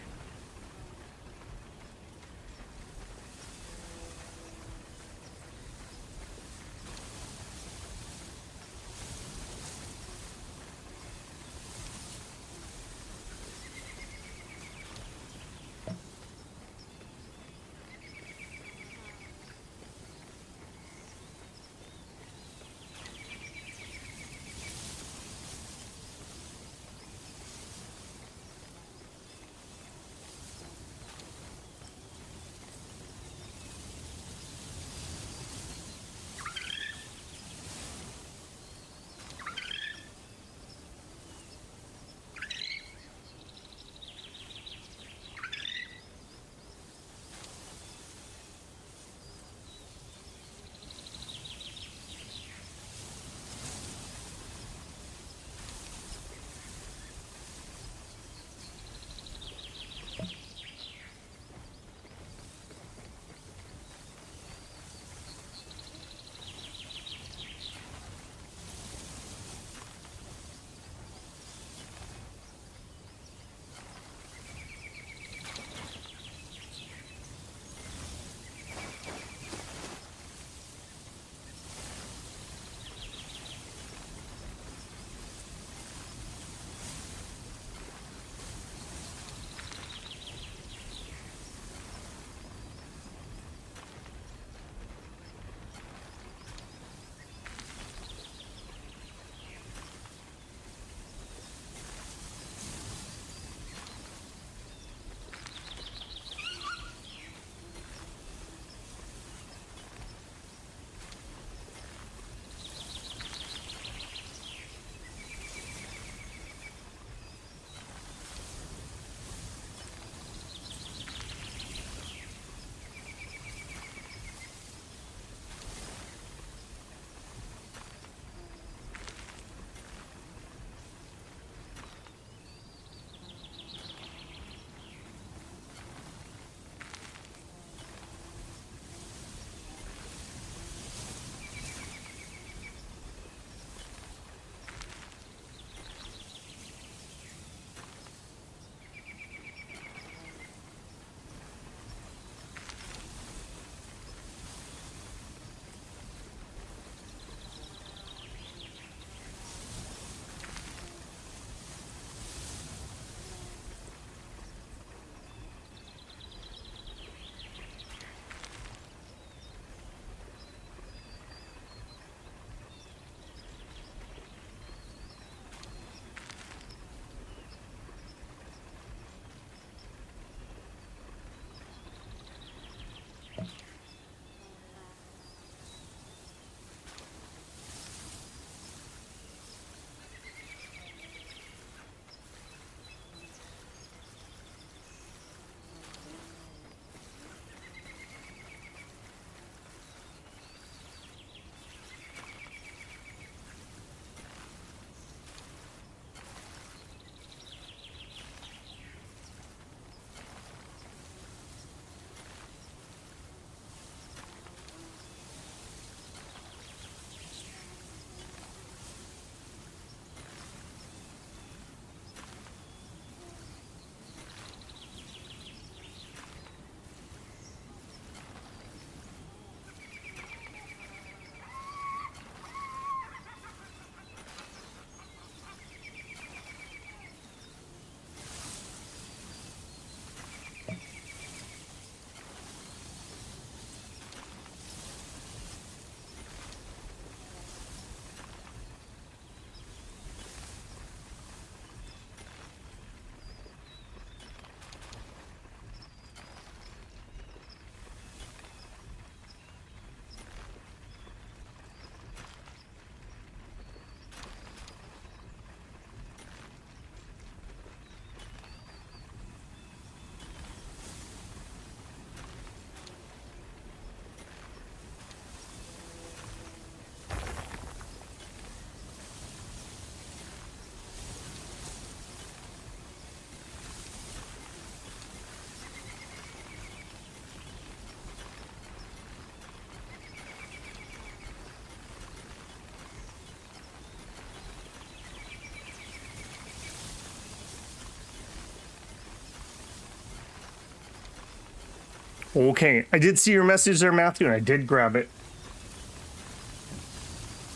Okay, I did see your message there, Matthew, and I did grab it.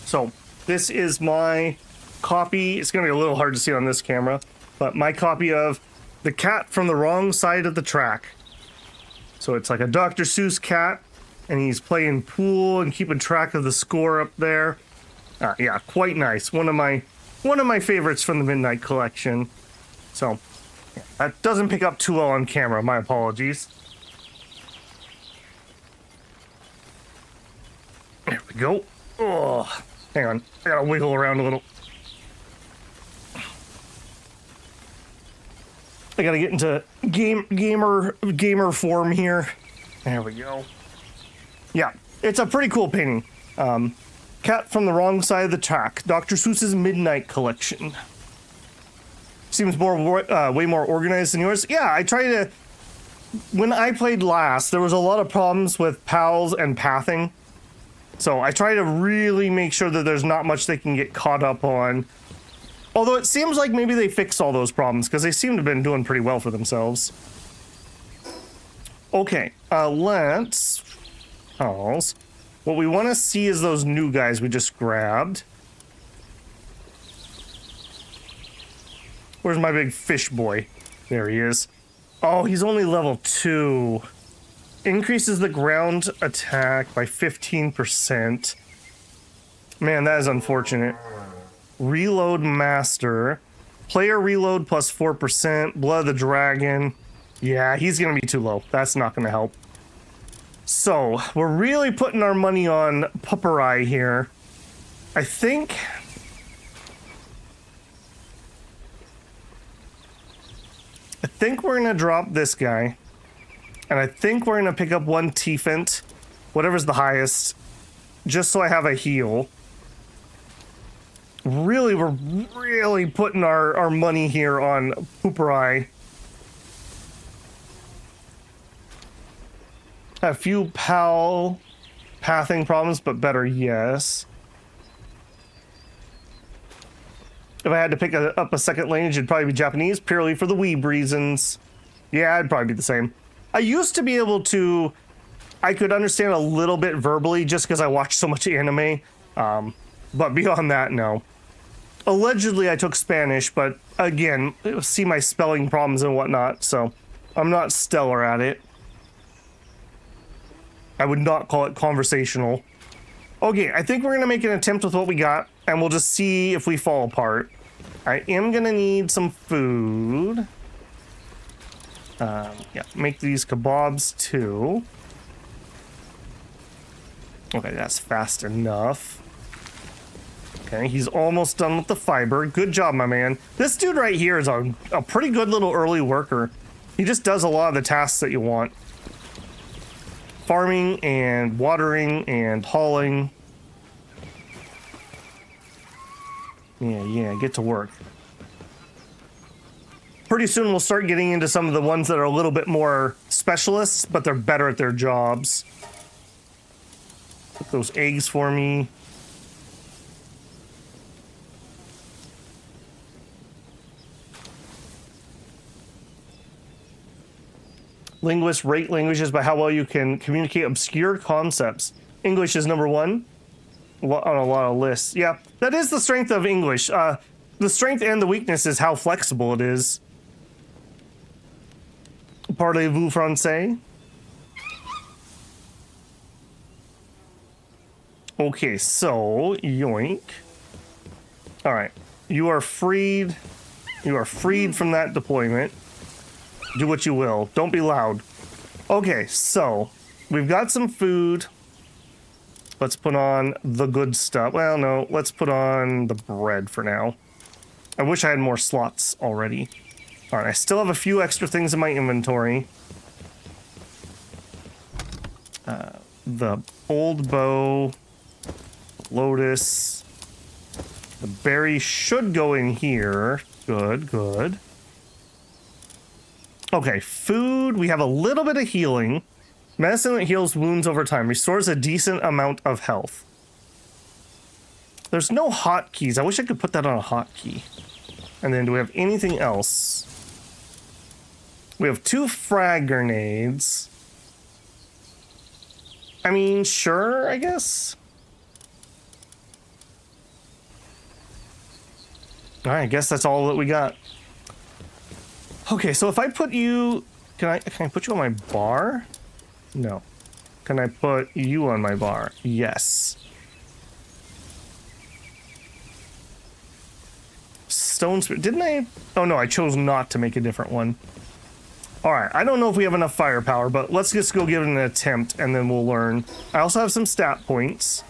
So, this is my copy. It's going to be a little hard to see on this camera, but my copy of The Cat from the Wrong Side of the Track. So it's like a Dr. Seuss cat, and he's playing pool and keeping track of the score up there. Yeah, quite nice. One of my favorites from the Midnight Collection. So, yeah, that doesn't pick up too well on camera. My apologies. There we go. Oh, hang on. I gotta wiggle around a little. I gotta get into gamer form here. There we go. Yeah, it's a pretty cool painting. Cat from the Wrong Side of the Track, Dr. Seuss's Midnight Collection. Seems way more organized than yours. Yeah, I try to. When I played last, there was a lot of problems with pals and pathing. So I try to really make sure that there's not much they can get caught up on. Although it seems like maybe they fixed all those problems, because they seem to have been doing pretty well for themselves. Okay, let's pause. What we want to see is those new guys we just grabbed. Where's my big fish boy? There he is. Oh, he's only level 2. Increases the ground attack by 15%. Man, that is unfortunate. Reload Master. Player reload plus 4%. Blood of the Dragon. Yeah, he's going to be too low. That's not going to help. So, we're really putting our money on Pupperai here. I think we're going to drop this guy. And I think we're going to pick up one Tiefent, whatever's the highest, just so I have a heal. Really, we're really putting our money here on Pupperai. A few pathing problems, but better, yes. If I had to pick up a second language, it'd probably be Japanese, purely for the weeb reasons. Yeah, it'd probably be the same. I used to be able to... I could understand a little bit verbally just because I watched so much anime. But beyond that, no. Allegedly, I took Spanish, but again, see my spelling problems and whatnot, so I'm not stellar at it. I would not call it conversational. Okay, I think we're going to make an attempt with what we got, and we'll just see if we fall apart. I am going to need some food. Yeah, make these kebabs too. Okay, that's fast enough. Okay, he's almost done with the fiber. Good job, my man. This dude right here is a pretty good little early worker. He just does a lot of the tasks that you want. Farming and watering and hauling. Yeah, get to work. Pretty soon we'll start getting into some of the ones that are a little bit more specialists, but they're better at their jobs. Cook those eggs for me. Linguists rate languages by how well you can communicate obscure concepts. English is number 1 on a lot of lists. Yeah, that is the strength of English. The strength and the weakness is how flexible it is. Parlez-vous français? Okay, so, yoink. Alright, you are freed. You are freed from that deployment. Do what you will. Don't be loud. Okay, so, we've got some food. Let's put on the good stuff. Well, no, let's put on the bread for now. I wish I had more slots already. Alright, I still have a few extra things in my inventory. The old bow, lotus, the berry should go in here. Good, good. Okay, food. We have a little bit of healing. Medicine that heals wounds over time. Restores a decent amount of health. There's no hotkeys. I wish I could put that on a hotkey. And then do we have anything else? We have 2 frag grenades. I mean, sure, I guess. All right, I guess that's all that we got. Okay, so if I put you, can I put you on my bar? No. Can I put you on my bar? Yes. Stone Spirit, didn't I? Oh no, I chose not to make a different one. All right, I don't know if we have enough firepower, but let's just go give it an attempt and then we'll learn. I also have some stat points.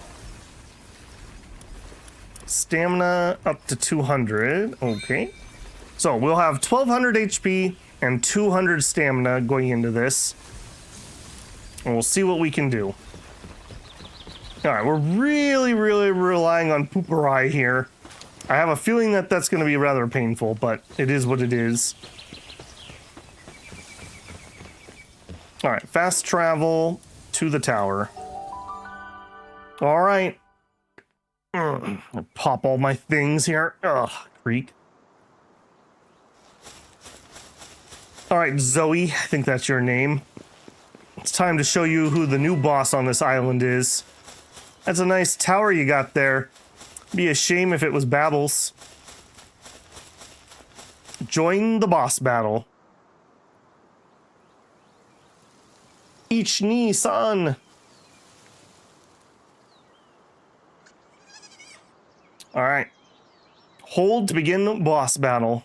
Stamina up to 200, okay. So we'll have 1200 HP and 200 stamina going into this. And we'll see what we can do. All right, we're really relying on Pooperai here. I have a feeling that that's going to be rather painful, but it is what it is. All right, fast travel to the tower. All right. Pop all my things here. Ugh, creak. All right, Zoe, I think that's your name. It's time to show you who the new boss on this island is. That's a nice tower you got there. Be a shame if it was Babel's. Join the boss battle. Ichni-san. All right. Hold to begin boss battle.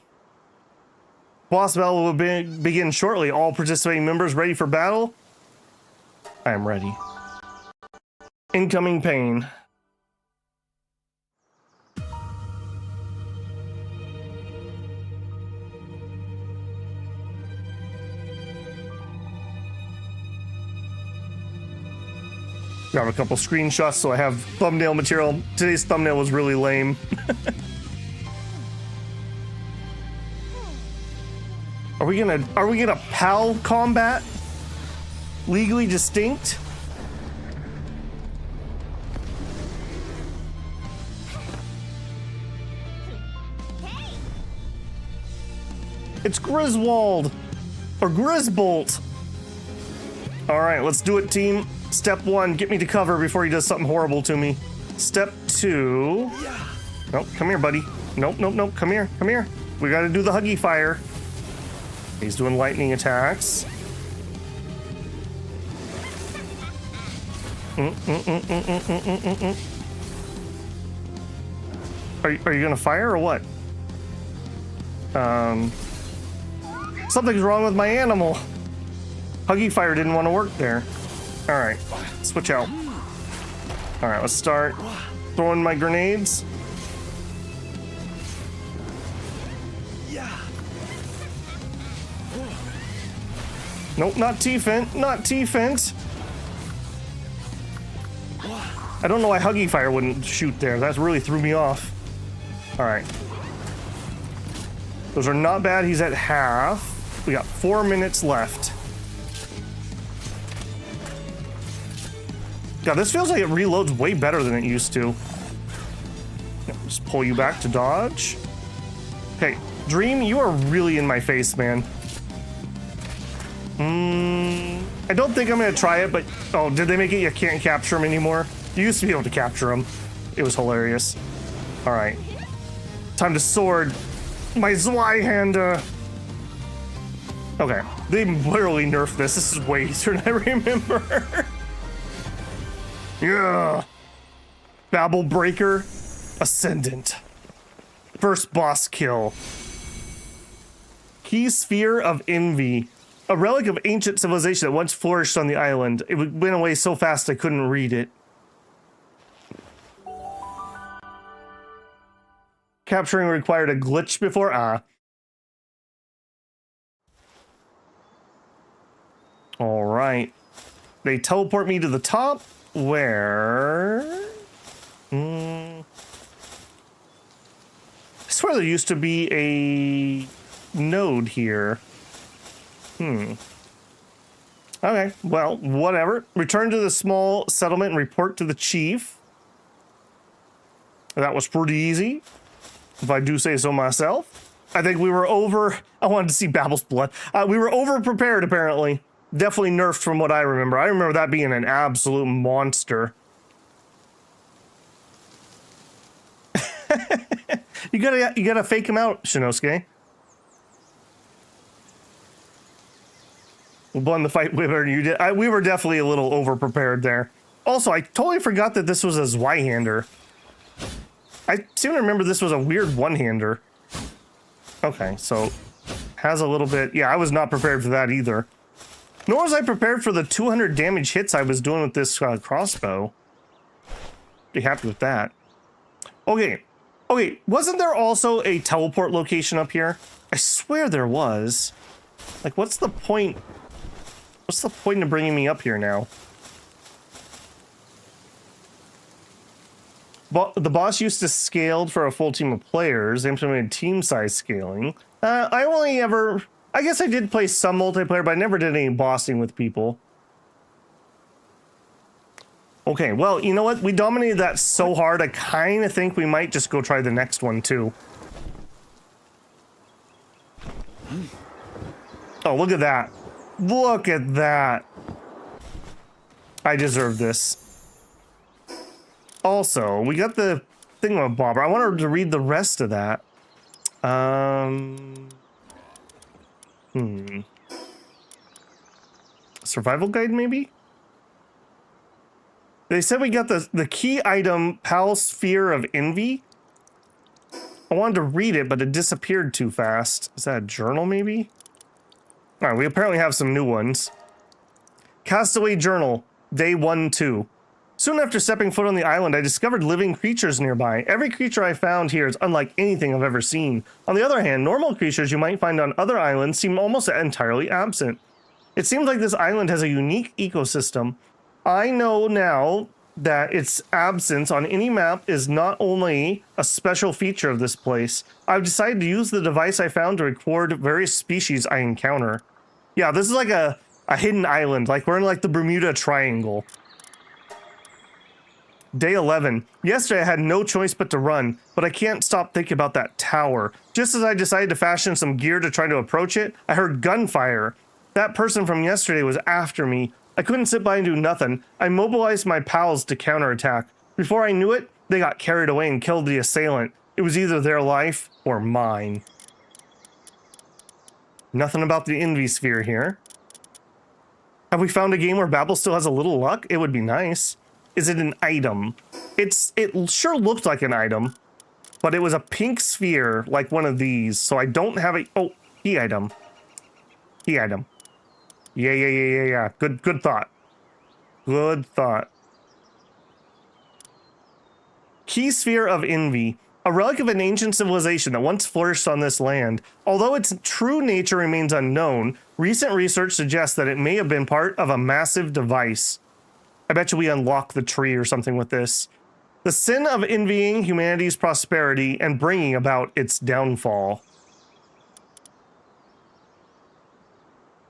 Boss battle will begin shortly. All participating members ready for battle? I am ready. Incoming pain. Grab a couple screenshots so I have thumbnail material. Today's thumbnail was really lame. Are we gonna PAL combat? Legally distinct? It's Griswold or Grisbolt. All right, let's do it, team. Step 1, get me to cover before he does something horrible to me. Step 2. Nope, come here, buddy. Nope, come here. We gotta do the huggy fire. He's doing lightning attacks. Are you gonna fire or what? Something's wrong with my animal. Huggy fire didn't want to work there. All right, switch out. All right, let's start throwing my grenades. Nope, not T-Fent, not T-Fent. I don't know why Huggy Fire wouldn't shoot there. That really threw me off. All right. Those are not bad. He's at half. We got 4 minutes left. God, this feels like it reloads way better than it used to. Just pull you back to dodge. Okay, Dream, you are really in my face, man. I don't think I'm gonna try it, but oh, did they make it you can't capture him anymore? You used to be able to capture him. It was hilarious. All right, time to sword my Zweihander. Okay, they literally nerfed this. This is way easier than I remember. Yeah. Babel Breaker Ascendant. First boss kill. Key Sphere of Envy. A relic of ancient civilization that once flourished on the island. It went away so fast I couldn't read it. Capturing required a glitch before? All right. They teleport me to the top. Where? I swear there used to be a node here. Okay, well, whatever. Return to the small settlement and report to the chief. That was pretty easy, if I do say so myself. I think we were over... I wanted to see Babel's blood. We were over-prepared, apparently. Definitely nerfed from what I remember. I remember that being an absolute monster. You gotta fake him out, Shinosuke. We won the fight with her. You did. We were definitely a little over prepared there. Also, I totally forgot that this was a Zweihander. I seem to remember this was a weird one-hander. Okay, so has a little bit. Yeah, I was not prepared for that either. Nor was I prepared for the 200 damage hits I was doing with this crossbow. Be happy with that. Okay. Okay, wasn't there also a teleport location up here? I swear there was. Like, what's the point? What's the point of bringing me up here now? But the boss used to scale for a full team of players. They implemented team size scaling. I guess I did play some multiplayer, but I never did any bossing with people. Okay, well, you know what? We dominated that so hard, I kind of think we might just go try the next one, too. Oh, look at that. Look at that. I deserve this. Also, we got the thingamabobber. I wanted to read the rest of that. Survival guide, maybe? They said we got the key item, Pal Sphere of Envy. I wanted to read it, but it disappeared too fast. Is that a journal, maybe? All right, we apparently have some new ones. Castaway Journal, Day 1-2. Soon after stepping foot on the island, I discovered living creatures nearby. Every creature I found here is unlike anything I've ever seen. On the other hand, normal creatures you might find on other islands seem almost entirely absent. It seems like this island has a unique ecosystem. I know now that its absence on any map is not only a special feature of this place. I've decided to use the device I found to record various species I encounter. Yeah, this is like a hidden island, like we're in like the Bermuda Triangle. Day 11. Yesterday I had no choice but to run, but I can't stop thinking about that tower. Just as I decided to fashion some gear to try to approach it, I heard gunfire. That person from yesterday was after me. I couldn't sit by and do nothing. I mobilized my pals to counterattack. Before I knew it, they got carried away and killed the assailant. It was either their life or mine. Nothing about the Envy Sphere here. Have we found a game where Babel still has a little luck? It would be nice. Is it an item? It sure looked like an item, but it was a pink sphere like one of these, so I don't have a... Oh, key item. Key item. Yeah. Good thought. Good thought. Key Sphere of Envy. A relic of an ancient civilization that once flourished on this land. Although its true nature remains unknown, recent research suggests that it may have been part of a massive device. I bet you we unlock the tree or something with this. The sin of envying humanity's prosperity and bringing about its downfall.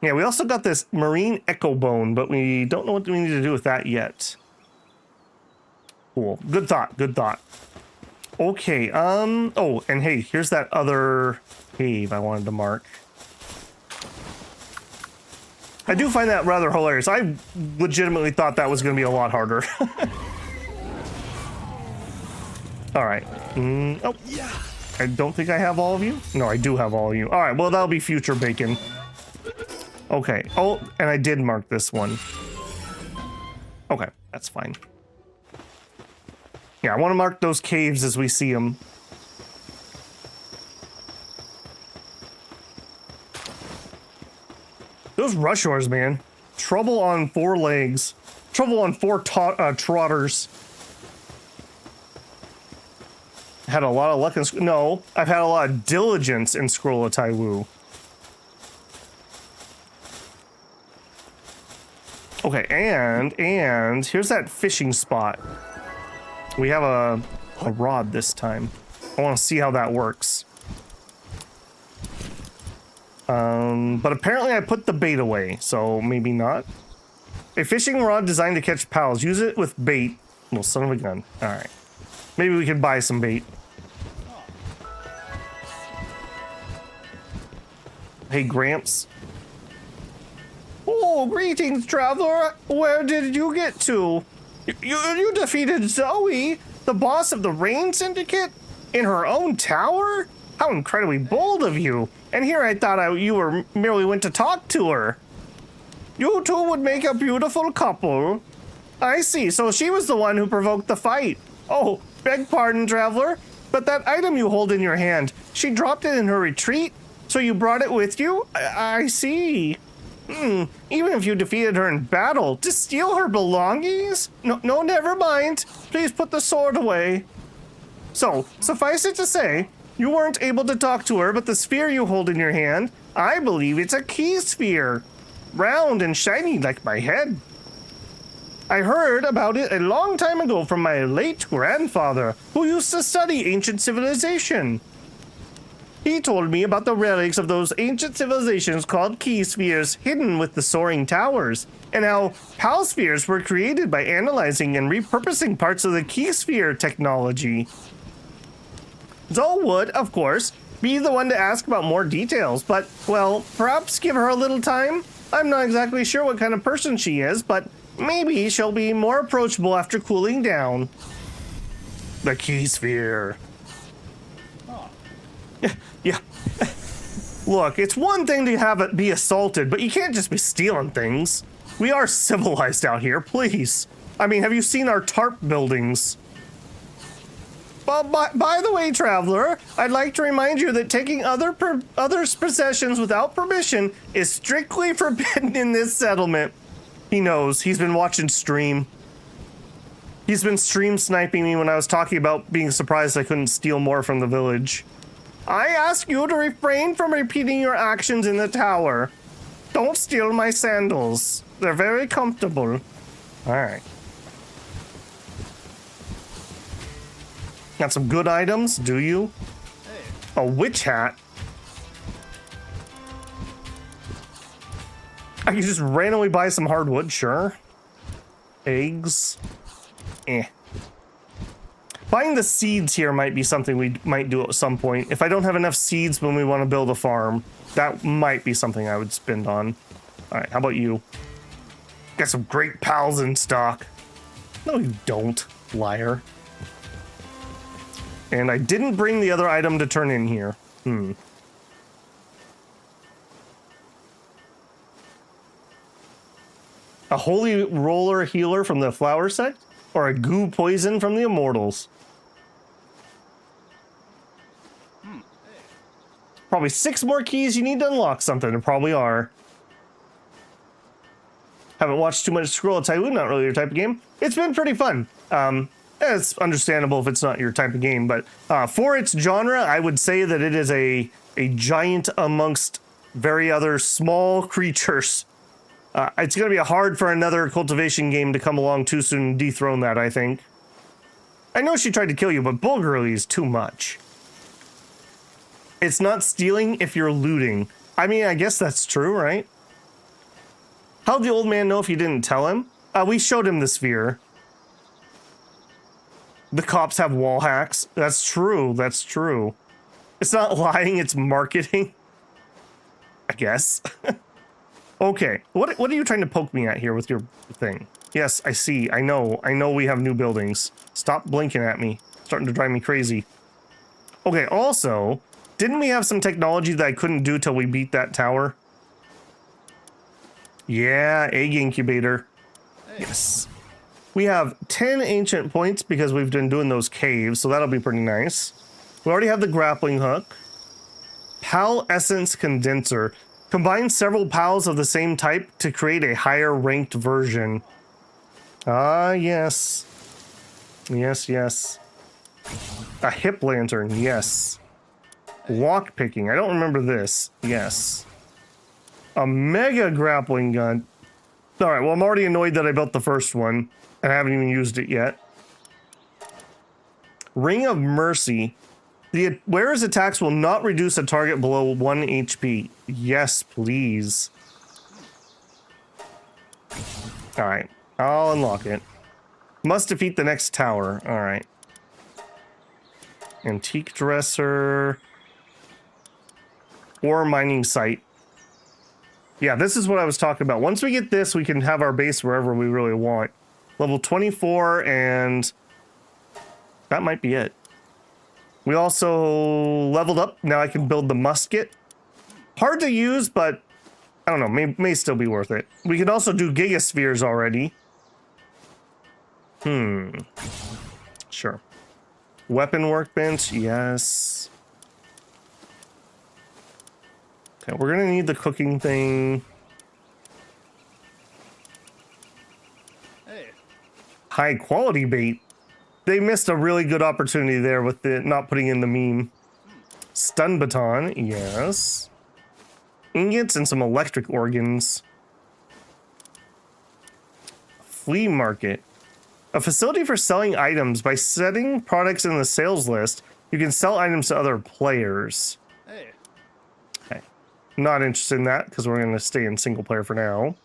Yeah, we also got this marine echo bone, but we don't know what we need to do with that yet. Cool. Good thought. Good thought. Okay. Oh, and hey, here's that other cave I wanted to mark. I do find that rather hilarious. I legitimately thought that was going to be a lot harder. All right. Oh, I don't think I have all of you. No, I do have all of you. All right. Well, that'll be future bacon. Okay. Oh, and I did mark this one. Okay, that's fine. Yeah, I want to mark those caves as we see them. Those rush hours, man. Trouble on 4 legs. Trouble on 4 trotters. Had a lot of luck in... No, I've had a lot of diligence in Scroll of Taiwu. Okay, and here's that fishing spot. We have a rod this time. I want to see how that works. But apparently I put the bait away, so maybe not. A fishing rod designed to catch pals. Use it with bait. Well, son of a gun. All right. Maybe we could buy some bait. Hey, Gramps. Oh! Oh, greetings, traveler. Where did you get to? You defeated Zoe, the boss of the Rain Syndicate, in her own tower? How incredibly bold of you. And here I thought you were merely went to talk to her. You two would make a beautiful couple. I see, so she was the one who provoked the fight. Oh, beg pardon, traveler, but that item you hold in your hand, she dropped it in her retreat, so you brought it with you? I see. Even if you defeated her in battle, to steal her belongings? No, never mind. Please put the sword away. So, suffice it to say, you weren't able to talk to her, but the sphere you hold in your hand, I believe it's a key sphere. Round and shiny like my head. I heard about it a long time ago from my late grandfather, who used to study ancient civilization. He told me about the relics of those ancient civilizations called key spheres hidden with the soaring towers, and how PAL spheres were created by analyzing and repurposing parts of the key sphere technology. Zoe would, of course, be the one to ask about more details, but, well, perhaps give her a little time? I'm not exactly sure what kind of person she is, but maybe she'll be more approachable after cooling down. The key sphere. Yeah. Look, it's one thing to have it be assaulted, but you can't just be stealing things. We are civilized out here, please. I mean, have you seen our tarp buildings? Well, by the way, traveler, I'd like to remind you that taking others' possessions without permission is strictly forbidden in this settlement. He knows. He's been watching stream. He's been stream sniping me when I was talking about being surprised I couldn't steal more from the village. I ask you to refrain from repeating your actions in the tower. Don't steal my sandals. They're very comfortable. All right. Got some good items, do you? A witch hat. I can just randomly buy some hardwood, sure. Eggs. Buying the seeds here might be something we might do at some point. If I don't have enough seeds when we want to build a farm, that might be something I would spend on. All right, how about you? Got some great pals in stock. No, you don't, liar. And I didn't bring the other item to turn in here. A holy roller healer from the flower sect? Or a goo poison from the immortals? Probably 6 more keys you need to unlock something. There probably are. Haven't watched too much Scroll of Tyloon, not really your type of game. It's been pretty fun. It's understandable if it's not your type of game, but for its genre, I would say that it is a giant amongst very other small creatures. It's going to be hard for another cultivation game to come along too soon and dethrone that, I think. I know she tried to kill you, but Bulgurly is too much. It's not stealing if you're looting. I mean, I guess that's true, right? How'd the old man know if you didn't tell him? We showed him the sphere. The cops have wall hacks. That's true. That's true. It's not lying, it's marketing. I guess. Okay. What are you trying to poke me at here with your thing? Yes, I see. I know we have new buildings. Stop blinking at me. Starting to drive me crazy. Okay, also, didn't we have some technology that I couldn't do till we beat that tower? Yeah, egg incubator. Yes. We have 10 ancient points because we've been doing those caves, so that'll be pretty nice. We already have the grappling hook. Pal Essence Condenser. Combine several pals of the same type to create a higher ranked version. Ah, yes. Yes, yes. A hip lantern, yes. Lock picking, I don't remember this. Yes. A mega grappling gun. Alright, well, I'm already annoyed that I built the first one. I haven't even used it yet. Ring of Mercy. The wearer's attacks will not reduce a target below 1 HP. Yes, please. Alright, I'll unlock it. Must defeat the next tower. Alright. Antique dresser. Ore mining site. Yeah, this is what I was talking about. Once we get this, we can have our base wherever we really want. Level 24, and that might be it. We also leveled up. Now I can build the musket. Hard to use, but I don't know, may still be worth it. We can also do gigaspheres already. Sure. Weapon workbench, yes. Okay, we're gonna need the cooking thing. Hey. High quality bait. They missed a really good opportunity there with the not putting in the meme. Stun baton, yes. Ingots and some electric organs. Flea market. A facility for selling items. By setting products in the sales list, you can sell items to other players. Hey. Okay. Not interested in that because we're going to stay in single player for now.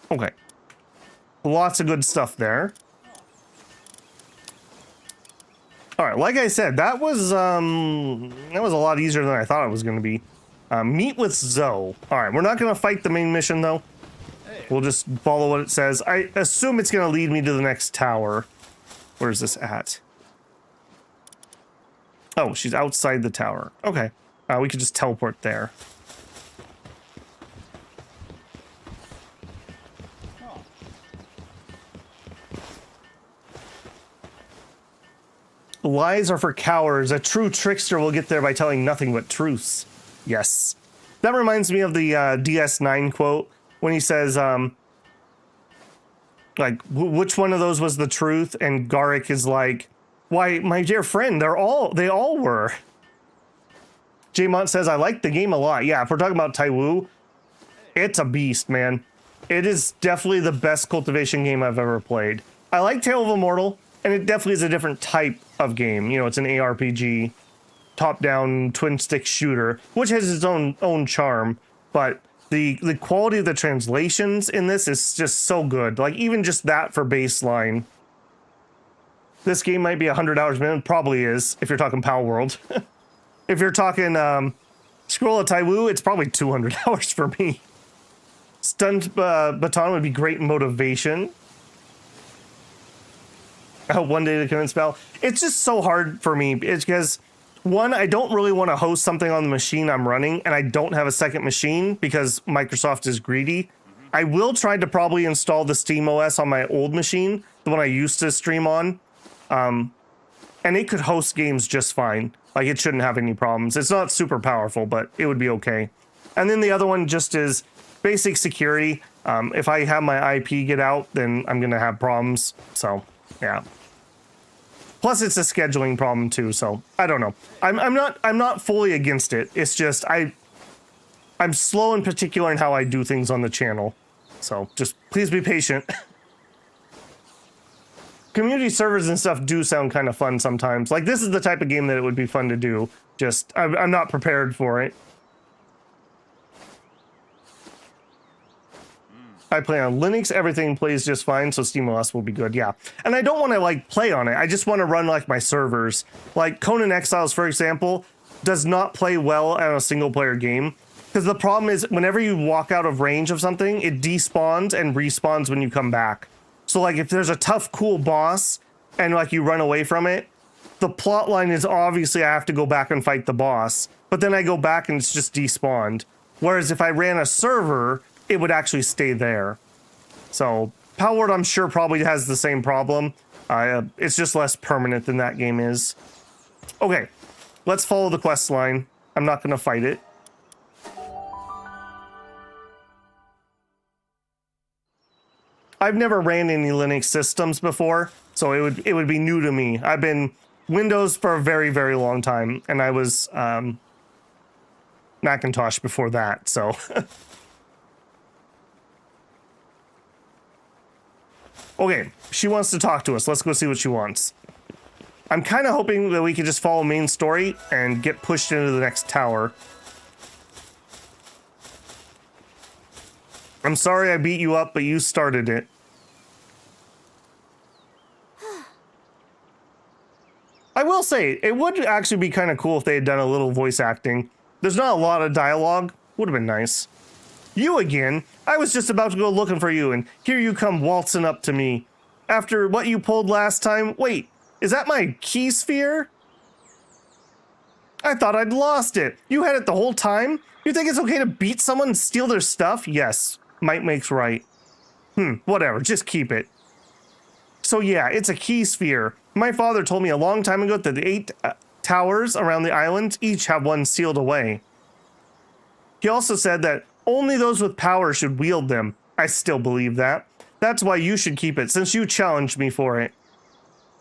Okay. Lots of good stuff there. All right, like I said, that was a lot easier than I thought it was going to be. Meet with Zoe. All right, we're not going to fight the main mission though. Hey. We'll just follow what it says. I assume it's going to lead me to the next tower. Where's this at? Oh, she's outside the tower. Okay, we could just teleport there. Lies are for cowards. A true trickster will get there by telling nothing but truths. Yes. That reminds me of the DS9 quote when he says, like, which one of those was the truth? And Garrick is like, why, my dear friend, they all were. J-Mont says, I like the game a lot. Yeah, if we're talking about Taiwu, it's a beast, man. It is definitely the best cultivation game I've ever played. I like Tale of Immortal, and it definitely is a different type of game. You know, it's an ARPG, top-down twin-stick shooter, which has its own charm. But the quality of the translations in this is just so good. Like, even just that for baseline. This game might be 100 hours minimum. Probably is, if you're talking Palworld. If you're talking Scroll of Taiwu, it's probably 200 hours for me. Stunned Baton would be great motivation. One day to convince Bell. It's just so hard for me. It's because, one, I don't really want to host something on the machine I'm running, and I don't have a second machine because Microsoft is greedy. I will try to probably install the Steam OS on my old machine, the one I used to stream on, and it could host games just fine. Like, it shouldn't have any problems. It's not super powerful, but it would be okay. And then the other one just is basic security. If I have my IP get out, then I'm gonna have problems. So, yeah. Plus, it's a scheduling problem too. So I don't know. I'm not fully against it. It's just I'm slow in particular in how I do things on the channel. So just please be patient. Community servers and stuff do sound kind of fun sometimes. Like, this is the type of game that it would be fun to do. Just I'm not prepared for it. I play on Linux, everything plays just fine, so SteamOS will be good, yeah. And I don't want to, like, play on it. I just want to run, like, my servers. Like, Conan Exiles, for example, does not play well on a single-player game. Because the problem is, whenever you walk out of range of something, it despawns and respawns when you come back. So, like, if there's a tough, cool boss, and, like, you run away from it, the plot line is obviously I have to go back and fight the boss. But then I go back and it's just despawned. Whereas if I ran a server, it would actually stay there. So Palworld, I'm sure, probably has the same problem. It's just less permanent than that game is. Okay, let's follow the quest line. I'm not going to fight it. I've never ran any Linux systems before, so it would be new to me. I've been Windows for a very, very long time, and I was Macintosh before that, so... Okay, she wants to talk to us. Let's go see what she wants. I'm kind of hoping that we could just follow main story and get pushed into the next tower. I'm sorry I beat you up, but you started it. I will say, it would actually be kind of cool if they had done a little voice acting. There's not a lot of dialogue. Would have been nice. You again? I was just about to go looking for you, and here you come waltzing up to me. After what you pulled last time, wait, is that my key sphere? I thought I'd lost it. You had it the whole time? You think it's okay to beat someone and steal their stuff? Yes, might makes right. Whatever, just keep it. So yeah, it's a key sphere. My father told me a long time ago that the 8 towers around the island each have one sealed away. He also said that only those with power should wield them. I still believe that. That's why you should keep it, since you challenged me for it.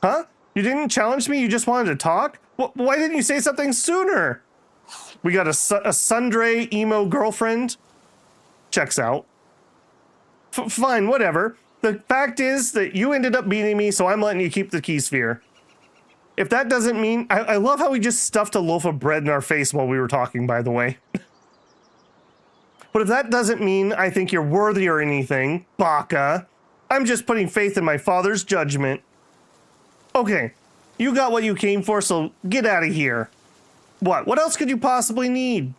Huh? You didn't challenge me? You just wanted to talk? Why didn't you say something sooner? We got a sundre emo girlfriend? Checks out. Fine, whatever. The fact is that you ended up beating me, so I'm letting you keep the key sphere. If that doesn't mean... I love how he just stuffed a loaf of bread in our face while we were talking, by the way. But if that doesn't mean I think you're worthy or anything, baka, I'm just putting faith in my father's judgment. Okay, you got what you came for, so get out of here. What else could you possibly need?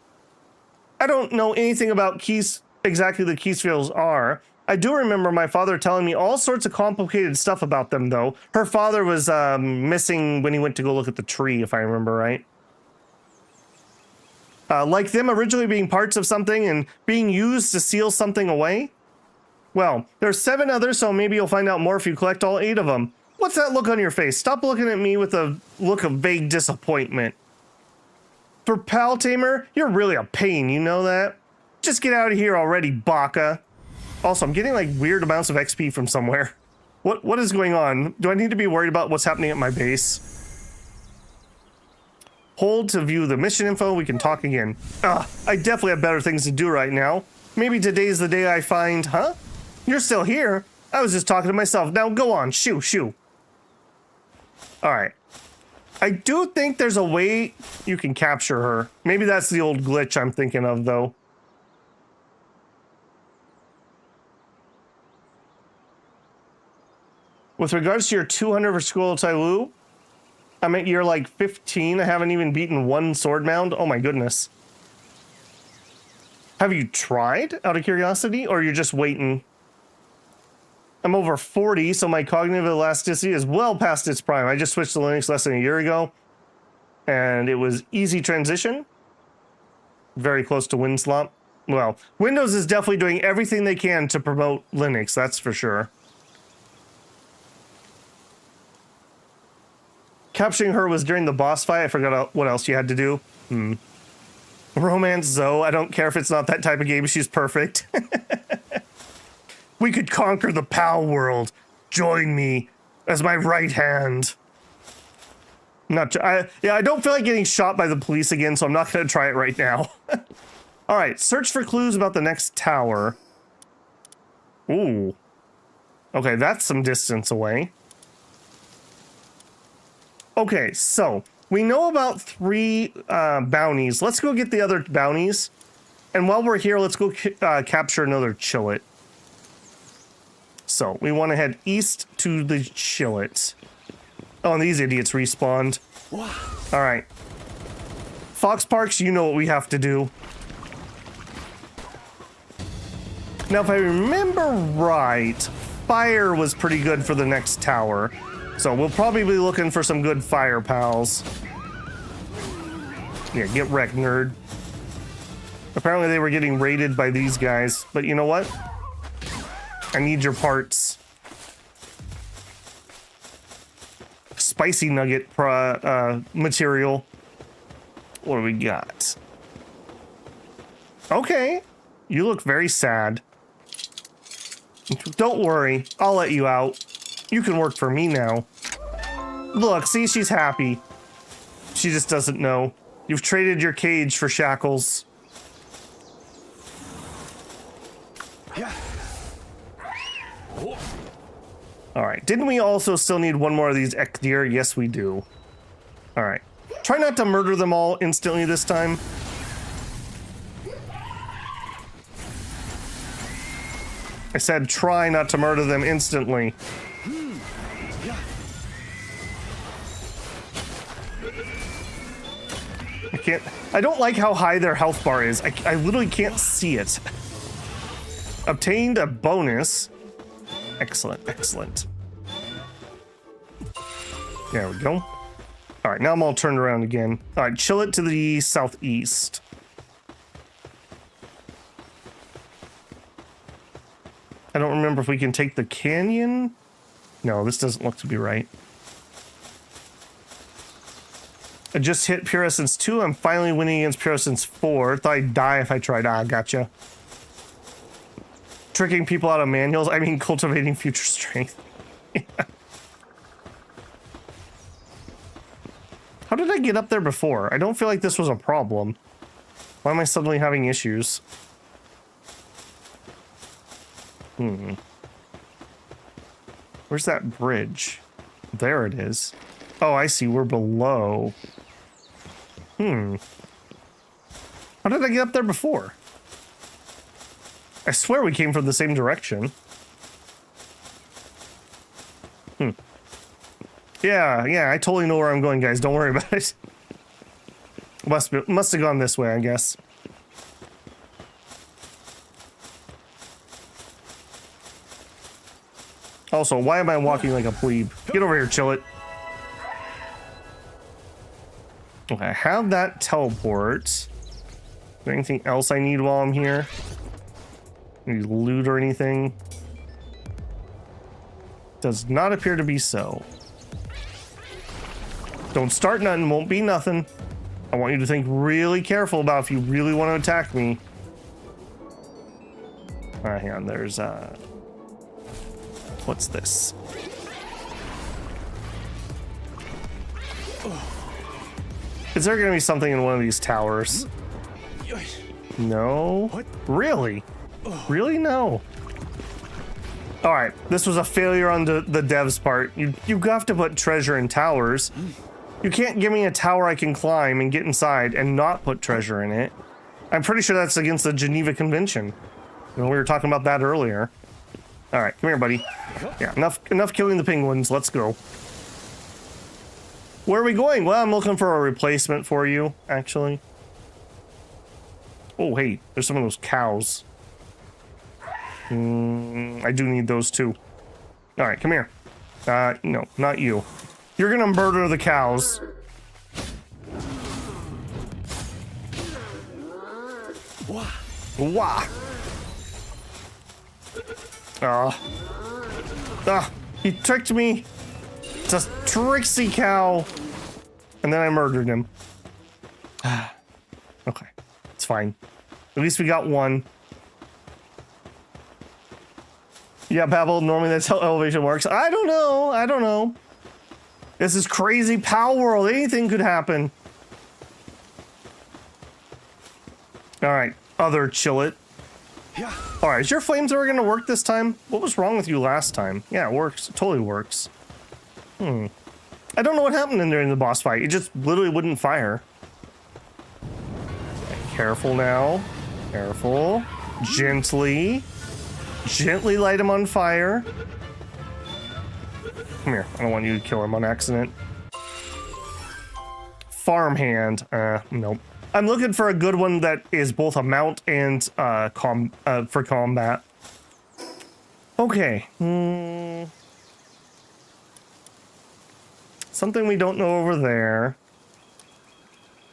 I don't know anything about keys, exactly the key spheres are. I do remember my father telling me all sorts of complicated stuff about them, though. Her father was missing when he went to go look at the tree, if I remember right. Like them originally being parts of something and being used to seal something away? Well, there's 7 others, so maybe you'll find out more if you collect all 8 of them. What's that look on your face? Stop looking at me with a look of vague disappointment. For Pal Tamer, you're really a pain, you know that? Just get out of here already, baka. Also, I'm getting like weird amounts of XP from somewhere. What is going on? Do I need to be worried about what's happening at my base? Hold to view the mission info, we can talk again. I definitely have better things to do right now. Maybe today's the day I find... Huh? You're still here? I was just talking to myself. Now go on, shoo. Alright. I do think there's a way you can capture her. Maybe that's the old glitch I'm thinking of, though. With regards to your 200 for School of Tyloo, I'm at year like 15. I haven't even beaten 1 sword mound. Oh my goodness. Have you tried, out of curiosity, or you're just waiting? I'm over 40, so my cognitive elasticity is well past its prime. I just switched to Linux less than a year ago, and it was easy transition. Very close to Winslop. Well, Windows is definitely doing everything they can to promote Linux, that's for sure. Capturing her was during the boss fight. I forgot what else you had to do. Romance Zoe. I don't care if it's not that type of game. She's perfect. We could conquer the Palworld. Join me as my right hand. I don't feel like getting shot by the police again, so I'm not going to try it right now. All right, search for clues about the next tower. Ooh. Okay, that's some distance away. Okay, so we know about 3 bounties. Let's go get the other bounties. And while we're here, let's go capture another chillet. So we want to head east to the chillet. Oh, and these idiots respawned. All right. Fox Parks, you know what we have to do. Now, if I remember right, fire was pretty good for the next tower. So we'll probably be looking for some good fire pals. Yeah, get wrecked, nerd. Apparently they were getting raided by these guys, but you know what? I need your parts. Spicy nugget material. What do we got? Okay, you look very sad. Don't worry, I'll let you out. You can work for me now. Look, see, she's happy. She just doesn't know. You've traded your cage for shackles. All right, didn't we also still need 1 more of these Ekdir? Yes, we do. All right. Try not to murder them all instantly this time. I said try not to murder them instantly. I can't. I don't like how high their health bar is. I literally can't see it. Obtained a bonus. Excellent, excellent. There we go. All right, now I'm all turned around again. All right, chill it to the southeast. I don't remember if we can take the canyon. No, this doesn't look to be right. I just hit Pure Essence 2. I'm finally winning against Pure Essence 4. Thought I'd die if I tried. Ah, gotcha. Tricking people out of manuals. I mean, cultivating future strength. How did I get up there before? I don't feel like this was a problem. Why am I suddenly having issues? Where's that bridge? There it is. Oh, I see. We're below. How did I get up there before? I swear we came from the same direction. Yeah, I totally know where I'm going, guys. Don't worry about it. Must have gone this way, I guess. Also, why am I walking like a plebe? Get over here, chill it. Okay, I have that teleport. Is there anything else I need while I'm here? Any loot or anything? Does not appear to be so. Don't start nothing, won't be nothing. I want you to think really careful about if you really want to attack me. Alright, hang on, there's what's this? Is there gonna be something in one of these towers? No? What? Really? Really? No. Alright, this was a failure on the devs' part. You have to put treasure in towers. You can't give me a tower I can climb and get inside and not put treasure in it. I'm pretty sure that's against the Geneva Convention. You know, we were talking about that earlier. Alright, come here, buddy. Yeah, enough killing the penguins. Let's go. Where are we going? Well, I'm looking for a replacement for you, actually. Oh, hey, there's some of those cows. I do need those too. All right, come here. No, not you. You're gonna murder the cows. Wah. He tricked me. It's a tricksy cow. And then I murdered him. Okay, it's fine. At least we got one. Yeah, Babel, normally that's how elevation works. I don't know. This is crazy Palworld. Anything could happen. All right, other chill it. Yeah. All right, is your flamethrower gonna work this time? What was wrong with you last time? Yeah, it works. It totally works. I don't know what happened in during the boss fight. It just literally wouldn't fire. Okay, careful now. Careful. Gently light him on fire. Come here. I don't want you to kill him on accident. Farmhand. Nope. I'm looking for a good one that is both a mount and for combat. Okay. Something we don't know over there.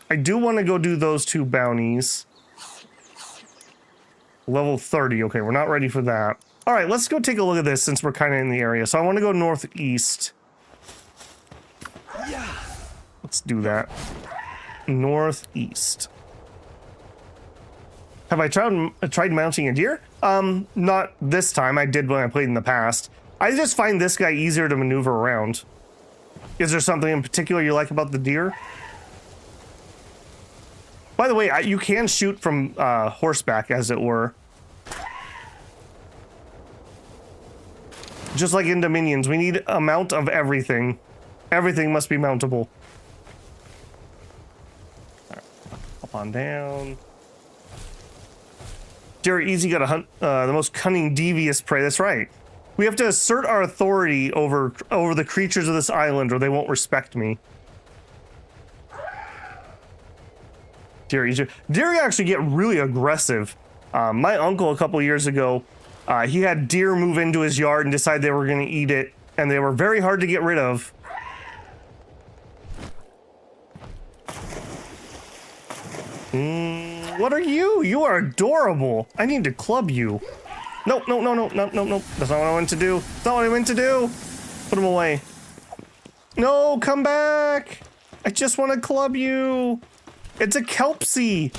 I do want to go do those two bounties. Level 30. Okay, we're not ready for that. All right, let's go take a look at this since we're kind of in the area. So I want to go northeast. Yeah. Let's do that. Northeast. Have I tried mounting a deer? Not this time. I did when I played in the past. I just find this guy easier to maneuver around. Is there something in particular you like about the deer? By the way, you can shoot from horseback, as it were. Just like in Dominions, we need a mount of everything. Everything must be mountable. All right, up on down. Deer easy got to hunt the most cunning, devious prey. That's right. We have to assert our authority over the creatures of this island, or they won't respect me. Deer actually get really aggressive. My uncle a couple years ago, he had deer move into his yard and decide they were going to eat it, and they were very hard to get rid of. What are you? You are adorable. I need to club you. No. That's not what I meant to do. That's not what I meant to do. Put him away. No, come back. I just want to club you. It's a kelpsie.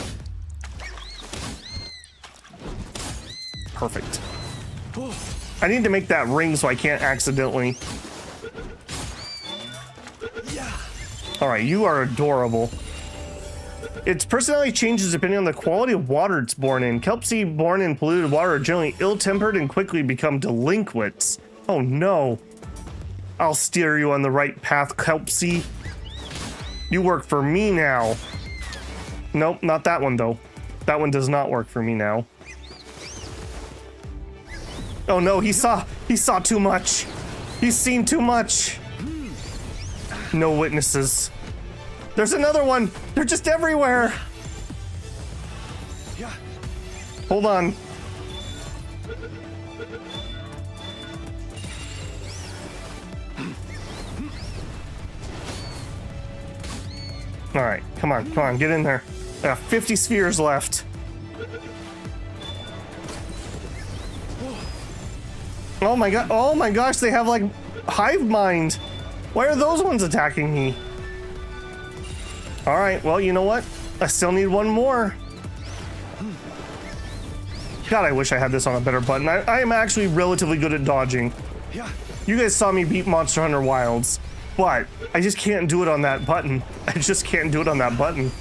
Perfect. I need to make that ring so I can't accidentally. All right, you are adorable. Its personality changes depending on the quality of water it's born in. Kelpsie born in polluted water are generally ill-tempered and quickly become delinquents. Oh no. I'll steer you on the right path, Kelpsie. You work for me now. Nope, not that one though. That one does not work for me now. Oh no, he saw too much. He's seen too much. No witnesses. There's another one. They're just everywhere. Hold on. All right, come on, get in there. I got 50 spheres left. Oh my gosh, they have like hive mind. Why are those ones attacking me? All right, well, you know what? I still need one more. God, I wish I had this on a better button. I am actually relatively good at dodging. You guys saw me beat Monster Hunter Wilds, but I just can't do it on that button. I just can't do it on that button.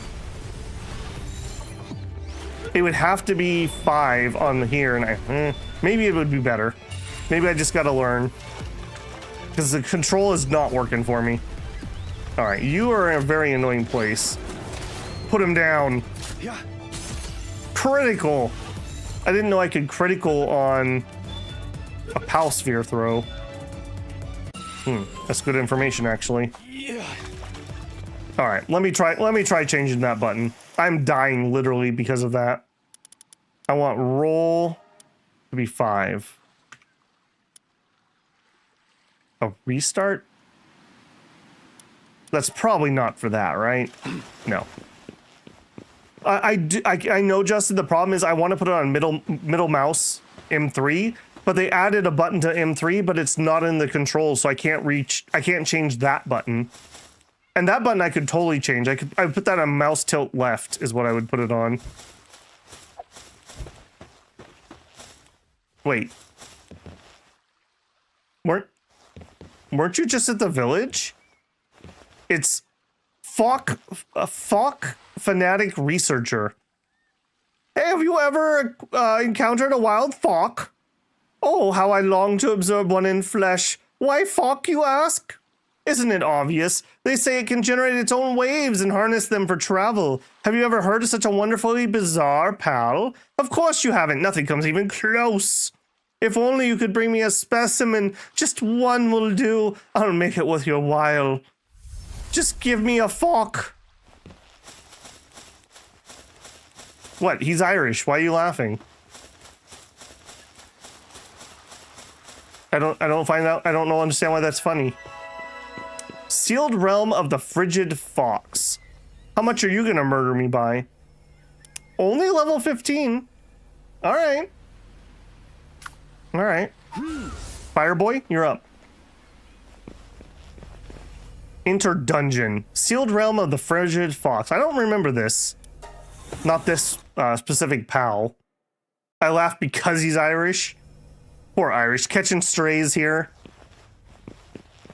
It would have to be 5 on here, and maybe it would be better. Maybe I just gotta learn. Because the control is not working for me. Alright, you are in a very annoying place. Put him down. Critical! I didn't know I could critical on a Pal Sphere throw. That's good information, actually. Alright, let me try changing that button. I'm dying literally because of that. I want roll to be 5. A restart? That's probably not for that, right? No. I know, Justin, the problem is I want to put it on middle mouse M3, but they added a button to M3, but it's not in the controls, so I can't change that button. And that button I could totally change. I would put that on mouse tilt left is what I would put it on. Wait. Weren't you just at the village? It's Fawk Fanatic Researcher. Hey, have you ever encountered a wild fawk? Oh, how I long to observe one in flesh. Why fawk, you ask? Isn't it obvious? They say it can generate its own waves and harness them for travel. Have you ever heard of such a wonderfully bizarre pal? Of course you haven't. Nothing comes even close. If only you could bring me a specimen. Just one will do. I'll make it worth your while. Just give me a fawk. What? He's Irish. Why are you laughing? I don't understand why that's funny. Sealed Realm of the Frigid Fox. How much are you gonna murder me by? Only level 15. All right. All right. Fireboy, you're up. Enter dungeon. Sealed Realm of the Frigid Fox. I don't remember this. Not this specific pal. I laugh because he's Irish. Poor Irish. Catching strays here.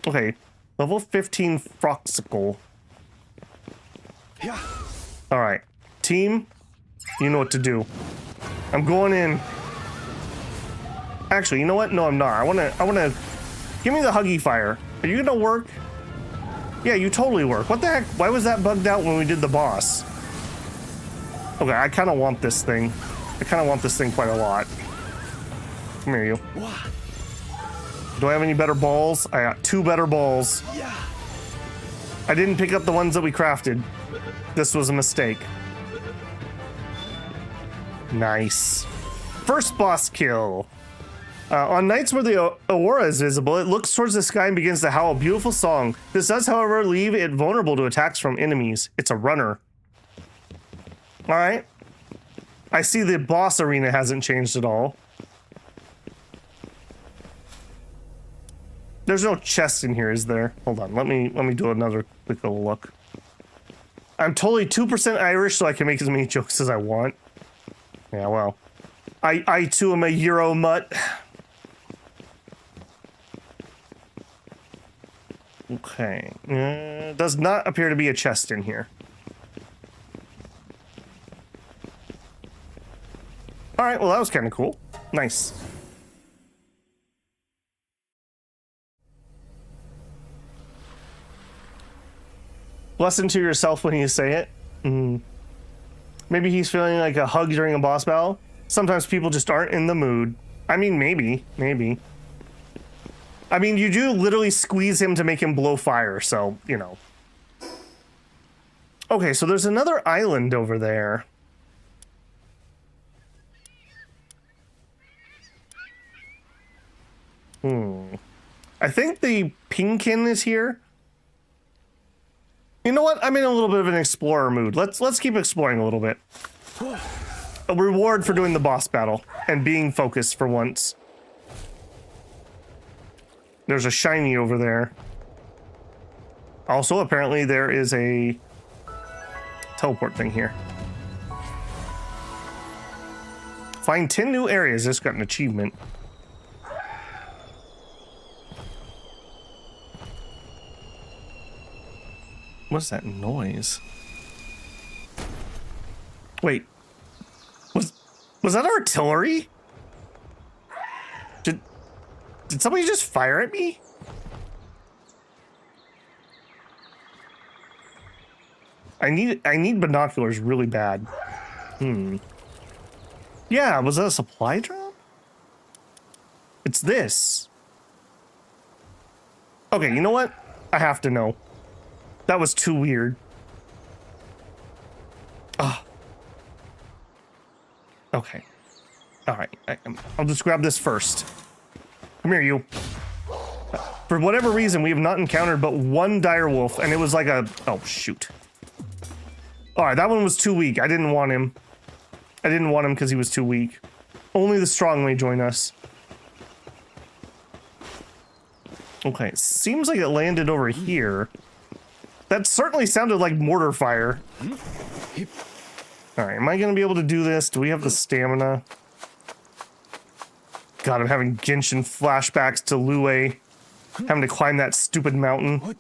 Okay. Level 15 Froxicle. Alright. Team, you know what to do. I'm going in. Actually, you know what? No, I'm not. I wanna give me the Huggy Fire. Are you gonna work? Yeah, you totally work. What the heck? Why was that bugged out when we did the boss? Okay, I kinda want this thing. I kinda want this thing quite a lot. Come here, you. Do I have any better balls? I got 2 better balls. I didn't pick up the ones that we crafted. This was a mistake. Nice. First boss kill. On nights where the aurora is visible, it looks towards the sky and begins to howl a beautiful song. This does, however, leave it vulnerable to attacks from enemies. It's a runner. All right. I see the boss arena hasn't changed at all. There's no chest in here, is there? Hold on, let me do another quick little look. I'm totally 2% Irish, so I can make as many jokes as I want. Yeah, well, I too am a Euro mutt. Okay, does not appear to be a chest in here. All right, well that was kind of cool. Nice. Listen to yourself when you say it. Maybe he's feeling like a hug during a boss battle. Sometimes people just aren't in the mood. I mean, maybe. I mean, you do literally squeeze him to make him blow fire, so, you know. Okay, so there's another island over there. I think the Pinkin is here. You know what? I'm in a little bit of an explorer mood. Let's keep exploring a little bit. A reward for doing the boss battle and being focused for once. There's a shiny over there. Also, apparently there is a teleport thing here. Find 10 new areas. This got an achievement. What's that noise? Wait. Was that artillery? Did somebody just fire at me? I need binoculars really bad. Yeah, was that a supply drop? It's this. Okay, you know what? I have to know. That was too weird. Ah. Okay. All right. I'll just grab this first. Come here, you. For whatever reason, we have not encountered but one direwolf, and it was like a... Oh, shoot. All right, that one was too weak. I didn't want him. I didn't want him because he was too weak. Only the strong may join us. Okay, seems like it landed over here. That certainly sounded like mortar fire. All right, am I going to be able to do this? Do we have the stamina? God, I'm having Genshin flashbacks to Lue. Having to climb that stupid mountain.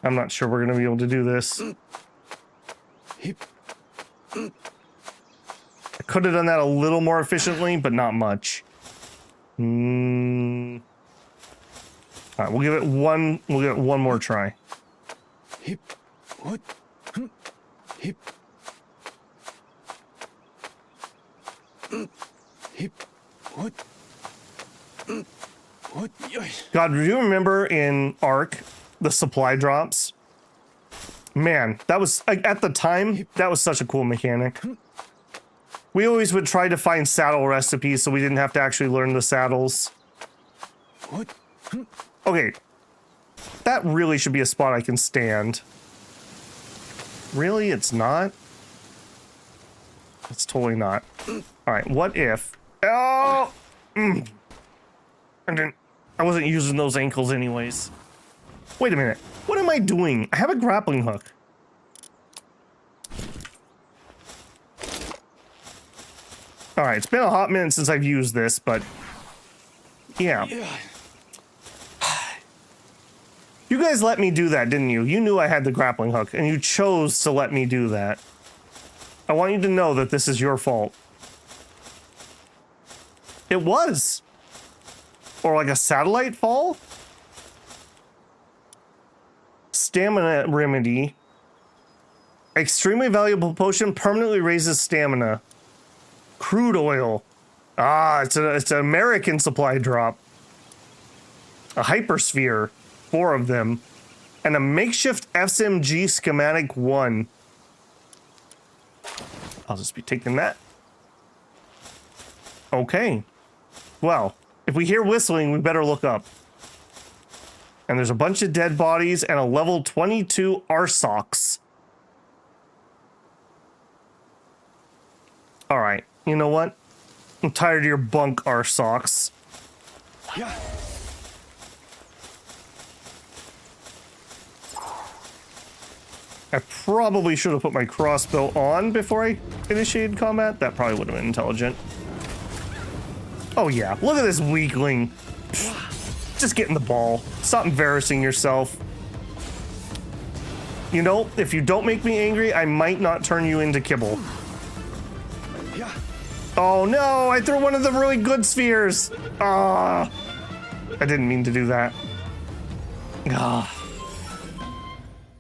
I'm not sure we're going to be able to do this. I could have done that a little more efficiently, but not much. All right, we'll give it one more try. God, do you remember in Ark the supply drops? Man, that was, at the time, that was such a cool mechanic. We always would try to find saddle recipes so we didn't have to actually learn the saddles. Okay, that really should be a spot I can stand. Really? It's not? It's totally not. Alright, what if... Oh! I wasn't using those ankles anyways. Wait a minute. What am I doing? I have a grappling hook. Alright, it's been a hot minute since I've used this, but... Yeah. You guys let me do that, didn't you? You knew I had the grappling hook, and you chose to let me do that. I want you to know that this is your fault. It was. Or like a satellite fall? Stamina remedy. Extremely valuable potion, permanently raises stamina. Crude oil. Ah, it's an American supply drop. A hypersphere. 4 of them. And a makeshift SMG schematic 1. I'll just be taking that. Okay. Well, if we hear whistling, we better look up. And there's a bunch of dead bodies and a level 22 RSOX. All right. You know what? I'm tired of your bunk, RSOX. Yeah. I probably should have put my crossbow on before I initiated combat. That probably would have been intelligent. Oh yeah, look at this weakling. Just getting the ball. Stop embarrassing yourself. You know, if you don't make me angry, I might not turn you into kibble. Yeah. Oh no, I threw one of the really good spheres. Ah, I didn't mean to do that. Ah.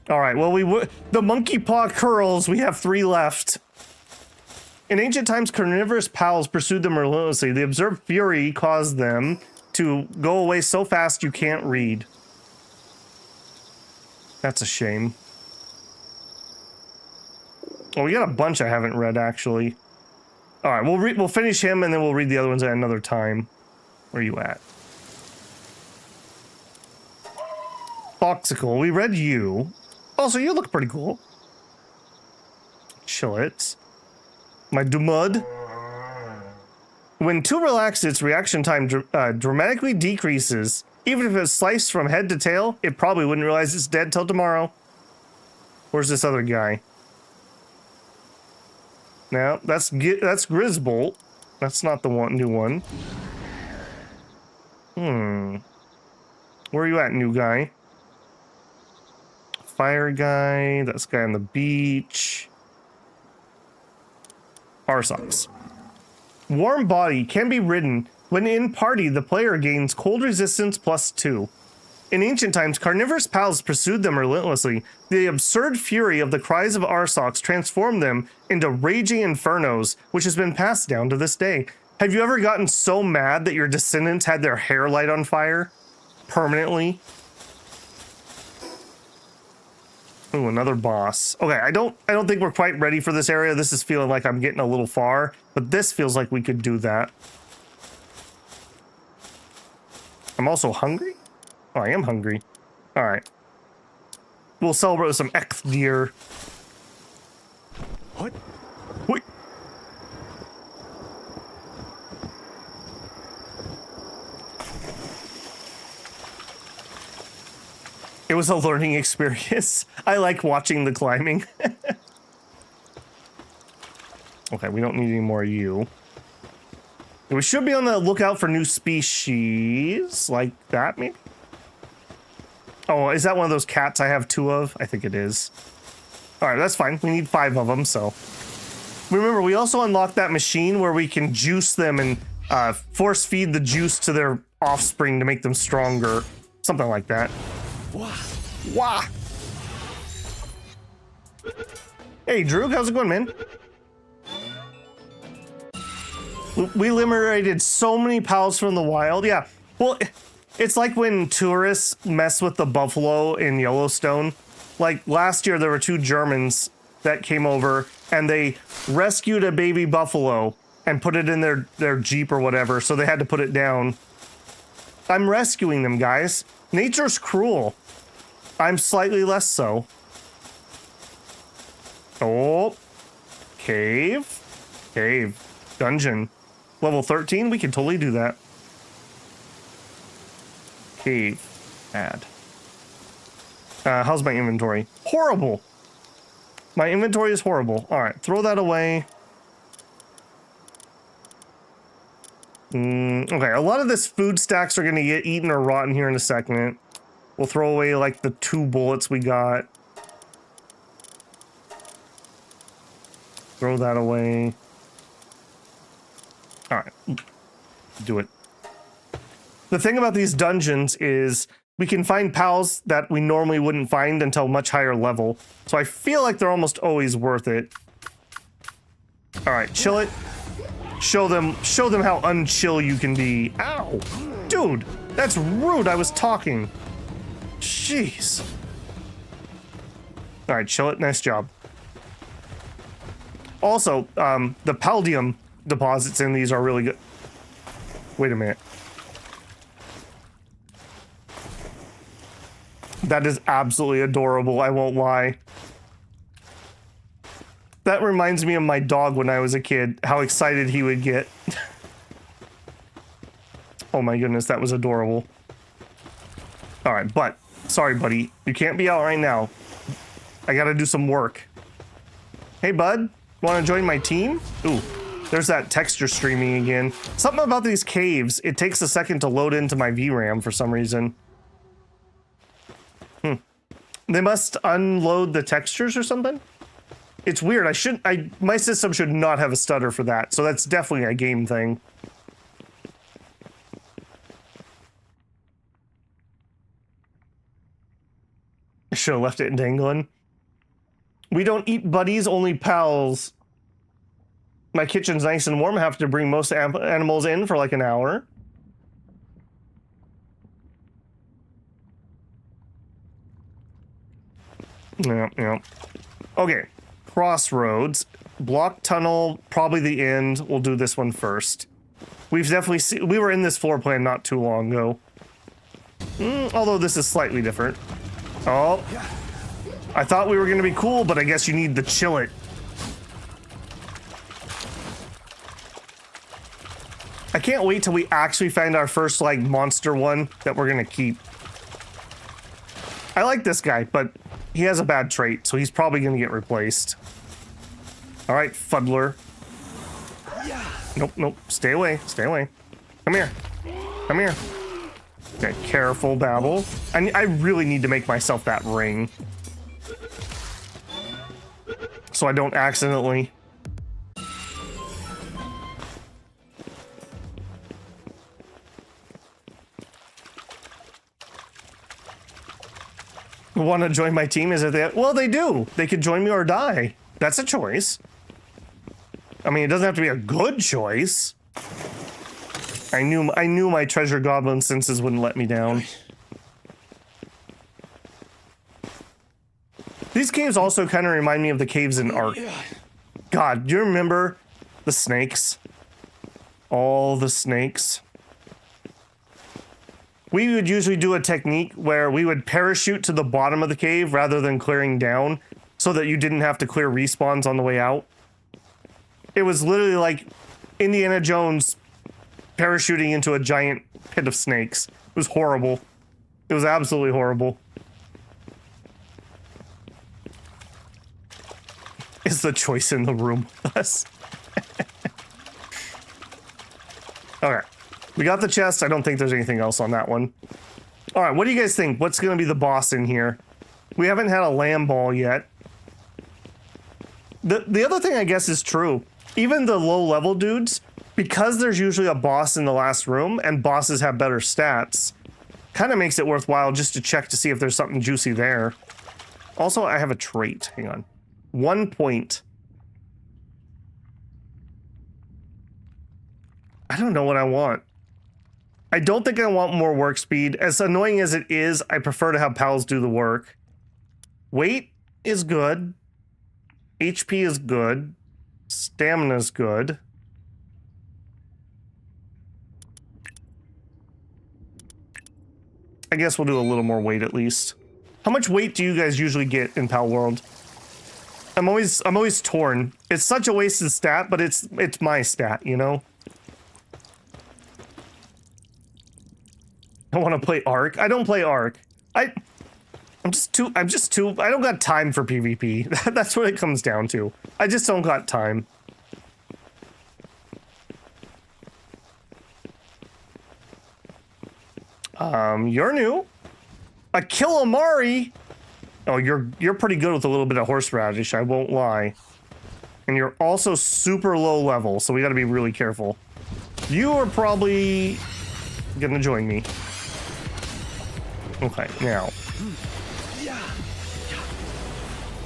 All right, well, the monkey paw curls. We have 3 left. In ancient times, carnivorous pals pursued them relentlessly. The observed fury caused them to go away so fast you can't read. That's a shame. Oh, we got a bunch I haven't read, actually. All right, we'll finish him, and then we'll read the other ones at another time. Where are you at? Foxicle, we read you. Also, you look pretty cool. Chill it. My Dumud. When too relaxed, its reaction time dramatically decreases. Even if it's sliced from head to tail, it probably wouldn't realize it's dead till tomorrow. Where's this other guy? No, that's Grisbolt. That's not the new one. Where are you at, new guy? Fire guy. That's guy on the beach. RSOX. Warm body can be ridden. When in party, the player gains cold resistance +2. In ancient times, carnivorous pals pursued them relentlessly. The absurd fury of the cries of RSOX transformed them into raging infernos, which has been passed down to this day. Have you ever gotten so mad that your descendants had their hair light on fire? Permanently? Ooh, another boss. Okay, I don't think we're quite ready for this area. This is feeling like I'm getting a little far, but this feels like we could do that. I'm also hungry? Oh, I am hungry. All right. We'll celebrate with some X deer. What? Wait. It was a learning experience. I like watching the climbing. Okay, we don't need any more of you. We should be on the lookout for new species. Like that, maybe? Oh, is that one of those cats I have 2 of? I think it is. All right, that's fine. We need 5 of them, so. Remember, we also unlocked that machine where we can juice them and force feed the juice to their offspring to make them stronger. Something like that. Wah. Wah! Hey, Drew, how's it going, man? We liberated so many pals from the wild. Yeah, well, it's like when tourists mess with the buffalo in Yellowstone. Like last year, there were 2 Germans that came over and they rescued a baby buffalo and put it in their Jeep or whatever, so they had to put it down. I'm rescuing them, guys. Nature's cruel. I'm slightly less so. Oh. Cave. Dungeon. Level 13? We can totally do that. Cave. Add. How's my inventory? Horrible. My inventory is horrible. All right, throw that away. Okay, a lot of this food stacks are going to get eaten or rotten here in a second. We'll throw away like the 2 bullets we got. Throw that away. All right, do it. The thing about these dungeons is we can find pals that we normally wouldn't find until much higher level. So I feel like they're almost always worth it. All right, chill it. Show them how unchill you can be. Ow, dude, that's rude. I was talking. Jeez. All right, chill it. Nice job. Also, the paldium deposits in these are really good. Wait a minute. That is absolutely adorable, I won't lie. That reminds me of my dog when I was a kid, how excited he would get. Oh my goodness, that was adorable. All right, but sorry, buddy. You can't be out right now. I gotta do some work. Hey, bud. Want to join my team? Ooh, there's that texture streaming again. Something about these caves. It takes a second to load into my VRAM for some reason. They must unload the textures or something? It's weird. My system should not have a stutter for that. So that's definitely a game thing. I should have left it dangling. We don't eat buddies, only pals. My kitchen's nice and warm. I have to bring most animals in for like an hour. Yeah. Okay. Crossroads. Block tunnel, probably the end. We'll do this one first. We've definitely seen... We were in this floor plan not too long ago. Although this is slightly different. Oh. I thought we were going to be cool, but I guess you need to chill it. I can't wait till we actually find our first, like, monster one that we're going to keep. I like this guy, but he has a bad trait, so he's probably going to get replaced. All right, Fuddler. Nope. Stay away. Come here. Okay, careful, Babel. I really need to make myself that ring. So I don't accidentally... Want to join my team? Is it that? Well, they do. They could join me or die. That's a choice. I mean, it doesn't have to be a good choice. I knew my treasure goblin senses wouldn't let me down. These caves also kind of remind me of the caves in Ark. God, do you remember the snakes? All the snakes. We would usually do a technique where we would parachute to the bottom of the cave rather than clearing down so that you didn't have to clear respawns on the way out. It was literally like Indiana Jones parachuting into a giant pit of snakes. It was horrible. It was absolutely horrible. Is the choice in the room with us? Okay. We got the chest. I don't think there's anything else on that one. All right, what do you guys think? What's going to be the boss in here? We haven't had a lamb ball yet. The other thing I guess is true. Even the low-level dudes, because there's usually a boss in the last room, and bosses have better stats, kind of makes it worthwhile just to check to see if there's something juicy there. Also, I have a trait. Hang on. 1 point. I don't know what I want. I don't think I want more work speed. As annoying as it is, I prefer to have pals do the work. Weight is good. HP is good. Stamina is good. I guess we'll do a little more weight at least. How much weight do you guys usually get in Palworld? I'm always torn. It's such a wasted stat, but it's my stat, you know? I want to play Ark. I don't play Ark. I'm just too, I don't got time for PvP. That's what it comes down to. I just don't got time. You're new. A Killamari. Oh, you're pretty good with a little bit of horseradish, I won't lie. And you're also super low level, so we gotta be really careful. You are probably gonna join me. Okay, now.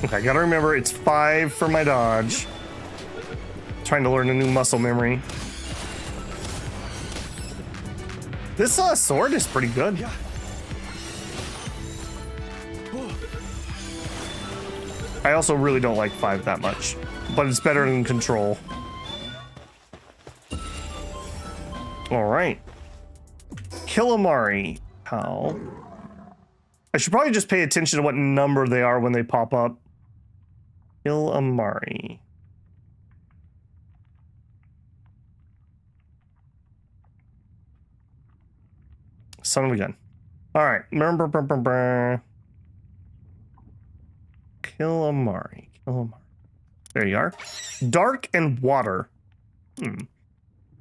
Okay, gotta remember it's 5 for my dodge. Trying to learn a new muscle memory. This sword is pretty good. I also really don't like 5 that much, but it's better than control. All right. Killamari. How? I should probably just pay attention to what number they are when they pop up. Killamari. Son of a gun. All right. Killamari. There you are. Dark and water.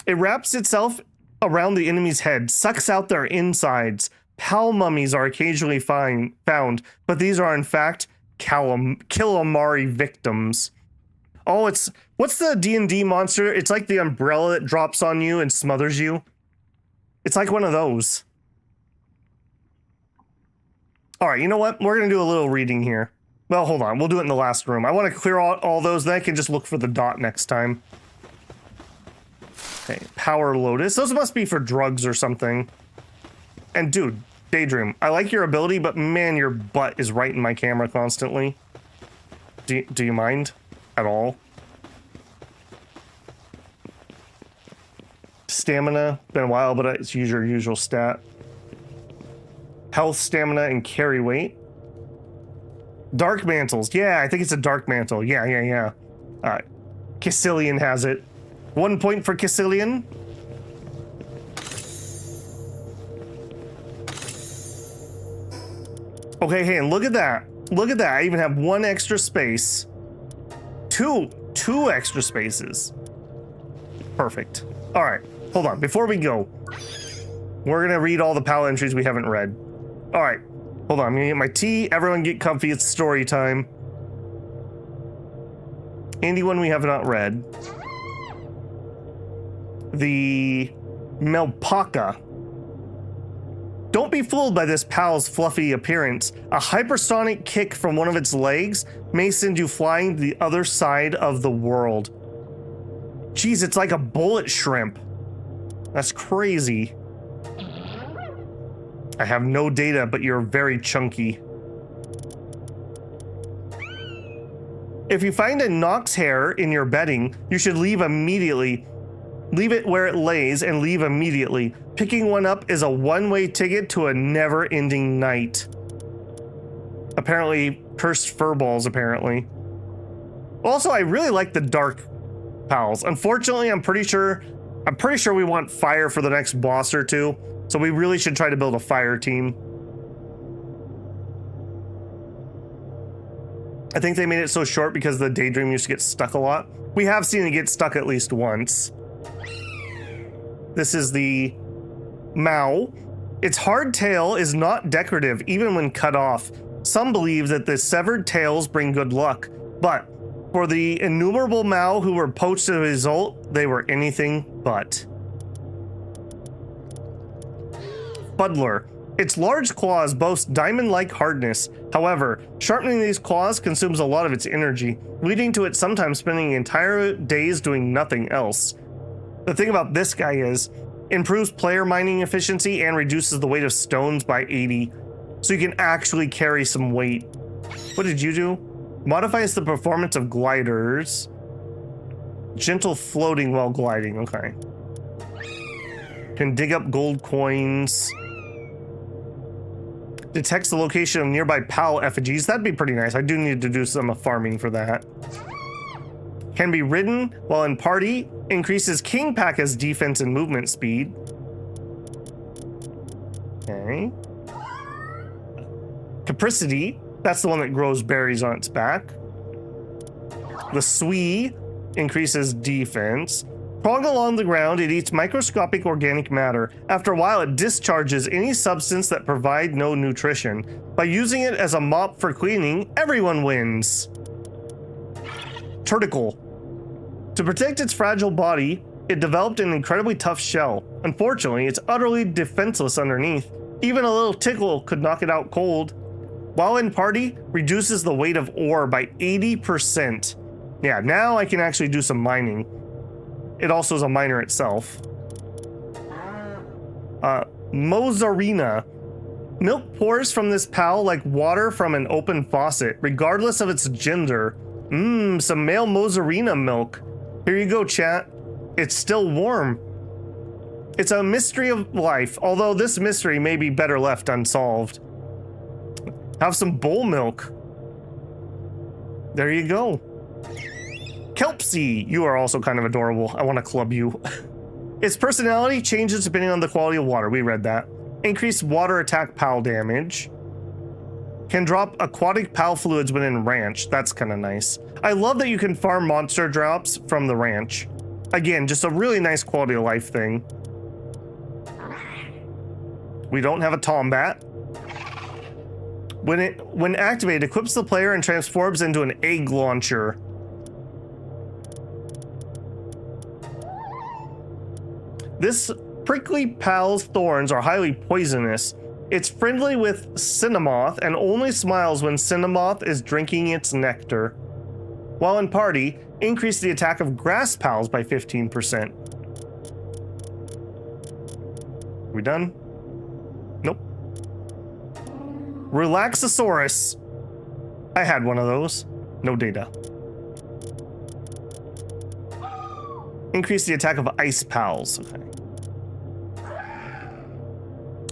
It wraps itself around the enemy's head, sucks out their insides. Pal mummies are occasionally found, but these are in fact Killamari victims. Oh, what's the D&D monster? It's like the umbrella that drops on you and smothers you. It's like one of those. All right, you know what? We're going to do a little reading here. Well, hold on. We'll do it in the last room. I want to clear out all those, then I can just look for the dot next time. Okay, Power Lotus. Those must be for drugs or something. And dude, Daydream, I like your ability, but man, your butt is right in my camera constantly. Do you mind at all? Stamina, been a while, but it's your usual stat. Health, stamina, and carry weight. Dark mantles. Yeah, I think it's a dark mantle. Yeah. Caecilian has it. 1 point for Caecilian. Okay, hey, and look at that. Look at that. I even have 1 extra space. Two extra spaces. Perfect. All right, hold on. Before we go, we're gonna read all the PAL entries we haven't read. All right, hold on. I'm gonna get my tea. Everyone get comfy. It's story time. Andy, one we have not read. The Melpaka. Don't be fooled by this pal's fluffy appearance. A hypersonic kick from one of its legs may send you flying to the other side of the world. Jeez, it's like a bullet shrimp. That's crazy. I have no data, but you're very chunky. If you find a Nox hair in your bedding, you should leave immediately. Leave it where it lays and leave immediately. Picking one up is a one-way ticket to a never-ending night. Apparently, cursed furballs, apparently. Also, I really like the dark pals. Unfortunately, I'm pretty sure we want fire for the next boss or two, so we really should try to build a fire team. I think they made it so short because the Daydream used to get stuck a lot. We have seen it get stuck at least once. This is the Mao. Its hard tail is not decorative, even when cut off. Some believe that the severed tails bring good luck, but for the innumerable Mao who were poached as a result, they were anything but. Fuddler. Its large claws boast diamond-like hardness. However, sharpening these claws consumes a lot of its energy, leading to it sometimes spending entire days doing nothing else. The thing about this guy is, improves player mining efficiency and reduces the weight of stones by 80, so you can actually carry some weight. What did you do? Modifies the performance of gliders. Gentle floating while gliding, okay. Can dig up gold coins. Detects the location of nearby PAL effigies. That'd be pretty nice. I do need to do some farming for that. Can be ridden while in party. Increases King Paka's defense and movement speed. Okay. Capricity. That's the one that grows berries on its back. The Swee increases defense. Crawling along the ground, it eats microscopic organic matter. After a while, it discharges any substance that provide no nutrition. By using it as a mop for cleaning, everyone wins. Turticle. To protect its fragile body, it developed an incredibly tough shell. Unfortunately, it's utterly defenseless underneath. Even a little tickle could knock it out cold. While in party, reduces the weight of ore by 80%. Yeah, now I can actually do some mining. It also is a miner itself. Mozarina. Milk pours from this pal like water from an open faucet, regardless of its gender. Mmm, some male Mozzarella milk. Here you go, chat. It's still warm. It's a mystery of life, although this mystery may be better left unsolved. Have some bull milk. There you go. Kelpsy, you are also kind of adorable. I want to club you. Its personality changes depending on the quality of water. We read that. Increased water attack PAL damage. Can drop aquatic PAL fluids within ranch. That's kind of nice. I love that you can farm monster drops from the ranch. Again, just a really nice quality of life thing. We don't have a Tombat. When activated, equips the player and transforms into an egg launcher. This prickly pal's thorns are highly poisonous. It's friendly with Cinnamoth and only smiles when Cinnamoth is drinking its nectar. While in party, increase the attack of grass pals by 15%. We done? Nope. Relaxosaurus. I had one of those. No data. Increase the attack of ice pals. Okay.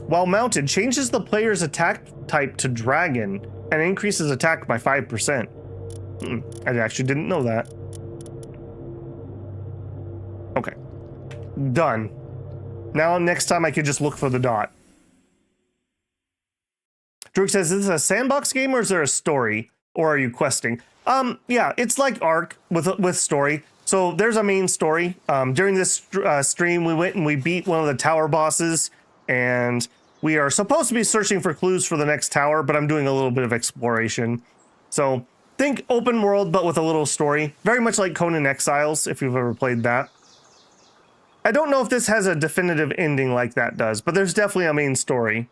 While mounted, changes the player's attack type to dragon and increases attack by 5%. I actually didn't know that. Okay. Done. Now next time I could just look for the dot. Druk says, is this a sandbox game or is there a story? Or are you questing? Yeah, it's like Ark with story. So there's a main story. During this stream, we went and we beat one of the tower bosses, and we are supposed to be searching for clues for the next tower, but I'm doing a little bit of exploration. So think open world, but with a little story. Very much like Conan Exiles, if you've ever played that. I don't know if this has a definitive ending like that does, but there's definitely a main story.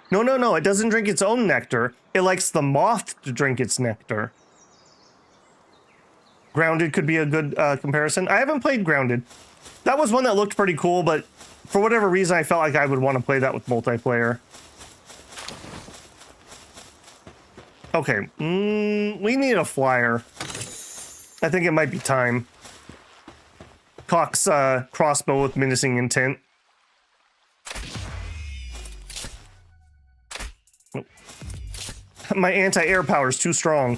No, it doesn't drink its own nectar. It likes the moth to drink its nectar. Grounded could be a good comparison. I haven't played Grounded. That was one that looked pretty cool, but for whatever reason, I felt like I would want to play that with multiplayer. Okay, we need a flyer. I think it might be time. Cock's crossbow with menacing intent. Nope. My anti-air power is too strong.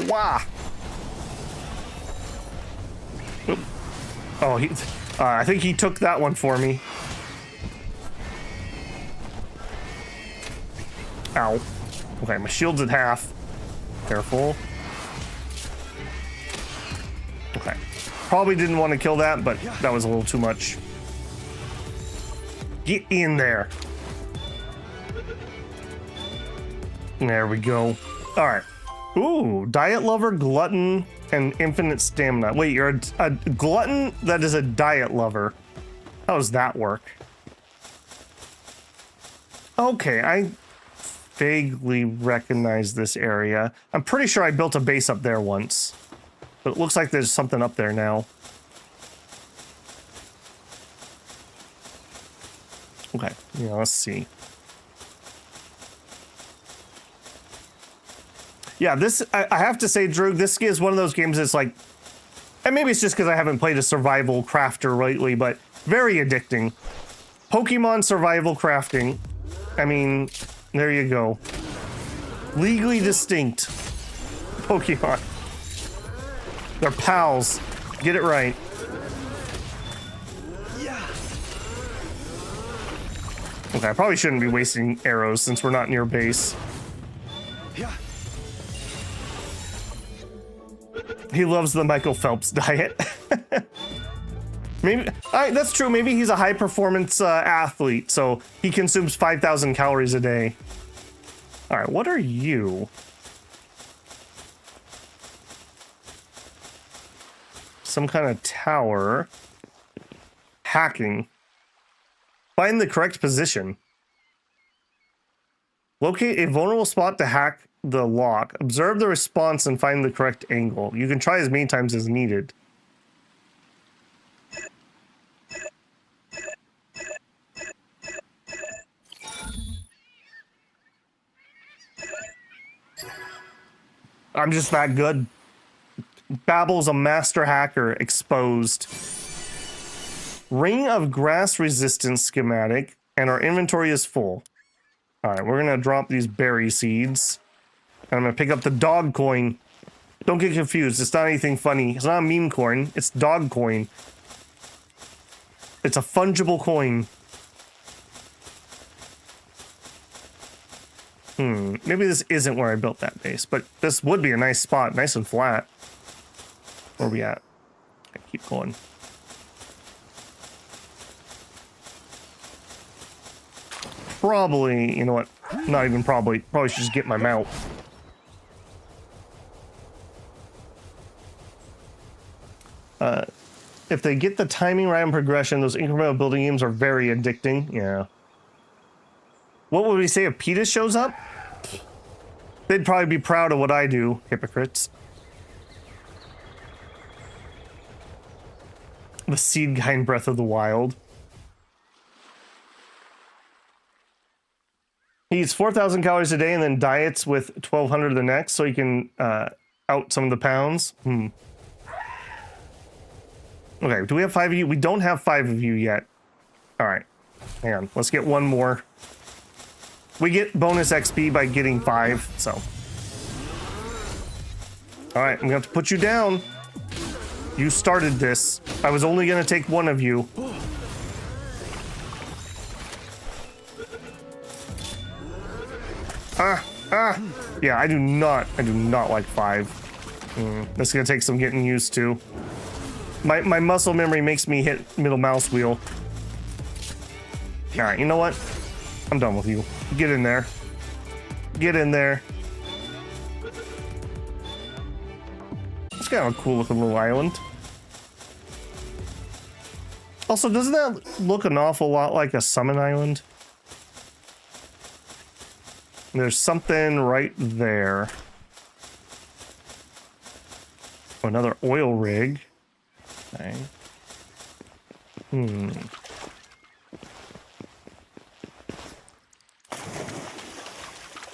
Wah! Oop. Oh, I think he took that one for me. Ow. Okay, my shield's at half. Careful. Okay. Probably didn't want to kill that, but that was a little too much. Get in there. There we go. All right. Ooh, diet lover, glutton, and infinite stamina. Wait, you're a glutton that is a diet lover. How does that work? Okay, I vaguely recognize this area. I'm pretty sure I built a base up there once, but it looks like there's something up there now. Okay, yeah, let's see. Yeah, this, I have to say, Drew, this is one of those games that's like, and maybe it's just because I haven't played a survival crafter lately, but very addicting. Pokemon survival crafting. I mean, there you go. Legally distinct Pokemon. They're pals. Get it right. Yeah. Okay, I probably shouldn't be wasting arrows since we're not near base. Yeah. He loves the Michael Phelps diet. Maybe that's true. Maybe he's a high performance athlete, so he consumes 5,000 calories a day. All right, what are you? Some kind of tower. Hacking. Find the correct position. Locate a vulnerable spot to hack the lock. Observe the response and find the correct angle. You can try as many times as needed. I'm just that good. Babel's a master hacker exposed. Ring of grass resistance schematic, and our inventory is full. All right, we're gonna drop these berry seeds. And I'm gonna pick up the dog coin. Don't get confused. It's not anything funny. It's not a meme coin. It's dog coin. It's a fungible coin. Maybe this isn't where I built that base, but this would be a nice spot, nice and flat. Where are we at? Okay, keep going. Probably, you know what? Not even probably. Probably should just get my mount. If they get the timing right and progression, those incremental building games are very addicting. Yeah. What would we say if PETA shows up? They'd probably be proud of what I do, hypocrites. The seed guy in Breath of the Wild. He eats 4,000 calories a day and then diets with 1,200 the next so he can out some of the pounds. Okay, do we have 5 of you? We don't have 5 of you yet. All right, hang on. Let's get one more. We get bonus XP by getting 5, so. All right, I'm gonna have to put you down. You started this. I was only gonna take one of you. Yeah, I do not like 5. That's gonna take some getting used to. My muscle memory makes me hit middle mouse wheel. All right, you know what? I'm done with you. Get in there. Get in there. It's kind of a cool looking little island. Also, doesn't that look an awful lot like a summon island? There's something right there. Oh, another oil rig. Okay.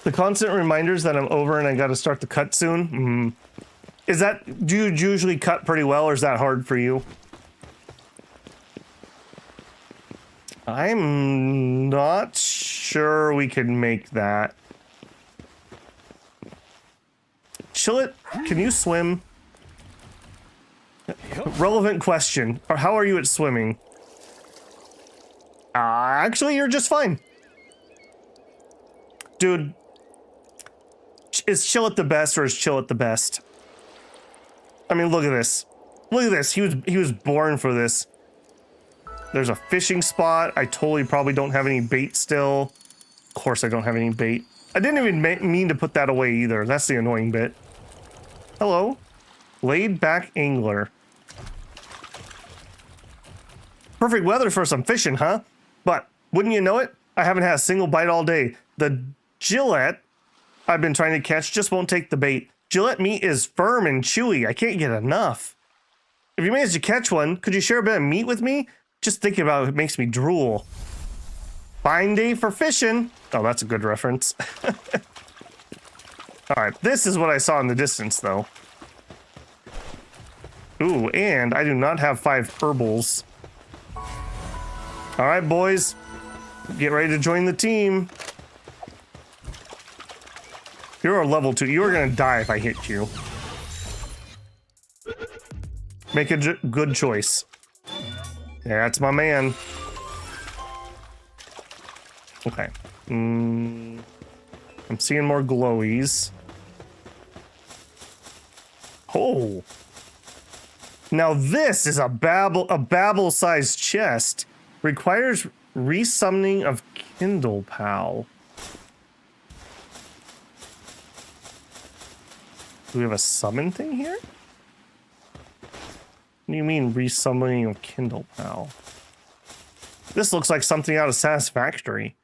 The constant reminders that I'm over and I gotta start the cut soon. Is that, do you usually cut pretty well, or is that hard for you? I'm not sure we can make that. Chillet, can you swim? Relevant question. Or how are you at swimming? Actually, you're just fine. Dude, is Chillet the best or is Chillet the best? I mean, look at this. Look at this. He was born for this. There's a fishing spot. I totally probably don't have any bait still. Of course I don't have any bait. I didn't even mean to put that away either. That's the annoying bit. Hello. Laid back angler. Perfect weather for some fishing, huh? But wouldn't you know it? I haven't had a single bite all day. The Gillette I've been trying to catch just won't take the bait. Gillette meat is firm and chewy. I can't get enough. If you manage to catch one, could you share a bit of meat with me? Just thinking about it makes me drool. Fine day for fishing. Oh, that's a good reference. All right, this is what I saw in the distance, though. Ooh, and I do not have 5 herbals. All right, boys. Get ready to join the team. You're a level 2. You're going to die if I hit you. Make a good choice. Yeah, that's my man. Okay. I'm seeing more glowies. Oh. Now this is a Babel-sized chest. Requires resummoning of Kindle Pal. Do we have a summon thing here? What do you mean resummoning of Kindle Pal? This looks like something out of Satisfactory.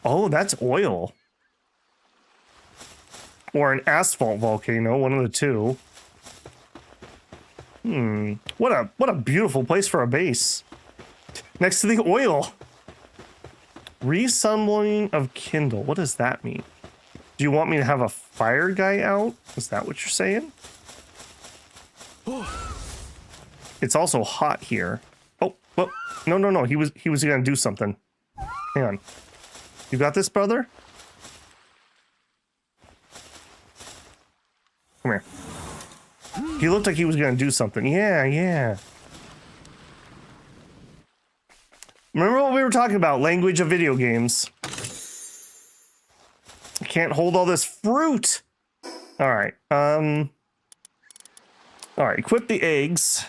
Oh, that's oil. Or an asphalt volcano, one of the two. What a beautiful place for a base. Next to the oil. Resummoning of Kindle. What does that mean? Do you want me to have a fire guy out? Is that what you're saying? It's also hot here. Oh, well, no. He was gonna do something. Hang on. You got this, brother? Come here. He looked like he was gonna do something. Yeah. Remember what we were talking about? Language of video games. I can't hold all this fruit. All right. All right. Equip the eggs.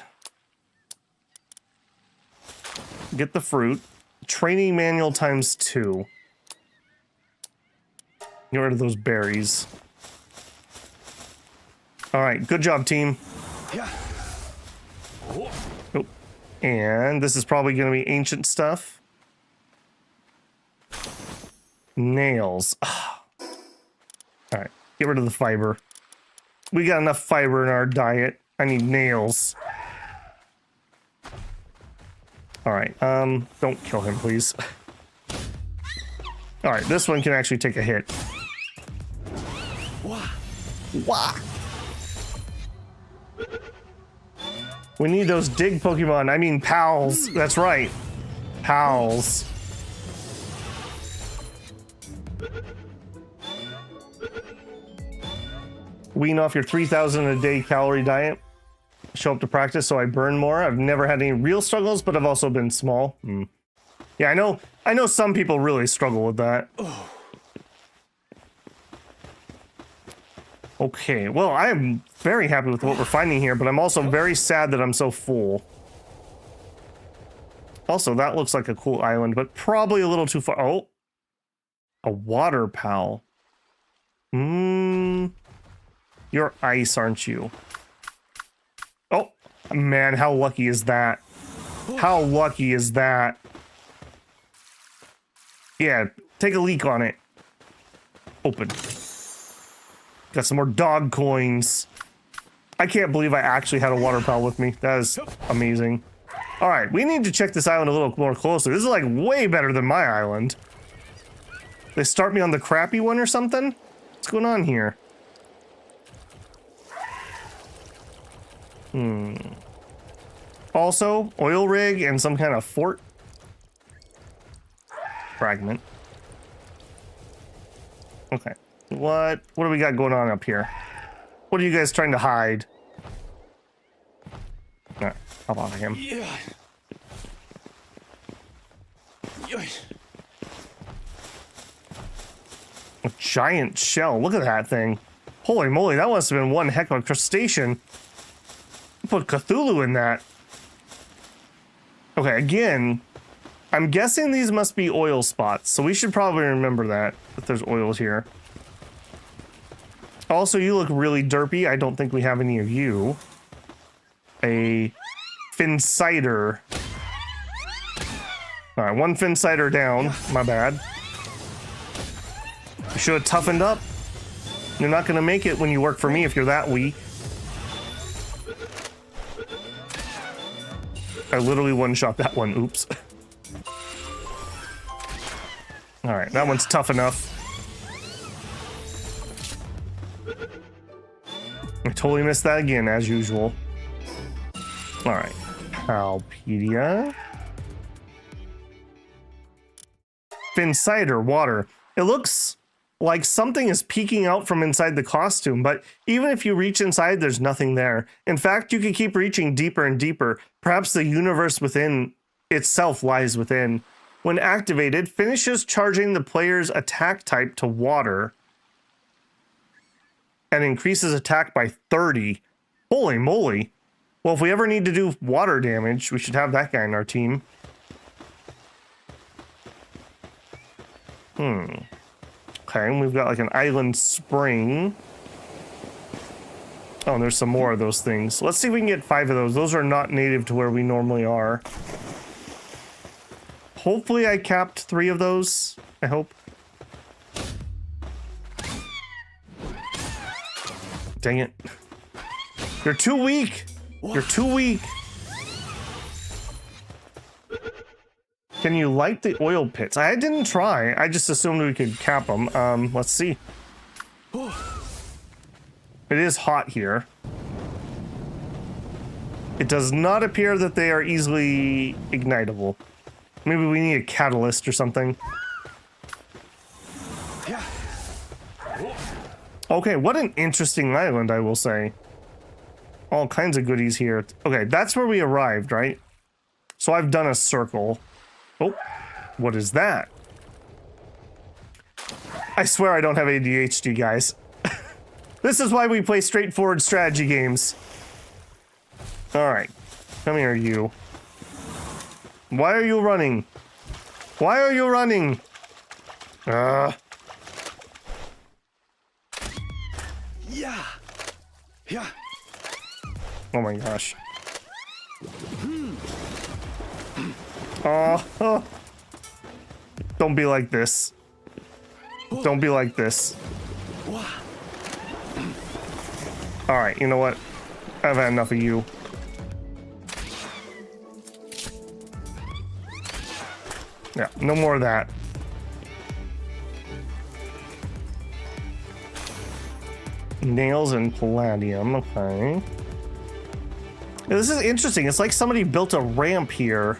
Get the fruit. Training manual ×2. Get rid of those berries. All right. Good job, team. Yeah. Oh. And this is probably going to be ancient stuff. Nails. All right. Get rid of the fiber. We got enough fiber in our diet. I need nails. All right. Don't kill him, please. All right. This one can actually take a hit. Wah. We need those dig Pokemon. I mean, pals. That's right. Pals. Wean off your 3,000 a day calorie diet. Show up to practice so I burn more. I've never had any real struggles, but I've also been small. Yeah, I know some people really struggle with that. Okay, well, I am very happy with what we're finding here, but I'm also very sad that I'm so full. Also, that looks like a cool island, but probably a little too far. Oh, a water pal. You're ice, aren't you? Oh, man, how lucky is that? How lucky is that? Yeah, take a leak on it. Open. Got some more dog coins. I can't believe I actually had a water pal with me. That is amazing. All right, we need to check this island a little more closely. This is like way better than my island. They start me on the crappy one or something? What's going on here? Also, oil rig and some kind of fort. Fragment. Okay. What do we got going on up here? What are you guys trying to hide? Alright, hop off of him. Yeah. A giant shell. Look at that thing. Holy moly, that must have been one heck of a crustacean. Put Cthulhu in that. Okay, again, I'm guessing these must be oil spots, so we should probably remember that there's oils here. Also, you look really derpy. I don't think we have any of you. A Fincider. All right, one Fincider down. My bad. You should have toughened up. You're not gonna make it when you work for me if you're that weak. I literally one-shot that one. Oops. All right, that one's tough enough. I totally missed that again, as usual. All right, Palpedia. Fincider, water. It looks like something is peeking out from inside the costume, but even if you reach inside, there's nothing there. In fact, you can keep reaching deeper and deeper. Perhaps the universe within itself lies within. When activated, finishes charging the player's attack type to water and increases attack by 30. Holy moly. Well, if we ever need to do water damage, we should have that guy in our team. Okay, and we've got like an island spring. Oh, and there's some more of those things. Let's see if we can get 5 of those. Those are not native to where we normally are. Hopefully I capped 3 of those. I hope. Dang it. You're too weak. You're too weak. Can you light the oil pits? I didn't try. I just assumed we could cap them. Let's see. It is hot here. It does not appear that they are easily ignitable. Maybe we need a catalyst or something. Yeah. Okay, what an interesting island, I will say. All kinds of goodies here. Okay, that's where we arrived, right? So I've done a circle. Oh, what is that? I swear I don't have ADHD, guys. This is why we play straightforward strategy games. All right, come here, you. Why are you running? Why are you running? Yeah. Yeah. Oh my gosh. Oh. Don't be like this. Don't be like this. All right, you know what? I've had enough of you. Yeah, no more of that. Nails and palladium, okay. Yeah, this is interesting. It's like somebody built a ramp here.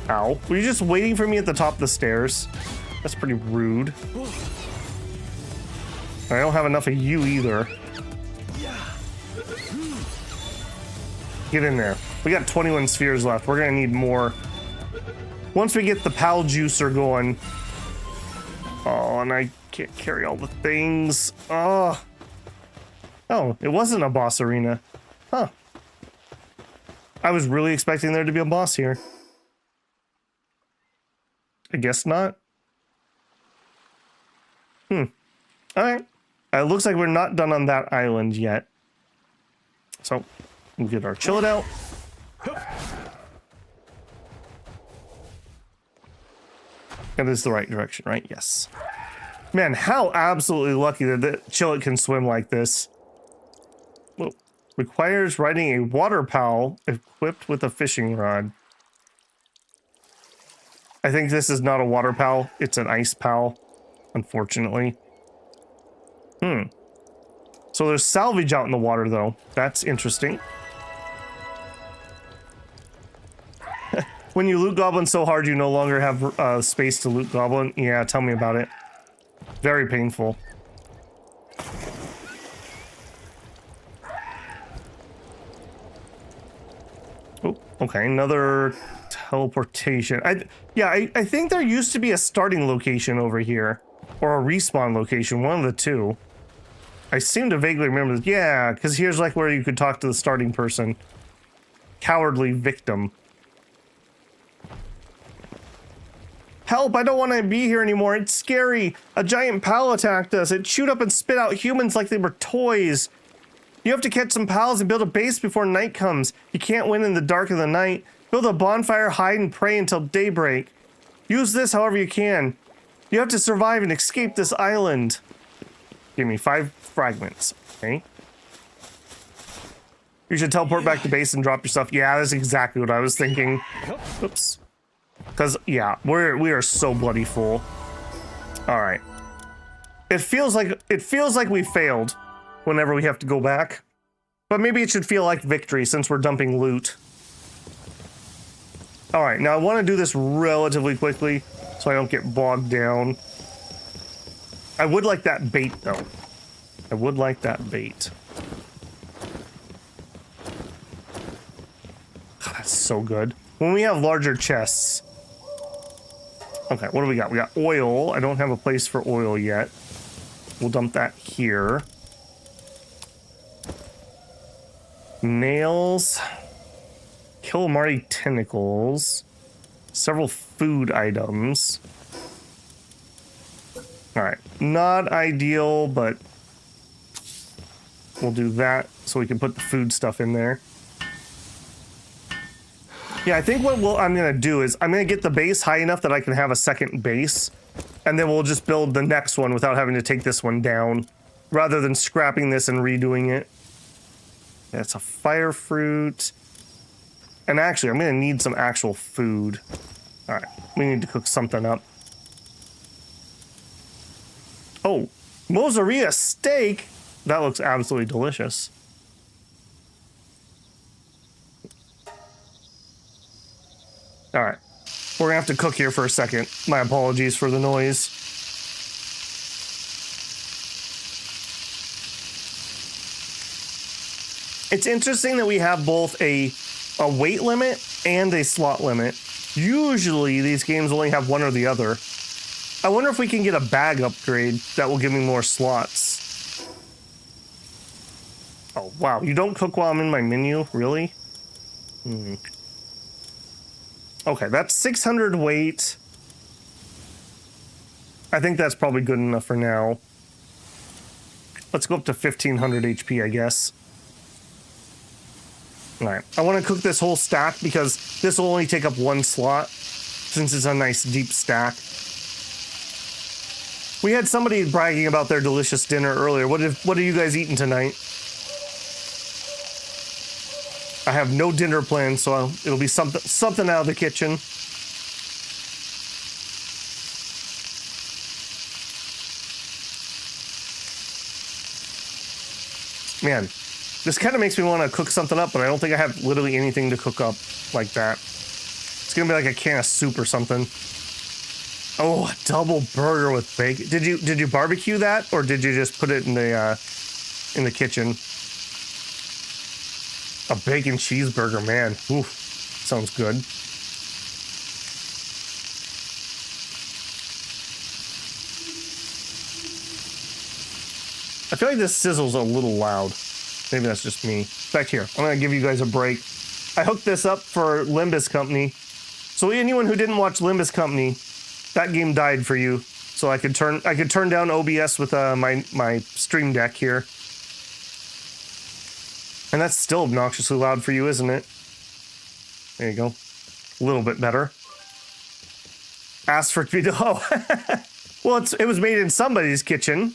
Ow. Were you just waiting for me at the top of the stairs? That's pretty rude. I don't have enough of you either. Get in there. We got 21 spheres left. We're gonna need more. Once we get the pal juicer going. Oh, and I can't carry all the things. Oh. Oh, it wasn't a boss arena. Huh. I was really expecting there to be a boss here. I guess not. Alright. It looks like we're not done on that island yet. So, we'll get our chill it out. That is the right direction, right? Yes. Man, how absolutely lucky that the Chillet can swim like this. Whoa. Requires riding a water pal equipped with a fishing rod. I think this is not a water pal. It's an ice pal, unfortunately. So there's salvage out in the water, though. That's interesting. When you loot goblins so hard you no longer have space to loot goblin. Yeah, tell me about it. Very painful. Oh, okay, another teleportation. I think there used to be a starting location over here. Or a respawn location, one of the two. I seem to vaguely remember this. Yeah, because here's like where you could talk to the starting person. Cowardly victim. Help, I don't want to be here anymore. It's scary. A giant pal attacked us. It chewed up and spit out humans like they were toys. You have to catch some pals and build a base before night comes. You can't win in the dark of the night. Build a bonfire, hide, and pray until daybreak. Use this however you can. You have to survive and escape this island. Give me 5 fragments, okay? You should teleport back to base and drop your stuff. Yeah, that's exactly what I was thinking. Oops. Because, yeah, we are so bloody full. All right. It feels like we failed whenever we have to go back. But maybe it should feel like victory since we're dumping loot. All right, now I want to do this relatively quickly so I don't get bogged down. I would like that bait, though. I would like that bait. God, that's so good. When we have larger chests. Okay, what do we got? We got oil. I don't have a place for oil yet. We'll dump that here. Nails. Killamari tentacles. Several food items. Alright, not ideal, but we'll do that so we can put the food stuff in there. Yeah, I think what I'm going to do is I'm going to get the base high enough that I can have a second base, and then we'll just build the next one without having to take this one down, rather than scrapping this and redoing it. That's a fire fruit. And actually, I'm going to need some actual food. Alright, we need to cook something up. Oh, mozzarella steak. That looks absolutely delicious. All right. We're going to have to cook here for a second. My apologies for the noise. It's interesting that we have both a weight limit and a slot limit. Usually these games only have one or the other. I wonder if we can get a bag upgrade that will give me more slots. Oh, wow. You don't cook while I'm in my menu? Really? Okay, that's 600 weight. I think that's probably good enough for now. Let's go up to 1500 HP, I guess. All right, I want to cook this whole stack because this will only take up one slot since it's a nice deep stack. We had somebody bragging about their delicious dinner earlier. What are you guys eating tonight? I have no dinner plans, so it'll be something out of the kitchen. Man, this kind of makes me want to cook something up, but I don't think I have literally anything to cook up like that. It's gonna be like a can of soup or something. Oh, a double burger with bacon. Did you barbecue that, or did you just put it in the kitchen? A bacon cheeseburger, man. Oof, sounds good. I feel like this sizzle's a little loud. Maybe that's just me. Back here. I'm going to give you guys a break. I hooked this up for Limbus Company. So anyone who didn't watch Limbus Company, that game died for you. So I could turn down OBS with my Stream Deck here. And that's still obnoxiously loud for you, isn't it? There you go. A little bit better. Ask for video. Oh. Well, it was made in somebody's kitchen.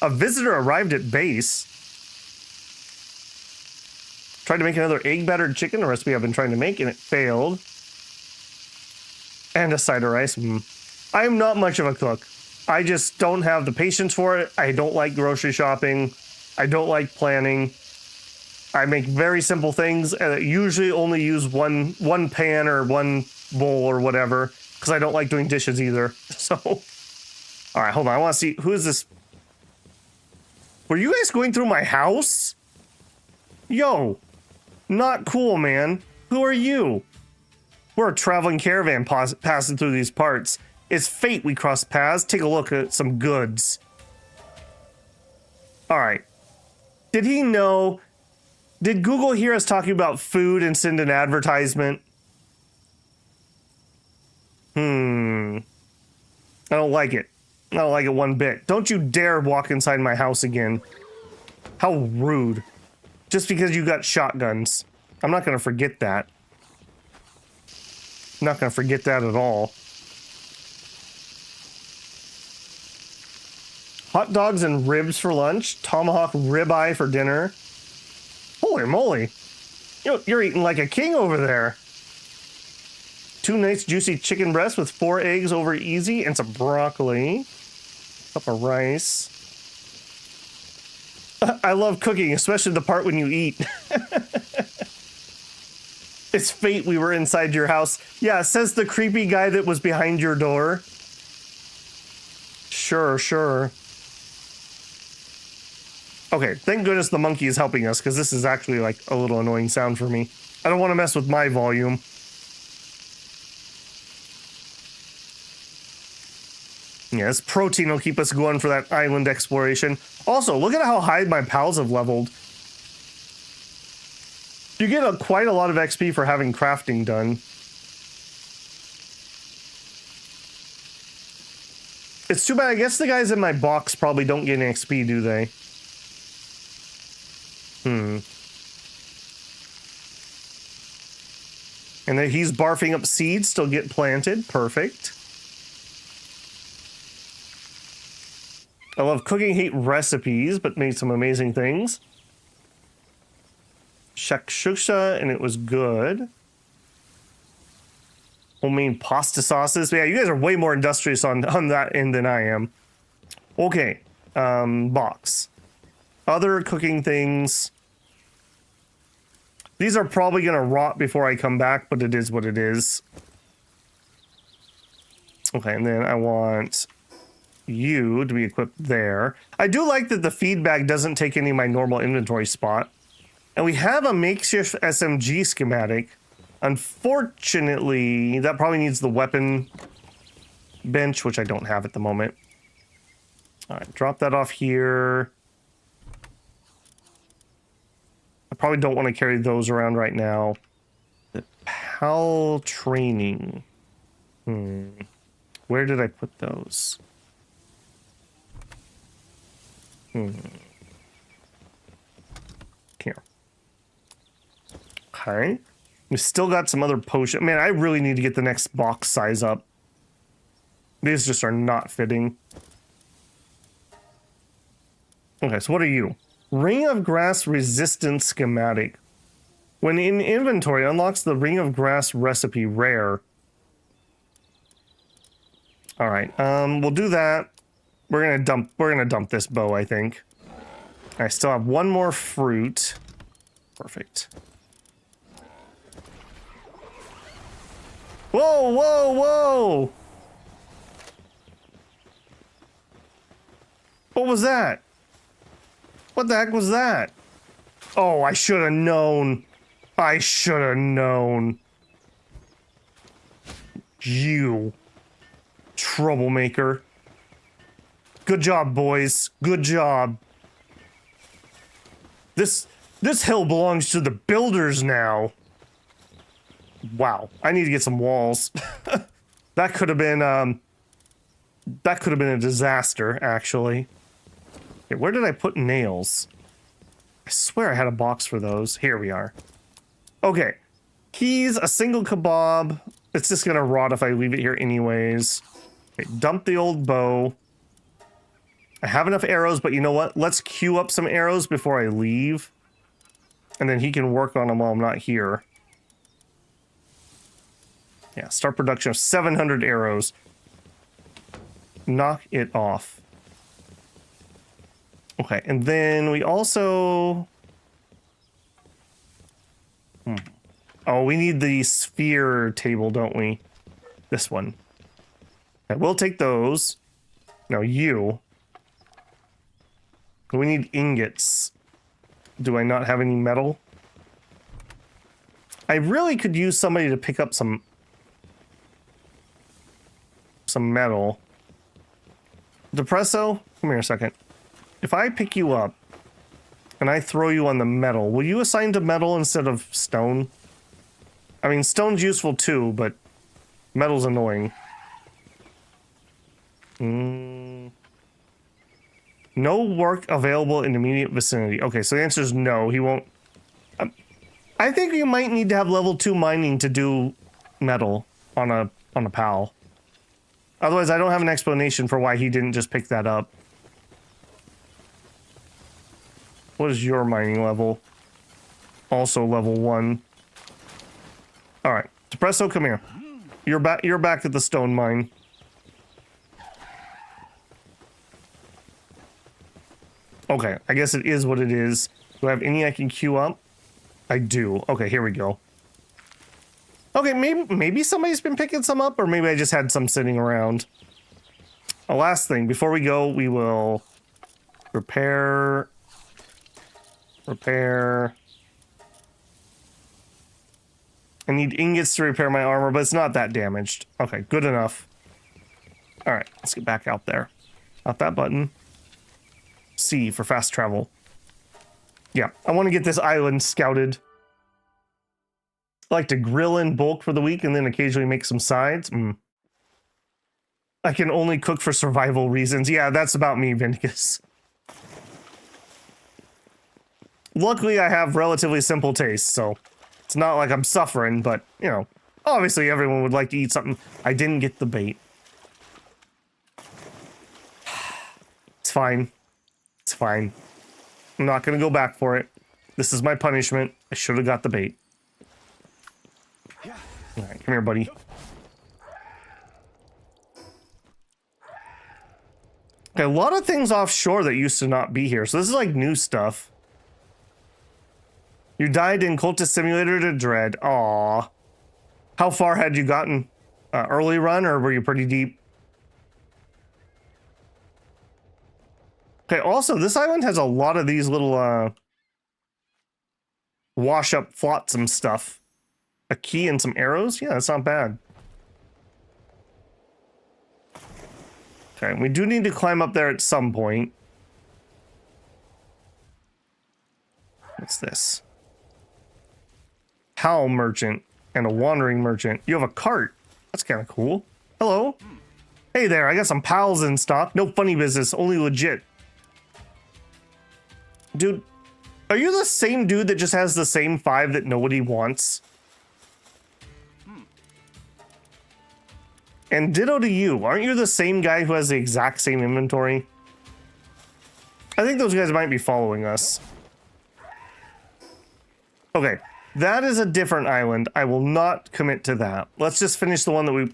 A visitor arrived at base. Tried to make another egg battered chicken, a recipe I've been trying to make, and it failed. And a side of rice. I am not much of a cook. I just don't have the patience for it. I don't like grocery shopping. I don't like planning. I make very simple things, and I usually only use one pan or one bowl or whatever, because I don't like doing dishes either. So, all right, hold on. I want to see, who is this? Were you guys going through my house? Yo, not cool, man. Who are you? We're a traveling caravan passing through these parts. It's fate we cross paths. Take a look at some goods. All right. Did he know? Did Google hear us talking about food and send an advertisement? I don't like it. I don't like it one bit. Don't you dare walk inside my house again. How rude. Just because you got shotguns. I'm not going to forget that. I'm not going to forget that at all. Hot dogs and ribs for lunch. Tomahawk ribeye for dinner. Holy moly. You're eating like a king over there. 2 nice juicy chicken breasts with 4 eggs over easy and some broccoli. Cup of rice. I love cooking, especially the part when you eat. It's fate we were inside your house. Yeah, says the creepy guy that was behind your door. Sure. Okay, thank goodness the monkey is helping us, because this is actually like a little annoying sound for me. I don't want to mess with my volume. Yeah, this protein will keep us going for that island exploration. Also, look at how high my pals have leveled. You get quite a lot of XP for having crafting done. It's too bad. I guess the guys in my box probably don't get any XP, do they? And then he's barfing up seeds, still get planted. Perfect. I love cooking, hate recipes, but made some amazing things. Shakshuka, and it was good. Homemade pasta sauces. Yeah, you guys are way more industrious on that end than I am. Okay. Box. Other cooking things. These are probably going to rot before I come back, but it is what it is. Okay, and then I want you to be equipped there. I do like that the feed bag doesn't take any of my normal inventory spot. And we have a makeshift SMG schematic. Unfortunately, that probably needs the weapon bench, which I don't have at the moment. All right, drop that off here. I probably don't want to carry those around right now. The PAL training. Where did I put those? Here. Okay. We still got some other potion. Man, I really need to get the next box size up. These just are not fitting. Okay, so what are you? Ring of Grass Resistance Schematic. When in inventory, unlocks the Ring of Grass recipe rare. All right, we'll do that. We're gonna dump this bow, I think. I still have one more fruit. Perfect. Whoa, whoa, whoa! What was that? What the heck was that? Oh, I should have known. I should have known. You. Troublemaker. Good job, boys. Good job. This hill belongs to the builders now. Wow. I need to get some walls. That could have been a disaster, actually. Okay, where did I put nails? I swear I had a box for those. Here we are. Okay. Keys, a single kebab. It's just gonna rot if I leave it here anyways. Okay, dump the old bow. I have enough arrows, but you know what? Let's queue up some arrows before I leave. And then he can work on them while I'm not here. Yeah, start production of 700 arrows. Knock it off. Okay, and then we also... Oh, we need the sphere table, don't we? This one. Okay, we'll take those. Now you. We need ingots. Do I not have any metal? I really could use somebody to pick up some metal. Depresso, come here a second. If I pick you up and I throw you on the metal, will you assign to metal instead of stone? I mean, stone's useful too, but metal's annoying. No work available in immediate vicinity. Okay, so the answer is no. He won't. I think you might need to have level 2 mining to do metal on a PAL. Otherwise, I don't have an explanation for why he didn't just pick that up. What is your mining level? Also level 1. All right, Depresso, come here. You're back at the stone mine. Okay, I guess it is what it is. Do I have any I can queue up? I do. Okay, here we go. Okay, maybe somebody's been picking some up, or maybe I just had some sitting around. A last thing, before we go, we will repair. I need ingots to repair my armor, but it's not that damaged. Okay, good enough. All right, let's get back out there. Not that button. C for fast travel. Yeah, I want to get this island scouted. I like to grill in bulk for the week and then occasionally make some sides. I can only cook for survival reasons. Yeah, that's about me, Vindicus. Luckily, I have relatively simple tastes, so it's not like I'm suffering, but, you know, obviously everyone would like to eat something. I didn't get the bait. It's fine. It's fine. I'm not going to go back for it. This is my punishment. I should have got the bait. All right, come here, buddy. Okay, a lot of things offshore that used to not be here. So this is like new stuff. You died in Cultist Simulator to Dread. Aw. How far had you gotten? Early run, or were you pretty deep? Okay, also, this island has a lot of these little wash up flotsam stuff. A key and some arrows? Yeah, that's not bad. Okay, we do need to climb up there at some point. What's this? Howl merchant and a wandering merchant. You have a cart. That's kind of cool. Hello. Hey there, I got some pals in stock. No funny business, only legit. Dude, are you the same dude that just has the same 5 that nobody wants? And ditto to you. Aren't you the same guy who has the exact same inventory? I think those guys might be following us. Okay, that is a different island. I will not commit to that. Let's just finish the one that we...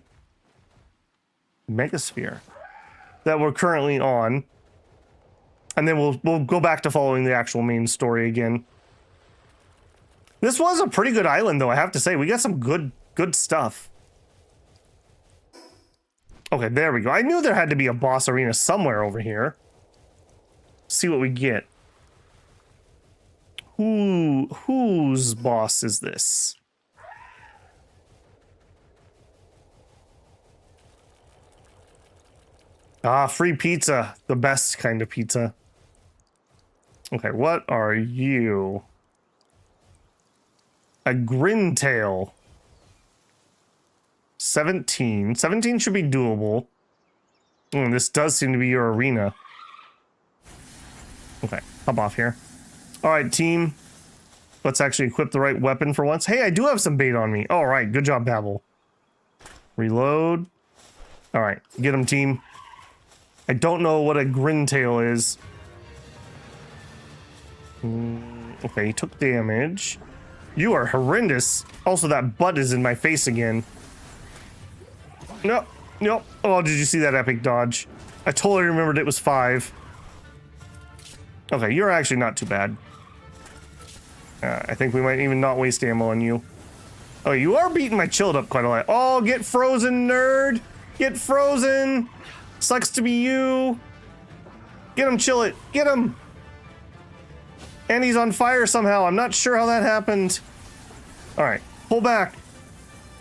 Megasphere. That we're currently on. And then we'll go back to following the actual main story again. This was a pretty good island, though, I have to say. We got some good stuff. Okay, there we go. I knew there had to be a boss arena somewhere over here. See what we get. Whose boss is this? Ah, free pizza. The best kind of pizza. Okay, what are you? A Grintail. 17. 17 should be doable. This does seem to be your arena. Okay, hop off here. All right, team. Let's actually equip the right weapon for once. Hey, I do have some bait on me. All right, good job, Babel. Reload. All right, get him, team. I don't know what a Grintail is. Okay, he took damage. You are horrendous. Also, that butt is in my face again. No, no. Oh, did you see that epic dodge? I totally remembered it was 5. Okay, you're actually not too bad. I think we might even not waste ammo on you. Oh, you are beating my chilled up quite a lot. Oh, get frozen, nerd! Get frozen! Sucks to be you. Get him, chill it. Get him! And he's on fire somehow. I'm not sure how that happened. All right, pull back.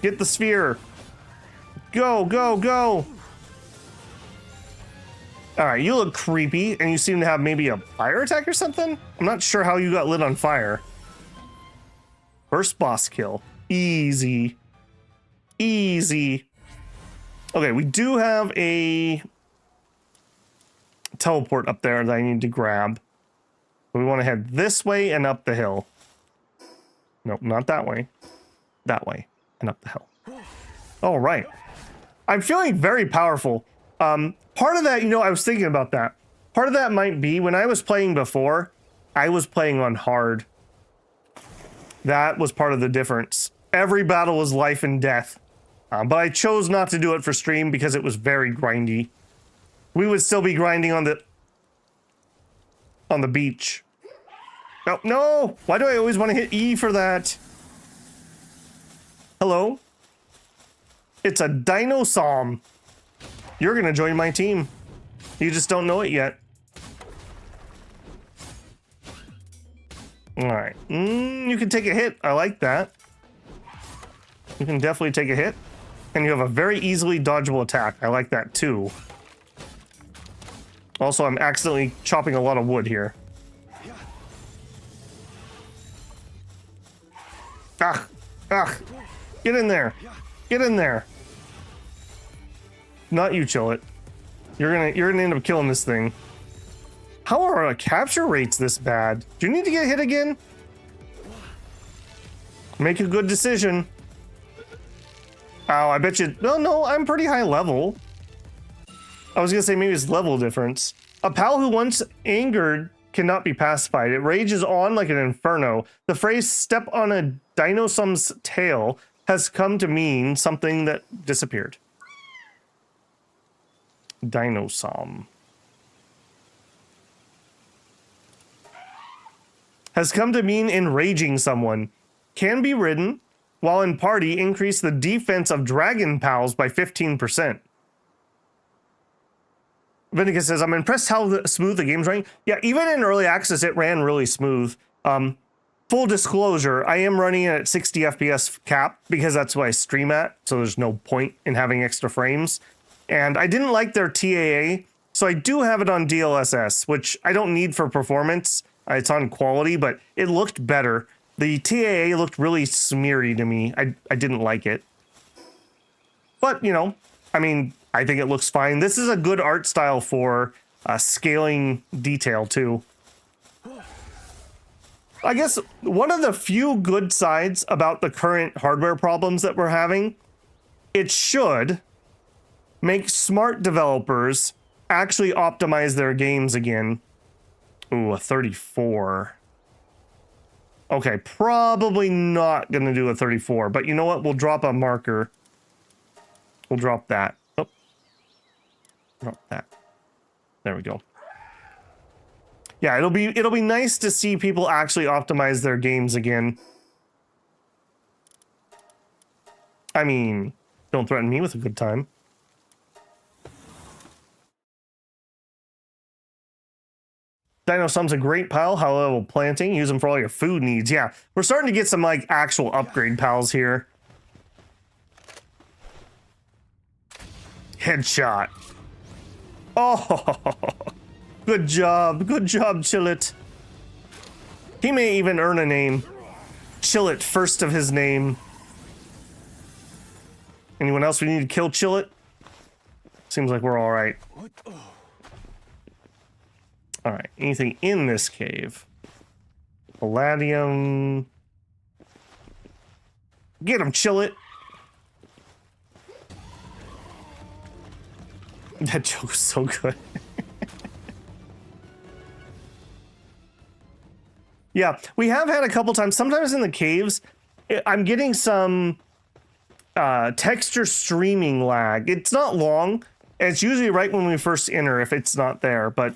Get the sphere. Go, go, go. All right, you look creepy, and you seem to have maybe a fire attack or something? I'm not sure how you got lit on fire. First boss kill. Easy. Easy. Okay, we do have a teleport up there that I need to grab. We want to head this way and up the hill. Nope, not that way. That way and up the hill. All right. I'm feeling very powerful. Part of that, you know, I was thinking about that. Part of that might be when I was playing before, I was playing on hard. That was part of the difference. Every battle was life and death. But I chose not to do it for stream because it was very grindy. We would still be grinding on the beach. No, no! Why do I always want to hit E for that? Hello? It's a Dinosaur. You're gonna join my team. You just don't know it yet. Alright. You can take a hit. I like that. You can definitely take a hit. And you have a very easily dodgeable attack. I like that too. Also, I'm accidentally chopping a lot of wood here. Ah! Ah! Get in there! Get in there! Not you, Chill It. You're gonna end up killing this thing. How are our capture rates this bad? Do you need to get hit again? Make a good decision. Oh, I bet you... No, I'm pretty high level. I was gonna say maybe it's level difference. A pal who once angered cannot be pacified. It rages on like an inferno. The phrase "step on a dinosaur's tail" has come to mean something that disappeared. Dinosaur. has come to mean enraging someone. Can be ridden, while in party, increase the defense of dragon pals by 15%. Vinica says, I'm impressed how smooth the game's running. Yeah, even in early access, it ran really smooth. Full disclosure, I am running it at 60 FPS cap because that's what I stream at, so there's no point in having extra frames. And I didn't like their TAA, so I do have it on DLSS, which I don't need for performance. It's on quality, but it looked better. The TAA looked really smeary to me. I didn't like it. But, you know, I mean, I think it looks fine. This is a good art style for scaling detail, too. I guess one of the few good sides about the current hardware problems that we're having, it should make smart developers actually optimize their games again. Ooh, a 34. Okay, probably not going to do a 34, but you know what? We'll drop a marker. We'll drop that. Oh. Drop that. There we go. Yeah, it'll be nice to see people actually optimize their games again. I mean, don't threaten me with a good time. Dino Sum's a great pal, high level planting, use them for all your food needs. Yeah, we're starting to get some like actual upgrade pals here. Headshot. Oh, good job, Chillet. He may even earn a name. Chillet, first of his name. Anyone else we need to kill Chillet? Seems like we're all right. All right, anything in this cave? Palladium. Get him, Chillet. That joke was so good. Yeah, we have had a couple times. Sometimes in the caves, I'm getting some texture streaming lag. It's not long. And it's usually right when we first enter if it's not there. But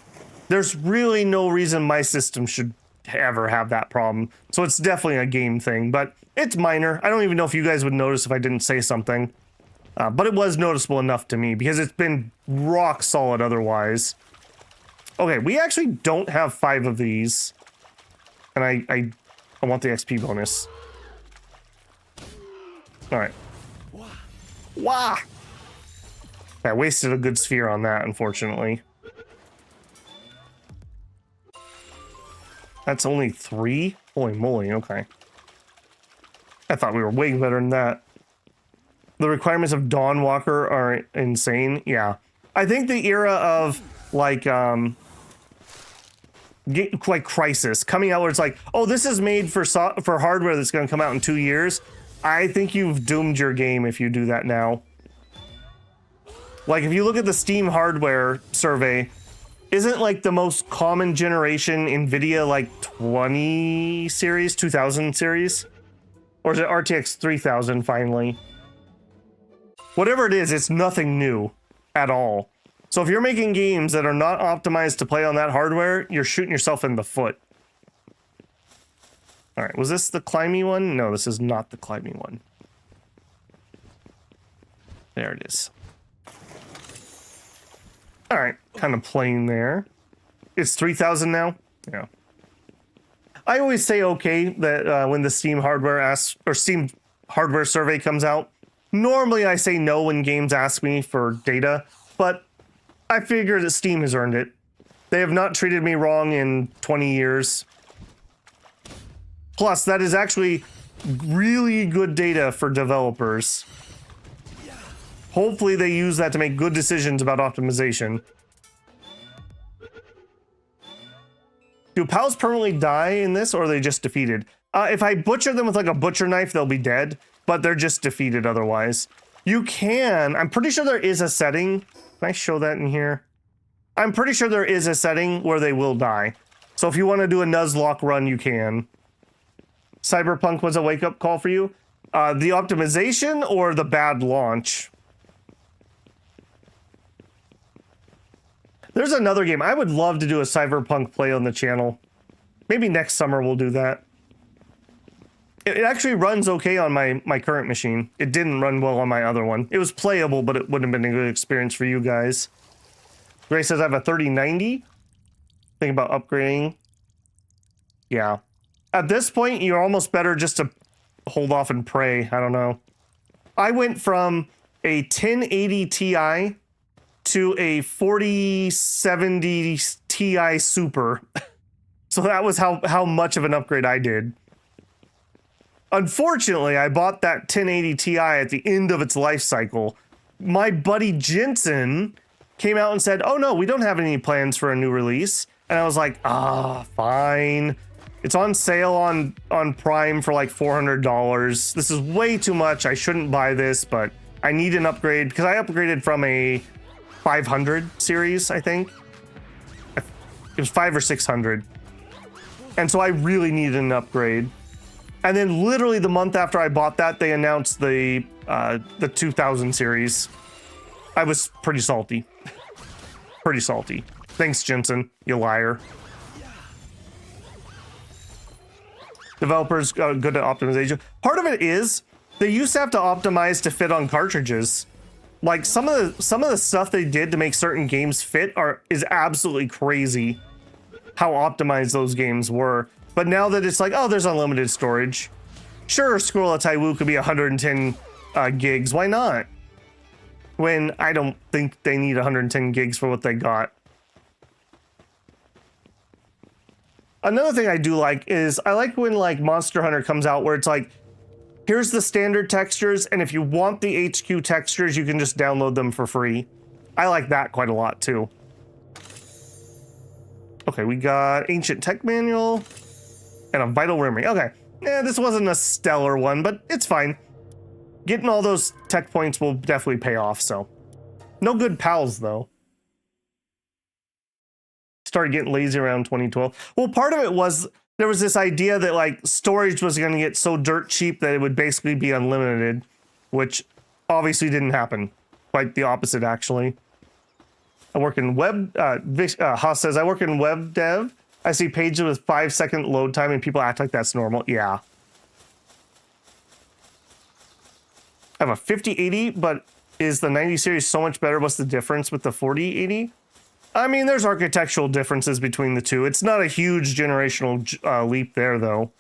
there's really no reason my system should ever have that problem. So it's definitely a game thing. But it's minor. I don't even know if you guys would notice if I didn't say something. But it was noticeable enough to me because it's been rock solid otherwise. Okay, we actually don't have 5 of these. And I want the XP bonus. All right. Wah! I wasted a good sphere on that, unfortunately. That's only 3? Holy moly, okay. I thought we were way better than that. The requirements of Dawnwalker are insane. Yeah. I think the era of, like Crisis coming out where it's like, oh, this is made for hardware that's going to come out in 2 years. I think you've doomed your game if you do that now. Like, if you look at the Steam hardware survey, isn't like the most common generation NVIDIA like 20 series, 2000 series? Or is it RTX 3000 finally? Whatever it is, it's nothing new at all. So if you're making games that are not optimized to play on that hardware, you're shooting yourself in the foot. All right, was this the climby one? No, this is not the climby one. There it is. All right, kind of plain there. It's 3000 now? Yeah. I always say okay that when the Steam hardware Steam hardware survey comes out. Normally I say no when games ask me for data, but I figure that Steam has earned it. They have not treated me wrong in 20 years. Plus, that is actually really good data for developers. Hopefully they use that to make good decisions about optimization. Do pals permanently die in this, or are they just defeated? If I butcher them with like a butcher knife, they'll be dead, but they're just defeated otherwise. You can, I'm pretty sure there is a setting. Can I show that in here? I'm pretty sure there is a setting where they will die. So if you want to do a Nuzlocke run, you can. Cyberpunk was a wake-up call for you? The optimization or the bad launch? There's another game. I would love to do a Cyberpunk play on the channel. Maybe next summer we'll do that. It actually runs okay on my current machine. It didn't run well on my other one. It was playable, but it wouldn't have been a good experience for you guys. Gray says I have a 3090. Think about upgrading. Yeah. At this point, you're almost better just to hold off and pray. I don't know. I went from a 1080 Ti to a 4070 Ti Super. So that was how much of an upgrade I did. Unfortunately, I bought that 1080 Ti at the end of its life cycle. My buddy Jensen came out and said, oh no, we don't have any plans for a new release. And I was like, fine. It's on sale on Prime for like $400. This is way too much. I shouldn't buy this, but I need an upgrade because I upgraded from a 500 series, I think. It was 500 or 600. And so I really needed an upgrade. And then literally the month after I bought that, they announced the 2000 series. I was pretty salty. Pretty salty. Thanks, Jensen, you liar. Developers are good at optimization. Part of it is they used to have to optimize to fit on cartridges. Like some of the stuff they did to make certain games fit is absolutely crazy. How optimized those games were. But now that it's like, oh, there's unlimited storage. Sure, Scroll of Taiwu could be 110 gigs. Why not? When I don't think they need 110 gigs for what they got. Another thing I do like is I like when like Monster Hunter comes out where it's like, here's the standard textures, and if you want the HQ textures, you can just download them for free. I like that quite a lot too. Okay, we got Ancient Tech Manual and a Vital Memory. Okay, this wasn't a stellar one, but it's fine. Getting all those tech points will definitely pay off, so. No good pals, though. Started getting lazy around 2012. Well, part of it was there was this idea that like storage was going to get so dirt cheap that it would basically be unlimited, which obviously didn't happen. Quite the opposite, actually. I work in web, Haas says, I work in web dev. I see pages with 5-second load time and people act like that's normal. Yeah. I have a 5080, but is the 90 series so much better? What's the difference with the 4080? I mean, there's architectural differences between the two. It's not a huge generational leap there, though.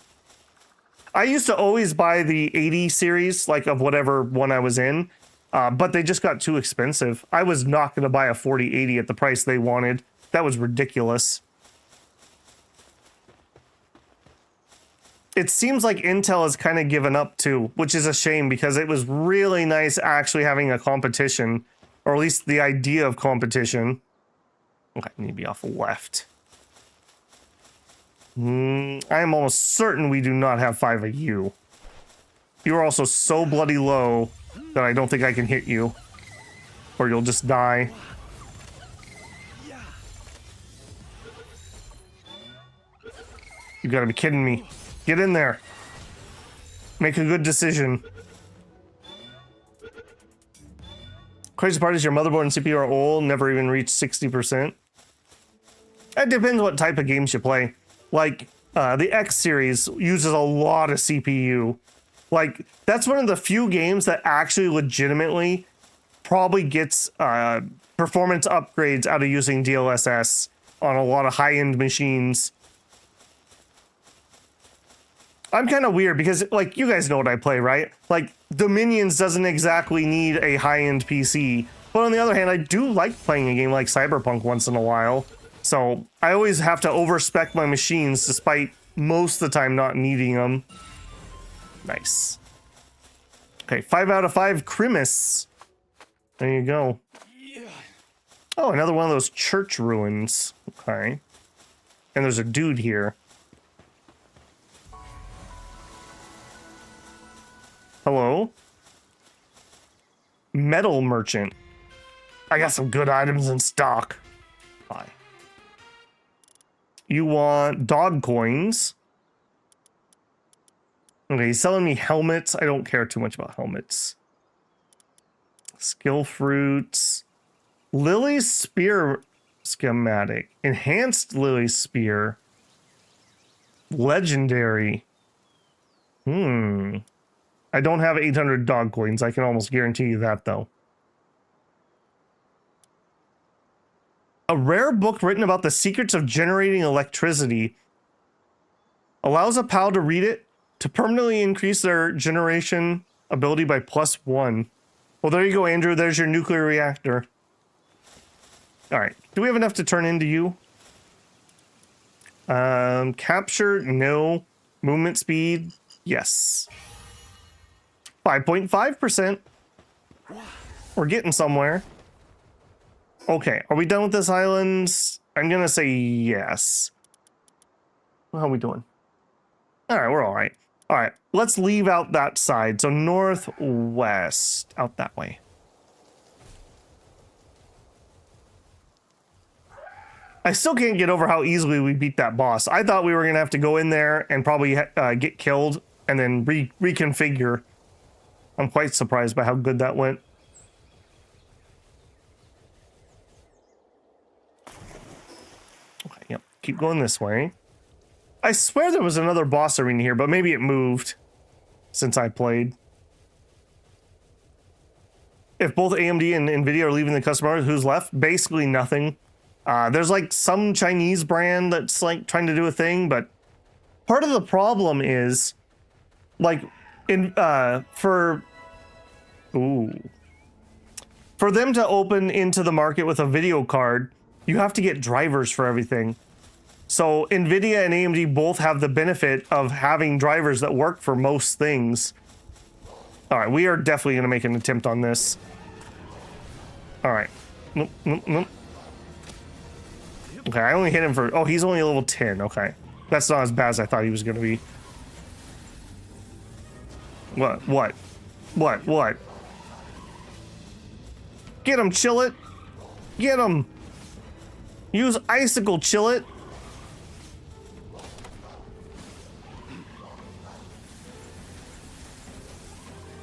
I used to always buy the 80 series, like of whatever one I was in, but they just got too expensive. I was not going to buy a 4080 at the price they wanted. That was ridiculous. It seems like Intel has kind of given up too, which is a shame because it was really nice actually having a competition, or at least the idea of competition. Okay, I need to be off the left. I am almost certain we do not have 5 of you. You are also so bloody low that I don't think I can hit you, or you'll just die. You gotta be kidding me. Get in there. Make a good decision. Crazy part is your motherboard and CPU are old, never even reached 60%. It depends what type of games you play. Like, the X series uses a lot of CPU. Like, that's one of the few games that actually legitimately probably gets performance upgrades out of using DLSS on a lot of high-end machines. I'm kind of weird because, like, you guys know what I play, right? Like, Dominions doesn't exactly need a high-end PC. But on the other hand, I do like playing a game like Cyberpunk once in a while. So I always have to overspec my machines despite most of the time not needing them. Nice. Okay, 5 out of 5 Crimis. There you go. Oh, another one of those church ruins. Okay. And there's a dude here. Hello? Metal merchant. I got some good items in stock. Hi. You want dog coins? Okay, he's selling me helmets. I don't care too much about helmets. Skill fruits. Lily's spear schematic. Enhanced Lily's spear. Legendary. I don't have 800 dog coins. I can almost guarantee you that, though. A rare book written about the secrets of generating electricity. Allows a pal to read it to permanently increase their generation ability by +1. Well, there you go, Andrew. There's your nuclear reactor. All right. Do we have enough to turn into you? Capture, no. Movement speed, yes. 5.5%. We're getting somewhere. Okay, are we done with this island? I'm gonna say yes. How are we doing? All right, we're all right. All right, let's leave out that side. So northwest, out that way. I still can't get over how easily we beat that boss. I thought we were gonna have to go in there and probably get killed and then reconfigure. I'm quite surprised by how good that went. Okay, yep. Keep going this way. I swear there was another boss arena here, but maybe it moved since I played. If both AMD and Nvidia are leaving the customer, who's left? Basically nothing. There's like some Chinese brand that's like trying to do a thing, but part of the problem is like for them to open into the market with a video card, you have to get drivers for everything. So Nvidia and AMD both have the benefit of having drivers that work for most things. All right, we are definitely going to make an attempt on this. All right. Nope, nope, nope. Okay, I only hit him for... Oh, he's only a level 10. Okay. That's not as bad as I thought he was going to be. What? Get him, chill it. Get him. Use icicle, chill it.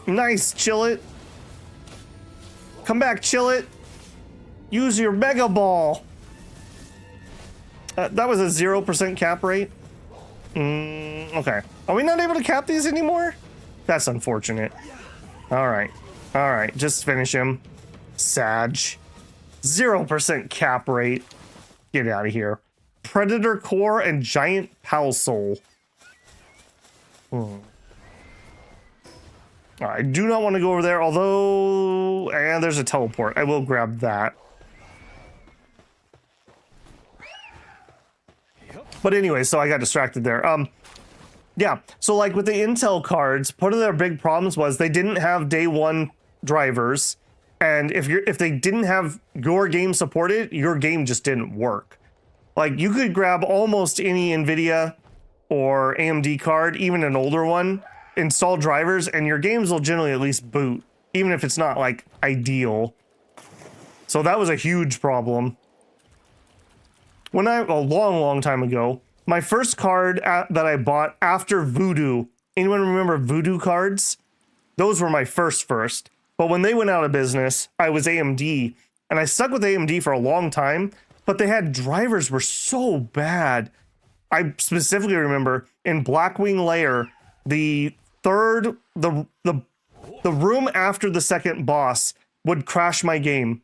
Nice, chill it. Come back, chill it. Use your mega ball. That was a 0% cap rate. Okay. Are we not able to cap these anymore? That's unfortunate. All right. Just finish him. Sag. 0% cap rate. Get out of here. Predator Core and Giant Pal Soul. I do not want to go over there, although... there's a teleport. I will grab that. But anyway, so I got distracted there. Yeah, so like with the Intel cards, part of their big problems was they didn't have day one drivers. And if they didn't have your game supported, your game just didn't work. Like you could grab almost any NVIDIA or AMD card, even an older one, install drivers, and your games will generally at least boot, even if it's not like ideal. So that was a huge problem. A long time ago, my first card that I bought after Voodoo, anyone remember Voodoo cards? Those were my first. But when they went out of business, I was AMD, and I stuck with AMD for a long time, but they had drivers were so bad. I specifically remember in Blackwing Lair, the room after the second boss would crash my game.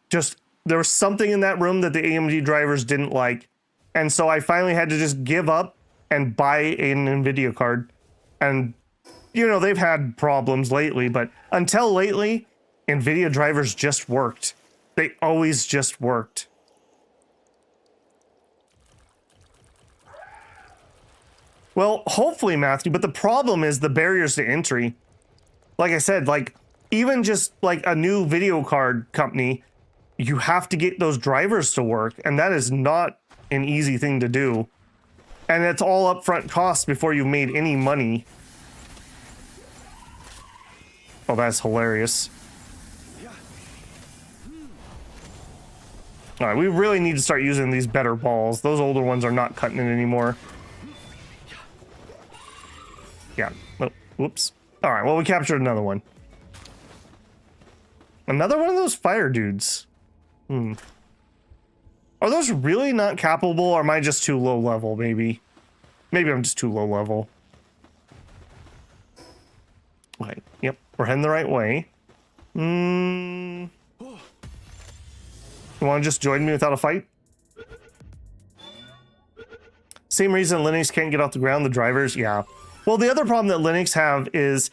Just there was something in that room that the AMD drivers didn't like. And so I finally had to just give up and buy an NVIDIA card. And, you know, they've had problems lately, but until lately, NVIDIA drivers just worked. They always just worked. Well, hopefully, Matthew, but the problem is the barriers to entry. Like I said, like, even just like a new video card company, you have to get those drivers to work, and that is not an easy thing to do. And it's all upfront costs before you've made any money. Oh, that's hilarious. All right, we really need to start using these better balls. Those older ones are not cutting it anymore. Yeah. Oh, whoops. All right, well, we captured another one. Another one of those fire dudes. Are those really not capable, or am I just too low level, maybe? Maybe I'm just too low level. Okay, yep, we're heading the right way. You want to just join me without a fight? Same reason Linux can't get off the ground, the drivers, yeah. Well, the other problem that Linux have is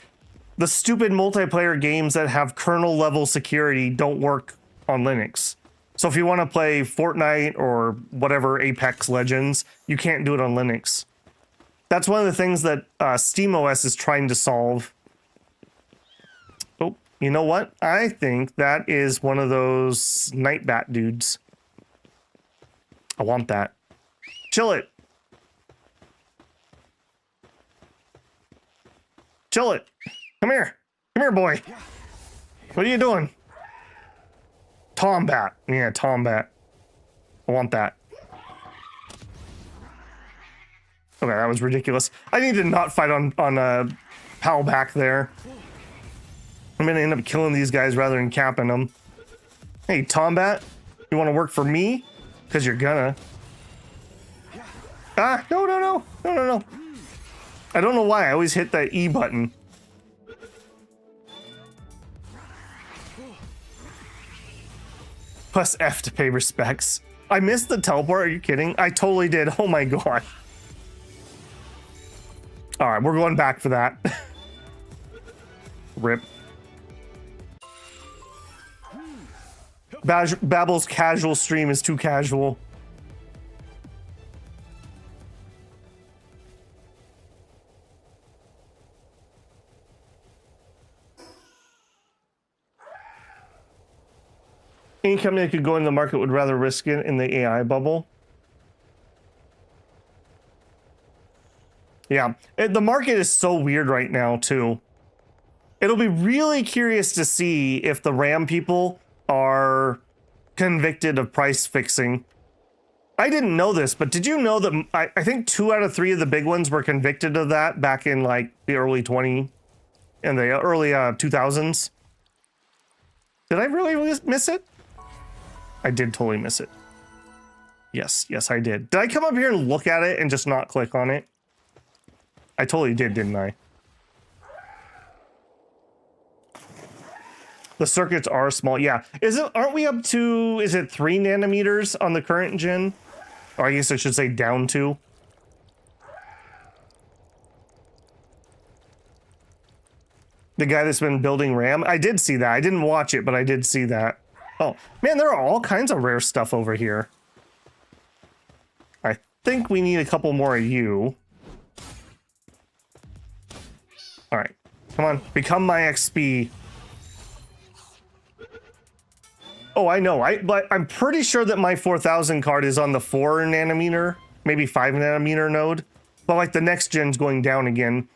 the stupid multiplayer games that have kernel level security don't work on Linux. So if you want to play Fortnite or whatever, Apex Legends, you can't do it on Linux. That's one of the things that SteamOS is trying to solve. Oh, you know what? I think that is one of those night bat dudes. I want that. Chill it. Chill it. Come here. Come here, boy. What are you doing? Tombat. Yeah, Tombat. I want that. Okay, that was ridiculous. I need to not fight on Pal back there. I'm gonna end up killing these guys rather than capping them. Hey, Tombat, you want to work for me? Because you're gonna. Ah, no, no, no, no, no, no. I don't know why I always hit that E button. Plus F to pay respects. I missed the teleport, are you kidding? I totally did, oh my god. Alright, we're going back for that. Rip. Babel's casual stream is too casual. Any company that could go into the market would rather risk it in the AI bubble. Yeah, the market is so weird right now, too. It'll be really curious to see if the RAM people are convicted of price fixing. I didn't know this, but did you know that I think 2 out of 3 of the big ones were convicted of that back in like the early 2000s? Did I really miss it? I did totally miss it. Yes, yes, I did. Did I come up here and look at it and just not click on it? I totally did, didn't I? The circuits are small. Yeah. Aren't we up to, is it 3 nanometers on the current gen? Or I guess I should say down to. The guy that's been building RAM. I did see that. I didn't watch it, but I did see that. Oh, man, there are all kinds of rare stuff over here. I think we need a couple more of you. All right, come on, become my XP. Oh, I know, but I'm pretty sure that my 4000 card is on the 4 nanometer, maybe 5 nanometer node. But like the next gen's going down again.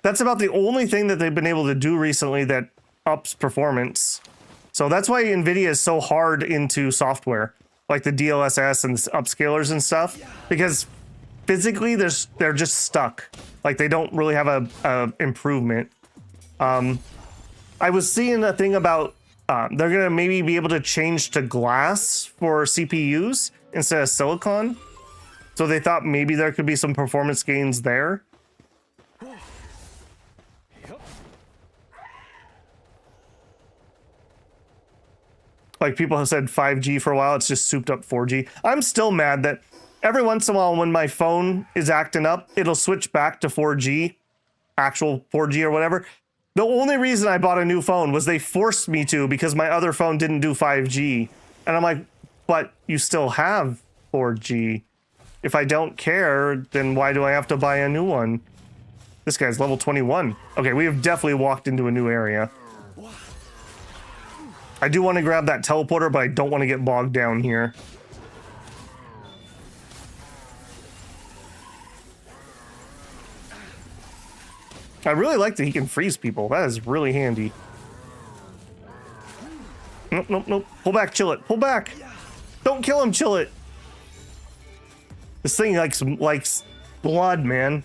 That's about the only thing that they've been able to do recently that ups performance. So that's why NVIDIA is so hard into software, like the DLSS and upscalers and stuff, because physically they're just stuck. Like they don't really have a improvement. I was seeing a thing about they're gonna maybe be able to change to glass for CPUs instead of silicon. So they thought maybe there could be some performance gains there. Like people have said 5G for a while, it's just souped up 4G. I'm still mad that every once in a while when my phone is acting up, it'll switch back to 4G, actual 4G or whatever. The only reason I bought a new phone was they forced me to because my other phone didn't do 5G. And I'm like, but you still have 4G. If I don't care, then why do I have to buy a new one? This guy's level 21. Okay, we have definitely walked into a new area. I do want to grab that teleporter, but I don't want to get bogged down here. I really like that he can freeze people. That is really handy. Nope, nope, nope. Pull back, chill it. Pull back. Don't kill him, chill it. This thing likes blood, man.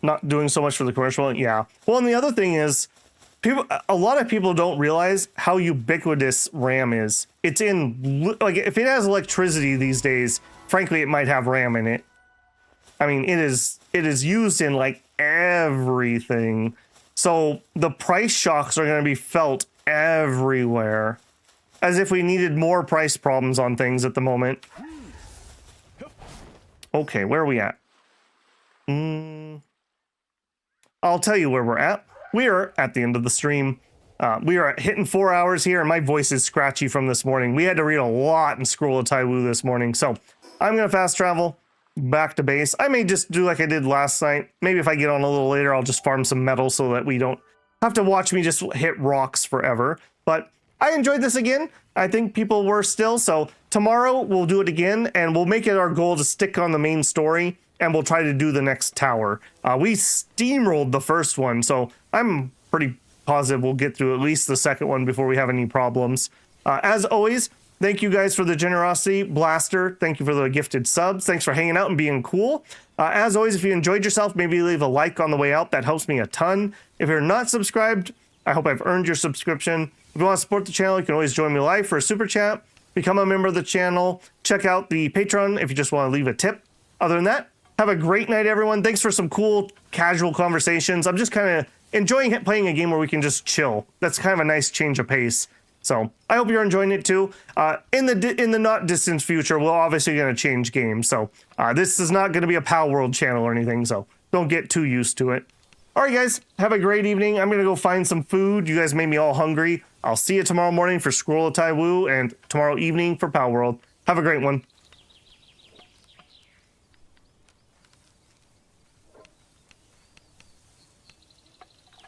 Not doing so much for the commercial one. Yeah. Well, and the other thing is, a lot of people don't realize how ubiquitous RAM is. It's in, like, if it has electricity these days, frankly, it might have RAM in it. I mean, it is used in like everything. So the price shocks are going to be felt everywhere, as if we needed more price problems on things at the moment. Okay, where are we at? I'll tell you where we're at. We are at the end of the stream. We are hitting 4 hours here, and my voice is scratchy from this morning. We had to read a lot in Scroll of Taiwu this morning, so I'm going to fast travel back to base. I may just do like I did last night. Maybe if I get on a little later, I'll just farm some metal so that we don't have to watch me just hit rocks forever. But I enjoyed this again. I think people were still, so tomorrow we'll do it again, and we'll make it our goal to stick on the main story, and we'll try to do the next tower. We steamrolled the first one, so I'm pretty positive we'll get through at least the second one before we have any problems. As always, thank you guys for the generosity. Blaster, thank you for the gifted subs. Thanks for hanging out and being cool. As always, if you enjoyed yourself, maybe leave a like on the way out. That helps me a ton. If you're not subscribed, I hope I've earned your subscription. If you want to support the channel, you can always join me live for a super chat, become a member of the channel, check out the Patreon if you just want to leave a tip. Other than that, have a great night, everyone. Thanks for some cool, casual conversations. I'm just kind of enjoying playing a game where we can just chill. That's kind of a nice change of pace. So I hope you're enjoying it too. In the not distant future, we're obviously going to change games. So this is not going to be a Palworld channel or anything. So don't get too used to it. All right, guys, have a great evening. I'm going to go find some food. You guys made me all hungry. I'll see you tomorrow morning for Scroll of Taiwu and tomorrow evening for Palworld. Have a great one.